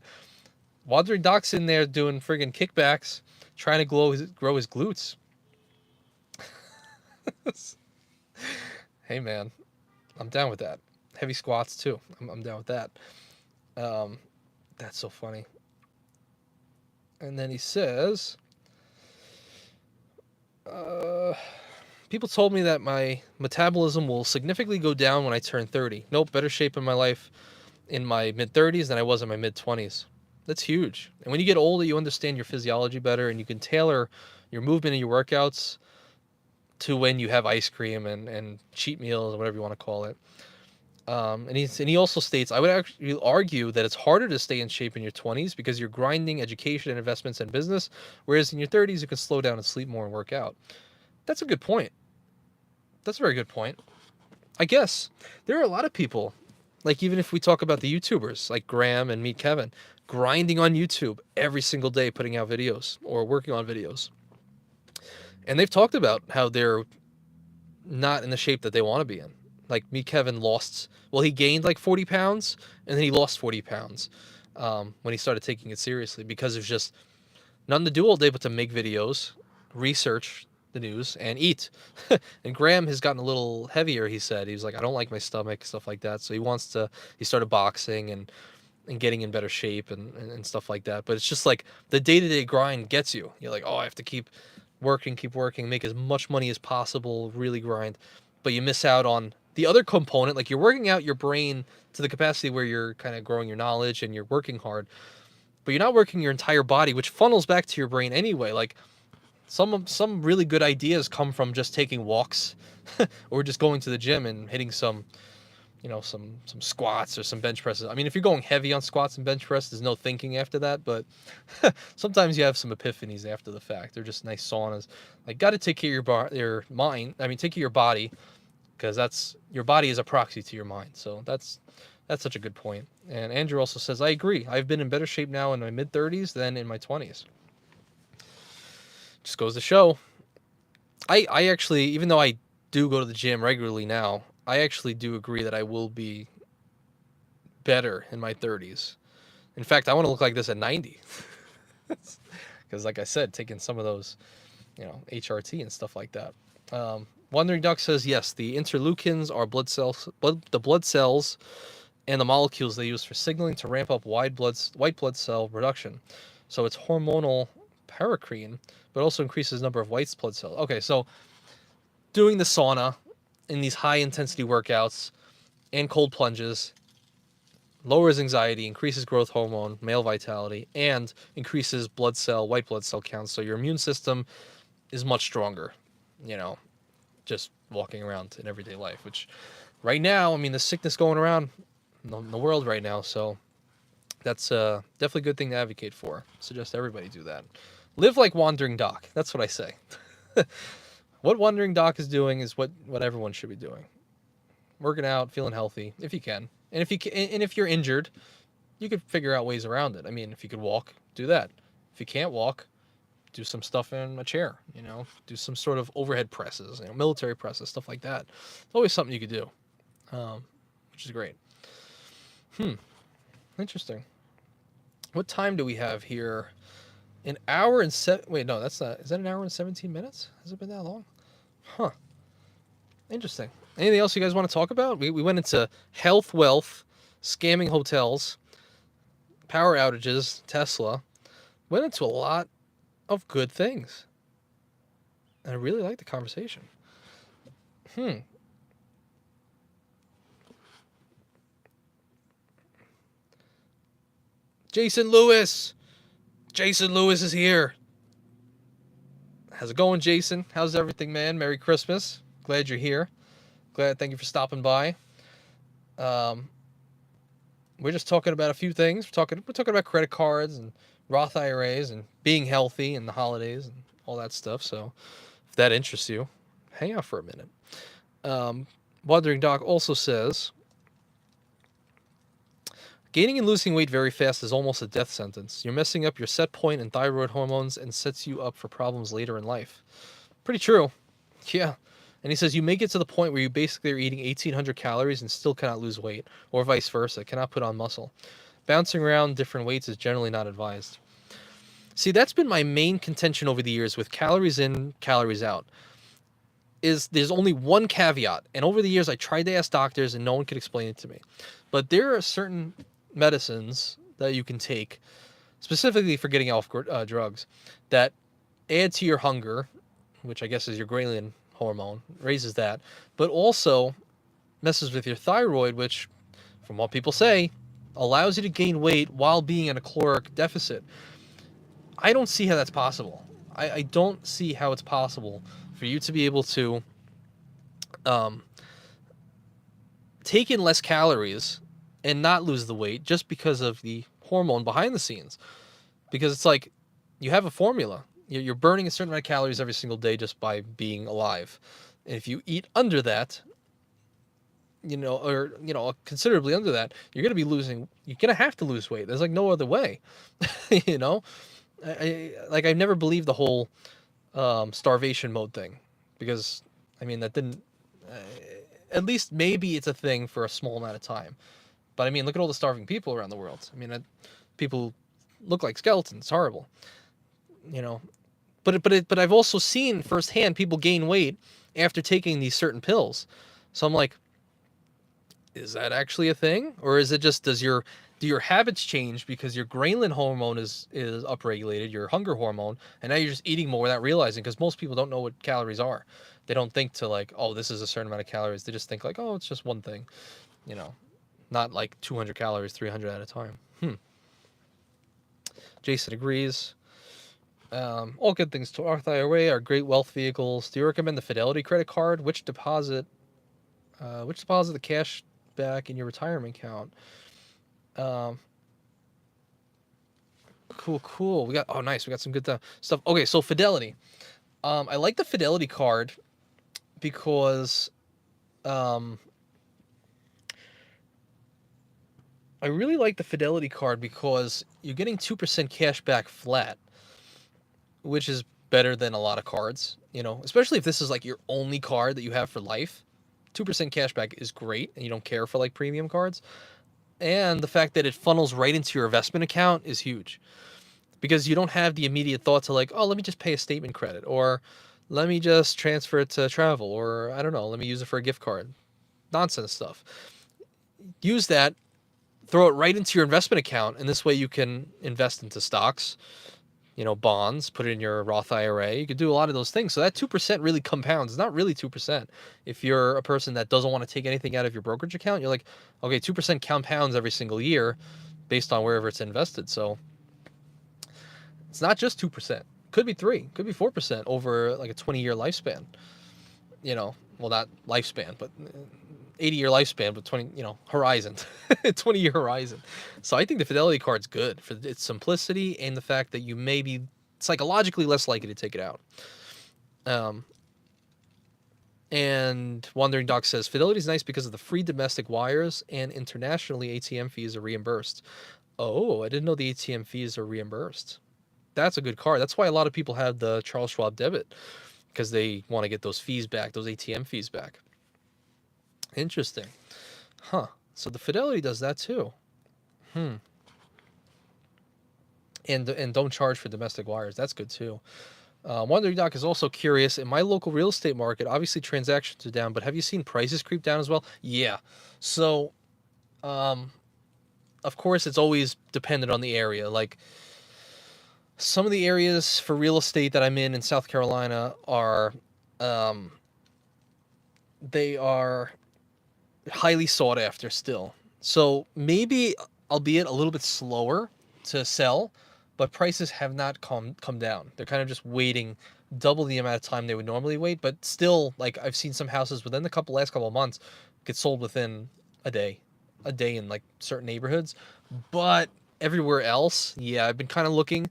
[SPEAKER 1] Wandering Doc's in there doing friggin' kickbacks, trying to grow his glutes. Hey man, I'm down with that. Heavy squats too. I'm down with that. That's so funny. And then he says, people told me that my metabolism will significantly go down when I turn 30. Nope, better shape in my life in my mid-30s than I was in my mid-20s. That's huge. And when you get older, you understand your physiology better, and you can tailor your movement and your workouts to when you have ice cream and cheat meals or whatever you want to call it. And he also states, I would actually argue that it's harder to stay in shape in your 20s because you're grinding education and investments and business, whereas in your 30s you can slow down and sleep more and work out. That's a good point. That's a very good point. I guess there are a lot of people, like even if we talk about the YouTubers like Graham and Meet Kevin, grinding on YouTube every single day, putting out videos or working on videos. And they've talked about how they're not in the shape that they want to be in. Like Meet Kevin he gained like 40 pounds and then he lost 40 pounds when he started taking it seriously because there's just nothing to do all day but to make videos, research the news, and eat. And Graham has gotten a little heavier, he said. He was like, I don't like my stomach, stuff like that. So he started boxing and getting in better shape and stuff like that. But it's just like the day-to-day grind gets you. You're like, oh, I have to keep working, make as much money as possible, really grind. But you miss out on the other component. Like you're working out your brain to the capacity where you're kind of growing your knowledge and you're working hard, but you're not working your entire body, which funnels back to your brain anyway. Like some really good ideas come from just taking walks or just going to the gym and hitting some squats or some bench presses. I mean, if you're going heavy on squats and bench press, there's no thinking after that, but sometimes you have some epiphanies after the fact. They're just nice saunas. Like, got to take care of your mind. I mean, take care of your body, because your body is a proxy to your mind. So that's such a good point. And Andrew also says, I agree. I've been in better shape now in my mid-30s than in my 20s. Just goes to show. I actually, even though I do go to the gym regularly now, I actually do agree that I will be better in my 30s. In fact, I want to look like this at 90. Because like I said, taking some of those, HRT and stuff like that. Wandering Duck says, yes, the interleukins are the blood cells and the molecules they use for signaling to ramp up white blood cell production. So it's hormonal paracrine, but also increases the number of white blood cells. Okay, so doing the sauna in these high intensity workouts and cold plunges lowers anxiety, increases growth hormone, male vitality, and increases white blood cell counts. So your immune system is much stronger, just walking around in everyday life, which right now, I mean, the sickness going around in the world right now. So that's definitely a good thing to advocate for. Suggest everybody do that. Live like Wandering Doc. That's what I say. What Wandering Doc is doing is what everyone should be doing. Working out, feeling healthy, if you can. And if you're injured, you could figure out ways around it. I mean, if you could walk, do that. If you can't walk, do some stuff in a chair, do some sort of overhead presses, military presses, stuff like that. It's always something you could do, which is great. Interesting. What time do we have here? An hour and wait, no, that's not. Is that an hour and 17 minutes? Has it been that long? Huh. Interesting. Anything else you guys want to talk about? We went into health, wealth, scamming hotels, power outages, Tesla. Went into a lot of good things. And I really like the conversation. Jason Lewis is here. How's it going, Jason? How's everything, man? Merry Christmas. Glad you're here. Thank you for stopping by. We're just talking about a few things. We're talking about credit cards and Roth IRAs and being healthy and the holidays and all that stuff. So if that interests you, hang out for a minute. Wandering Doc also says, gaining and losing weight very fast is almost a death sentence. You're messing up your set point and thyroid hormones and sets you up for problems later in life. Pretty true. Yeah. And he says you may get to the point where you basically are eating 1,800 calories and still cannot lose weight, or vice versa, cannot put on muscle. Bouncing around different weights is generally not advised. See, that's been my main contention over the years with calories in, calories out. There's only one caveat, and over the years I tried to ask doctors and no one could explain it to me. But there are certain medicines that you can take, specifically for getting off drugs, that add to your hunger, which I guess is your ghrelin hormone, raises that, but also messes with your thyroid, which, from what people say, allows you to gain weight while being in a caloric deficit. I don't see how that's possible. I don't see how it's possible for you to be able to take in less calories and not lose the weight just because of the hormone behind the scenes. Because it's like you have a formula. You're burning a certain amount of calories every single day just by being alive. And if you eat under that, or considerably under that, you're going to have to lose weight. There's like no other way. you know, I've never believed the whole starvation mode thing, because I mean that didn't. At least maybe it's a thing for a small amount of time, but I mean, look at all the starving people around the world. I mean, people look like skeletons. It's horrible, But I've also seen firsthand people gain weight after taking these certain pills. So I'm like, is that actually a thing, or is it just do your habits change because your ghrelin hormone is upregulated, your hunger hormone, and now you're just eating more without realizing? Because most people don't know what calories are. They don't think to like, oh, this is a certain amount of calories. They just think like, oh, it's just one thing, not like 200 calories, 300 at a time. Jason agrees. All good things to Roth IRA are great wealth vehicles. Do you recommend the Fidelity credit card? Which deposit the cash back in your retirement account? Cool. We got some good stuff. Okay, so Fidelity. I like the Fidelity card because I really like the Fidelity card because you're getting 2% cash back flat, which is better than a lot of cards, especially if this is like your only card that you have for life. 2% cash back is great, and you don't care for like premium cards. And the fact that it funnels right into your investment account is huge, because you don't have the immediate thought to like, oh, let me just pay a statement credit, or let me just transfer it to travel, or I don't know, let me use it for a gift card. Nonsense stuff. Use that, throw it right into your investment account, and this way you can invest into stocks, bonds, put it in your Roth IRA. You could do a lot of those things. So that 2% really compounds. It's not really 2%. If you're a person that doesn't want to take anything out of your brokerage account, you're like, okay, 2% compounds every single year based on wherever it's invested. So it's not just 2%. Could be 3, could be 4% over like a 20-year lifespan. Well, not lifespan, but 80-year lifespan, but 20, horizon, 20-year horizon. So I think the Fidelity card's good for its simplicity and the fact that you may be psychologically less likely to take it out. And Wandering Doc says, Fidelity's nice because of the free domestic wires, and internationally ATM fees are reimbursed. Oh, I didn't know the ATM fees are reimbursed. That's a good card. That's why a lot of people have the Charles Schwab debit, because they want to get those fees back, those ATM fees back. Interesting. So the Fidelity does that too. And don't charge for domestic wires. That's good too. Wandering Doc is also curious. In my local real estate market, obviously transactions are down, but have you seen prices creep down as well? Yeah. So, of course, it's always dependent on the area. Like, some of the areas for real estate that I'm in South Carolina are, they are highly sought after still. So maybe, albeit a little bit slower to sell, but prices have not come down. They're kind of just waiting double the amount of time they would normally wait, but still, like, I've seen some houses within the last couple of months get sold within a day in like certain neighborhoods. But everywhere else, yeah, I've been kind of looking.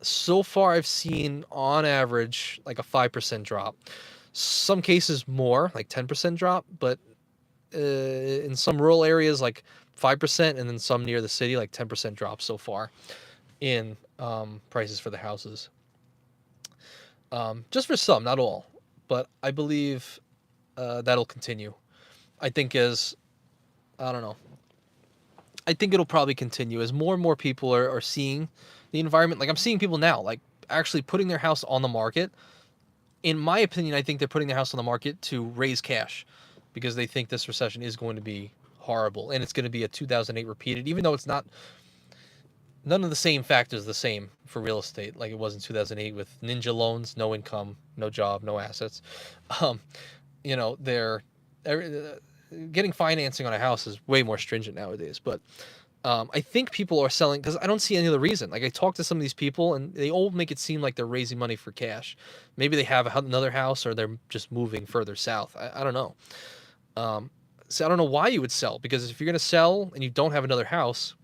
[SPEAKER 1] So far, I've seen on average like a 5% drop. Some cases more, like 10% drop, but in some rural areas like 5%, and then some near the city like 10% drop so far in prices for the houses. Just for some, not all, but I believe that'll continue. I think I don't know. I think it'll probably continue as more and more people are seeing the environment. Like, I'm seeing people now, like, actually putting their house on the market. In my opinion, I think they're putting their house on the market to raise cash, because they think this recession is going to be horrible, and it's going to be a 2008 repeated, even though it's not. None of the same factors the same for real estate like it was in 2008 with ninja loans, no income, no job, no assets. They're getting financing on a house is way more stringent nowadays. But I think people are selling because I don't see any other reason. Like I talk to some of these people, and they all make it seem like they're raising money for cash. Maybe they have another house, or they're just moving further south. I don't know. So I don't know why you would sell, because if you're gonna sell and you don't have another house,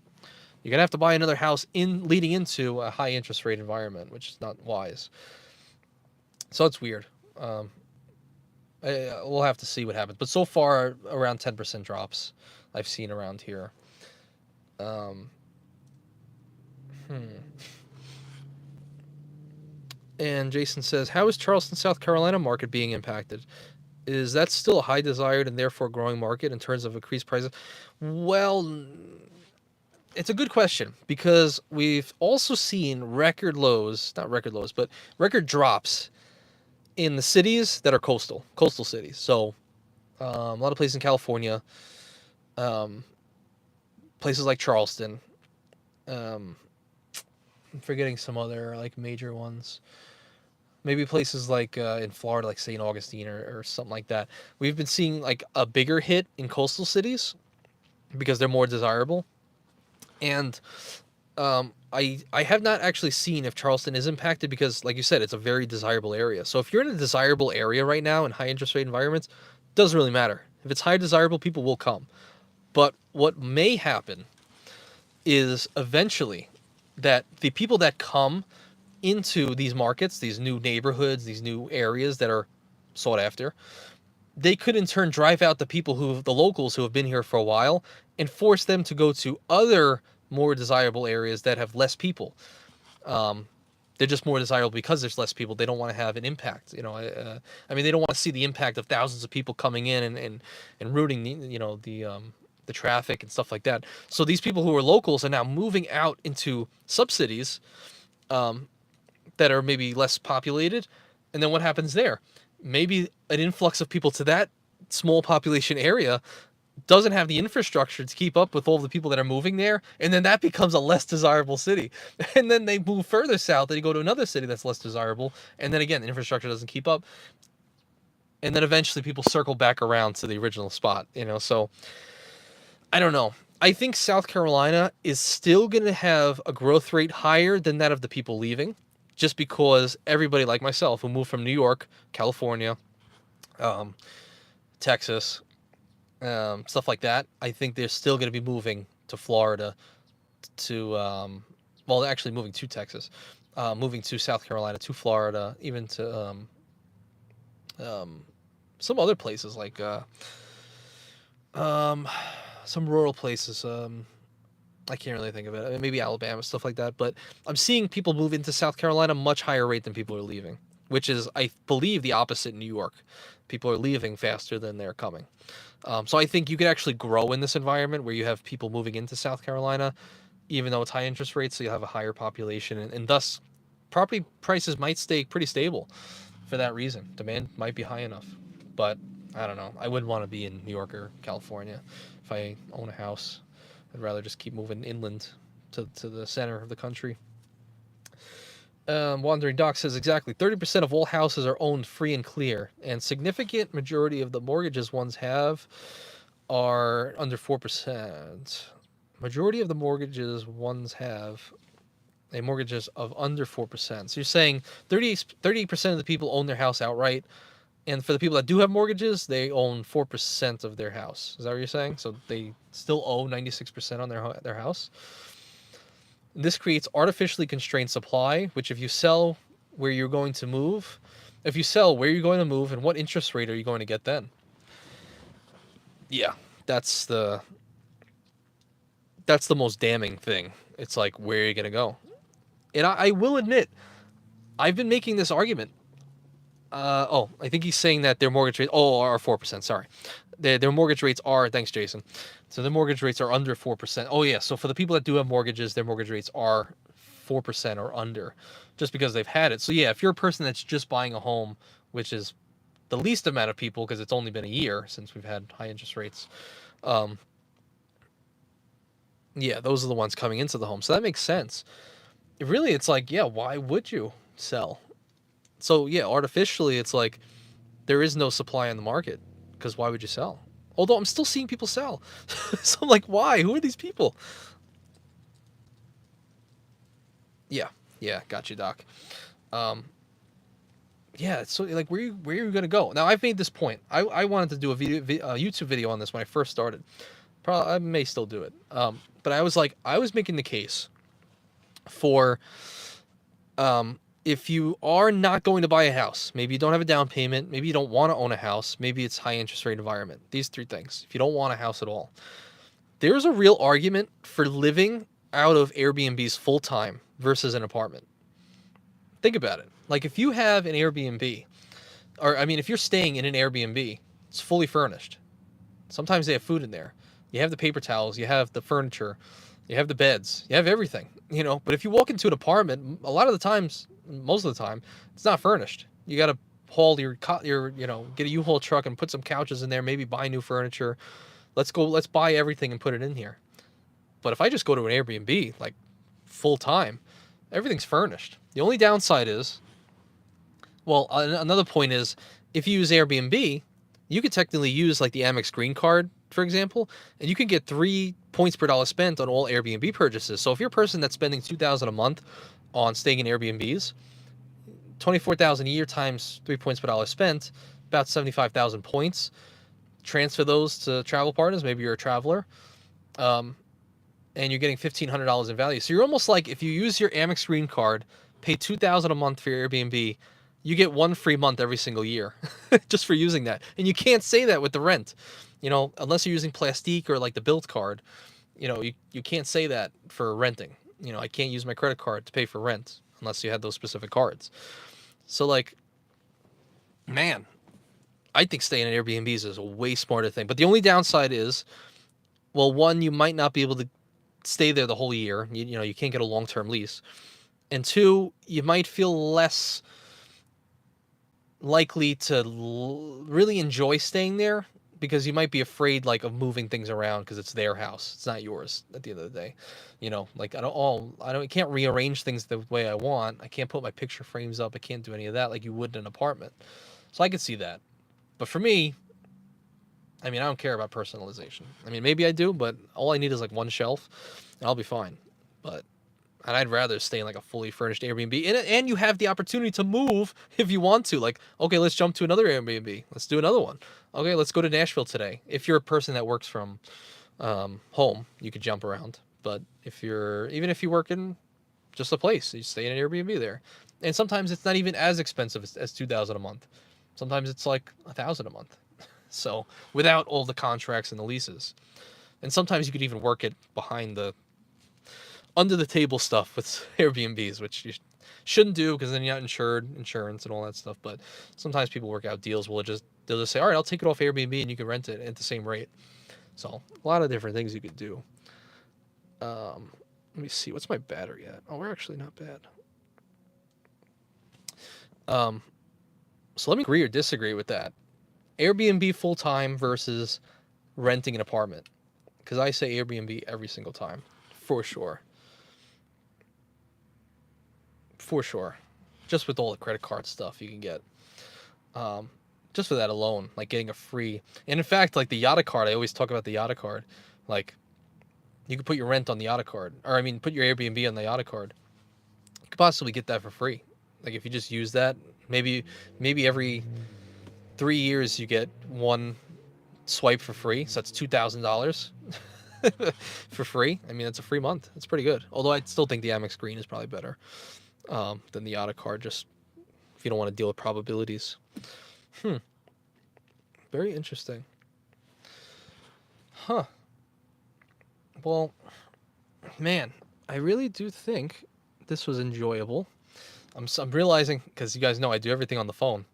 [SPEAKER 1] you're gonna have to buy another house in leading into a high interest rate environment, which is not wise. So it's weird. We'll have to see what happens. But so far, around 10% drops I've seen around here. And Jason says, how is Charleston, South Carolina market being impacted? Is that still a high desired and therefore growing market in terms of increased prices? Well, it's a good question, because we've also seen record lows, not record lows, but record drops in the cities that are coastal cities. So a lot of places in California, places like Charleston. I'm forgetting some other like major ones. Maybe places like in Florida, like St. Augustine or something like that. We've been seeing like a bigger hit in coastal cities because they're more desirable. And I have not actually seen if Charleston is impacted, because, like you said, it's a very desirable area. So if you're in a desirable area right now in high interest rate environments, it doesn't really matter. If it's high desirable, people will come. But what may happen is eventually that the people that come into these markets, these new neighborhoods, these new areas that are sought after, they could in turn drive out the locals who have been here for a while, and force them to go to other more desirable areas that have less people. They're just more desirable because there's less people. They don't want to have an impact. I mean, they don't want to see the impact of thousands of people coming in and rooting, the traffic and stuff like that. So these people who are locals are now moving out into sub-cities that are maybe less populated. And then what happens there? Maybe an influx of people to that small population area doesn't have the infrastructure to keep up with all the people that are moving there, and then that becomes a less desirable city. And then they move further south, and you go to another city that's less desirable, and then again, the infrastructure doesn't keep up. And then eventually people circle back around to the original spot, so I don't know. I think South Carolina is still going to have a growth rate higher than that of the people leaving, just because everybody like myself who moved from New York, California, Texas, stuff like that, I think they're still going to be moving to Florida, well, actually moving to Texas, moving to South Carolina, to Florida, even to some other places like some rural places. I can't really think of it. I mean, maybe Alabama, stuff like that. But I'm seeing people move into South Carolina much higher rate than people are leaving, which is, I believe, the opposite in New York. People are leaving faster than they're coming. So I think you could actually grow in this environment where you have people moving into South Carolina, even though it's high interest rates, so you'll have a higher population, and thus property prices might stay pretty stable for that reason. Demand might be high enough. But I don't know. I wouldn't want to be in New York or California if I own a house. I'd rather just keep moving inland to the center of the country. Wandering Doc says exactly 30% of all houses are owned free and clear, and significant majority of the mortgages ones have are under 4%. Majority of the mortgages ones have a mortgages of under 4%. So you're saying 30% of the people own their house outright, and for the people that do have mortgages, they own 4% of their house. Is that what you're saying? So they still owe 96% on their house. This creates artificially constrained supply, which if you sell where you're going to move, and what interest rate are you going to get then? Yeah, that's the most damning thing. It's like, where are you going to go? And I will admit, I've been making this argument. I think he's saying that their mortgage rates are 4%. Sorry. Their mortgage rates are, thanks, Jason. So their mortgage rates are under 4%. Oh, yeah. So for the people that do have mortgages, their mortgage rates are 4% or under, just because they've had it. So yeah, if you're a person that's just buying a home, which is the least amount of people because it's only been a year since we've had high interest rates, yeah, those are the ones coming into the home. So that makes sense. Really, it's like, yeah, why would you sell? So yeah, artificially, it's like there is no supply on the market, because why would you sell? Although I'm still seeing people sell. So I'm like, why? Who are these people? Yeah. Yeah. Got you, Doc. Yeah. So like, where are you gonna go? Now I've made this point. I wanted to do a YouTube video on this when I first started. Probably I may still do it. But I was making the case for if you are not going to buy a house, maybe you don't have a down payment, maybe you don't want to own a house, maybe it's high interest rate environment. These three things. If you don't want a house at all, there's a real argument for living out of Airbnbs full time versus an apartment. Think about it. Like if you have an Airbnb, or I mean, if you're staying in an Airbnb, it's fully furnished. Sometimes they have food in there. You have the paper towels, you have the furniture, you have the beds, you have everything, you know. But if you walk into an apartment, a lot of the times, most of the time, it's not furnished. You got to haul your, get a U-Haul truck and put some couches in there, maybe buy new furniture. Let's buy everything and put it in here. But if I just go to an Airbnb, like full time, everything's furnished. The only downside is, well, another point is, if you use Airbnb, you could technically use like the Amex Green Card, for example, and you can get 3 points per dollar spent on all Airbnb purchases. So if you're a person that's spending $2,000 a month on staying in Airbnbs, $24,000 a year times 3 points per dollar spent, about 75,000 points. Transfer those to travel partners. Maybe you're a traveler, and you're getting $1,500 in value. So you're almost like, if you use your Amex Green Card, pay $2,000 a month for your Airbnb, you get 1 free month every single year just for using that. And you can't say that with the rent, unless you're using Plastique or like the Built card. You can't say that for renting. I can't use my credit card to pay for rent unless you had those specific cards. So like, man, I think staying in Airbnbs is a way smarter thing. But the only downside is, well, one, you might not be able to stay there the whole year. You can't get a long-term lease. And two, you might feel less likely to really enjoy staying there, because you might be afraid like of moving things around because it's their house. It's not yours at the end of the day. Like I can't rearrange things the way I want. I can't put my picture frames up. I can't do any of that like you would in an apartment. So I could see that. But for me, I mean, I don't care about personalization. I mean, maybe I do, but all I need is like one shelf and I'll be fine. And I'd rather stay in like a fully furnished Airbnb. And you have the opportunity to move if you want to. Like, okay, let's jump to another Airbnb. Let's do another one. Okay, let's go to Nashville today. If you're a person that works from home, you could jump around. But even if you work in just a place, you stay in an Airbnb there. And sometimes it's not even as expensive as $2,000 a month. Sometimes it's like $1,000 a month. So without all the contracts and the leases. And sometimes you could even work it behind the under the table stuff with Airbnbs, which you shouldn't do because then you're not insurance and all that stuff. But sometimes people work out deals where they'll just say, all right, I'll take it off Airbnb and you can rent it at the same rate. So a lot of different things you could do. Let me see, what's my battery at? Oh, we're actually not bad. So let me agree or disagree with that. Airbnb full time versus renting an apartment, because I say Airbnb every single time, for sure. For sure. Just with all the credit card stuff you can get. Just for that alone, like getting a free... And in fact, like the YOTTA card, I always talk about the YOTTA card. Like, you could put your rent on the YOTTA card. Or, I mean, put your Airbnb on the YOTTA card. You could possibly get that for free. Like, if you just use that, maybe every 3 years you get one swipe for free. So that's $2,000 for free. I mean, that's a free month. That's pretty good. Although I still think the Amex Green is probably better than the YOTTA card, just if you don't want to deal with probabilities. Very interesting. Huh. Well, man, I really do think this was enjoyable. I'm realizing, because you guys know I do everything on the phone.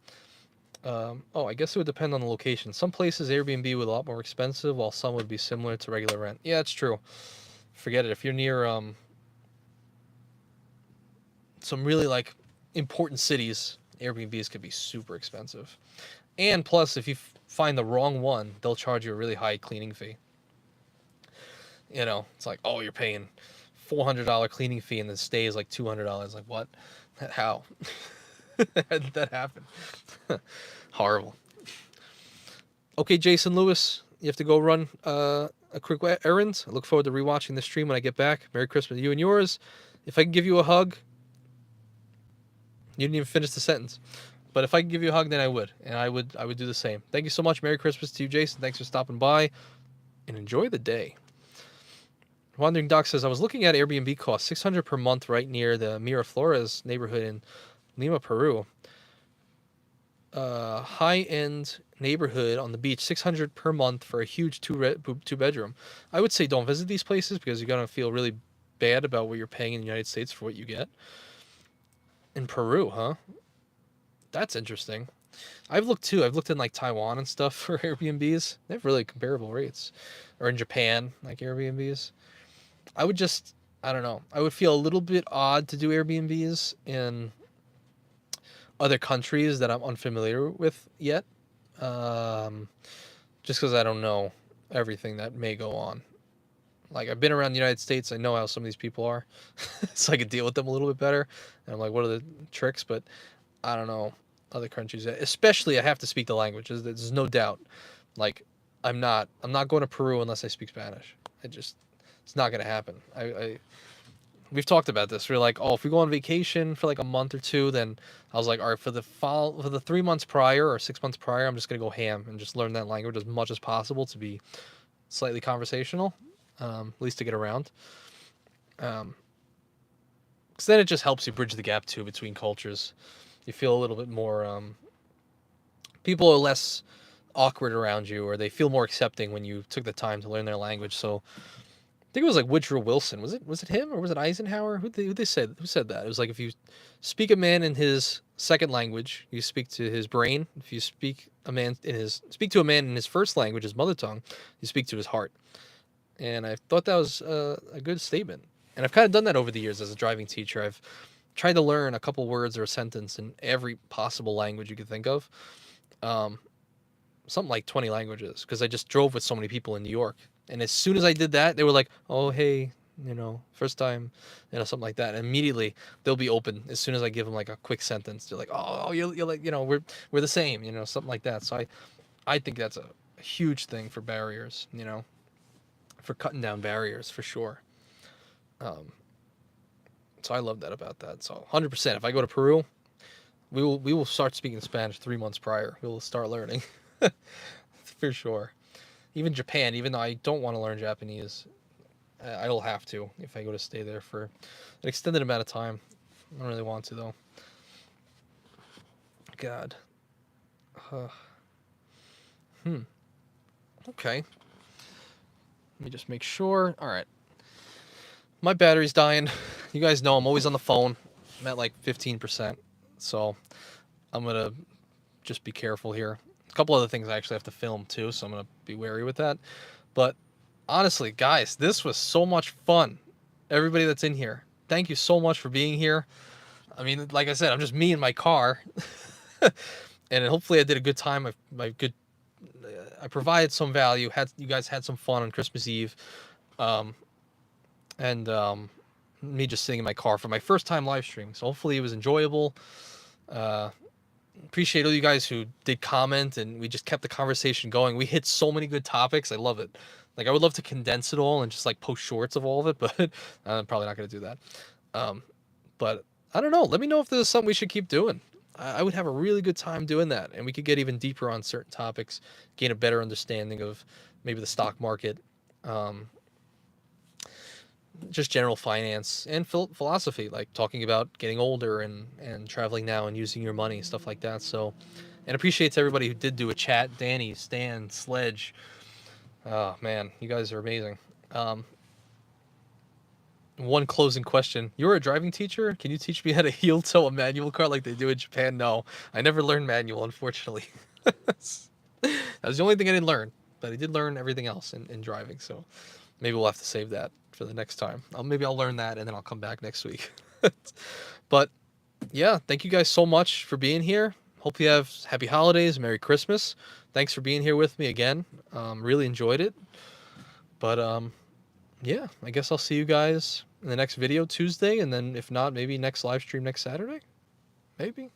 [SPEAKER 1] I guess it would depend on the location. Some places Airbnb would be a lot more expensive, while some would be similar to regular rent. Yeah, it's true. Forget it. If you're near some really like important cities, Airbnbs could be super expensive. And plus, if you find the wrong one, they'll charge you a really high cleaning fee. It's like, oh, you're paying $400 cleaning fee and the stay is like $200. Like, what? How? How did that happen? Horrible. Okay, Jason Lewis, you have to go run a quick errand. I look forward to rewatching the stream when I get back. Merry Christmas to you and yours. If I can give you a hug, You didn't even finish the sentence. But if I could give you a hug, then I would. And I would do the same. Thank you so much. Merry Christmas to you, Jason. Thanks for stopping by. And enjoy the day. Wandering Doc says, I was looking at Airbnb costs, $600 per month right near the Miraflores neighborhood in Lima, Peru. High-end neighborhood on the beach, $600 per month for a huge two-bedroom. I would say don't visit these places because you're going to feel really bad about what you're paying in the United States for what you get. In Peru, huh? That's interesting. I've looked too. I've looked in like Taiwan and stuff for Airbnbs. They have really comparable rates. Or in Japan, like Airbnbs. I don't know. I would feel a little bit odd to do Airbnbs in other countries that I'm unfamiliar with yet. Just because I don't know everything that may go on. Like, I've been around the United States. I know how some of these people are. So I could deal with them a little bit better. And I'm like, what are the tricks? But I don't know other countries. Especially, I have to speak the languages. There's no doubt. Like, I'm not going to Peru unless I speak Spanish. It's not going to happen. We've talked about this. We're like, oh, if we go on vacation for like a month or two, then I was like, all right, for the 3 months prior or 6 months prior, I'm just going to go ham and just learn that language as much as possible to be slightly conversational, at least to get around. Because then it just helps you bridge the gap too between cultures. You feel a little bit more, people are less awkward around you, or they feel more accepting when you took the time to learn their language. So I think it was like Woodrow Wilson. Was it him, or was it Eisenhower? Who said that? It was like, if you speak a man in his second language, you speak to his brain. If you speak to a man in his first language, his mother tongue, you speak to his heart. And I thought that was a good statement. And I've kind of done that over the years as a driving teacher. I've tried to learn a couple words or a sentence in every possible language you could think of. Something like 20 languages, because I just drove with so many people in New York. And as soon as I did that, they were like, oh, hey, first time, something like that. And immediately they'll be open as soon as I give them like a quick sentence. They're like, oh, you're like, we're the same, something like that. So I think that's a huge thing for barriers, for cutting down barriers for sure. So I love that about that. So 100%, if I go to Peru, we will start speaking Spanish 3 months prior. We'll start learning for sure. Even Japan, even though I don't want to learn Japanese, I will have to if I go to stay there for an extended amount of time. I don't really want to, though. God. Okay. Let me just make sure. All right. My battery's dying. You guys know I'm always on the phone. I'm at like 15%. So I'm going to just be careful here. A couple other things I actually have to film too, so I'm going to be wary with that. But honestly, guys, this was so much fun. Everybody that's in here, thank you so much for being here. I mean, like I said, I'm just me in my car. And hopefully I did a good time. I provided some value. You guys had some fun on Christmas Eve. And me just sitting in my car for my first time live stream. So hopefully it was enjoyable. Appreciate all you guys who did comment, and we just kept the conversation going. We hit so many good topics. I love it. Like, I would love to condense it all and just like post shorts of all of it, but I'm probably not going to do that. But I don't know. Let me know if there's something we should keep doing. I would have a really good time doing that, and we could get even deeper on certain topics, gain a better understanding of maybe the stock market, just general finance and philosophy, like talking about getting older and traveling now and using your money, stuff like that. So, and appreciate to everybody who did do a chat. Danny, Stan, Sledge. Oh man, you guys are amazing. One closing question. You're a driving teacher? Can you teach me how to heel toe a manual car like they do in Japan? No, I never learned manual, unfortunately. That was the only thing I didn't learn, but I did learn everything else in driving. So maybe we'll have to save that for the next time. Maybe I'll learn that and then I'll come back next week. But yeah, thank you guys so much for being here. Hope you have happy holidays, Merry Christmas. Thanks for being here with me again. Really enjoyed it. But yeah, I guess I'll see you guys in the next video Tuesday, and then if not, maybe next live stream next Saturday. Maybe.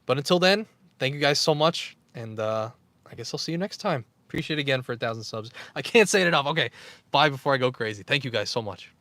[SPEAKER 1] But until then, thank you guys so much, and I guess I'll see you next time. Appreciate it again for 1,000 subs. I can't say it enough. Okay, bye before I go crazy. Thank you guys so much.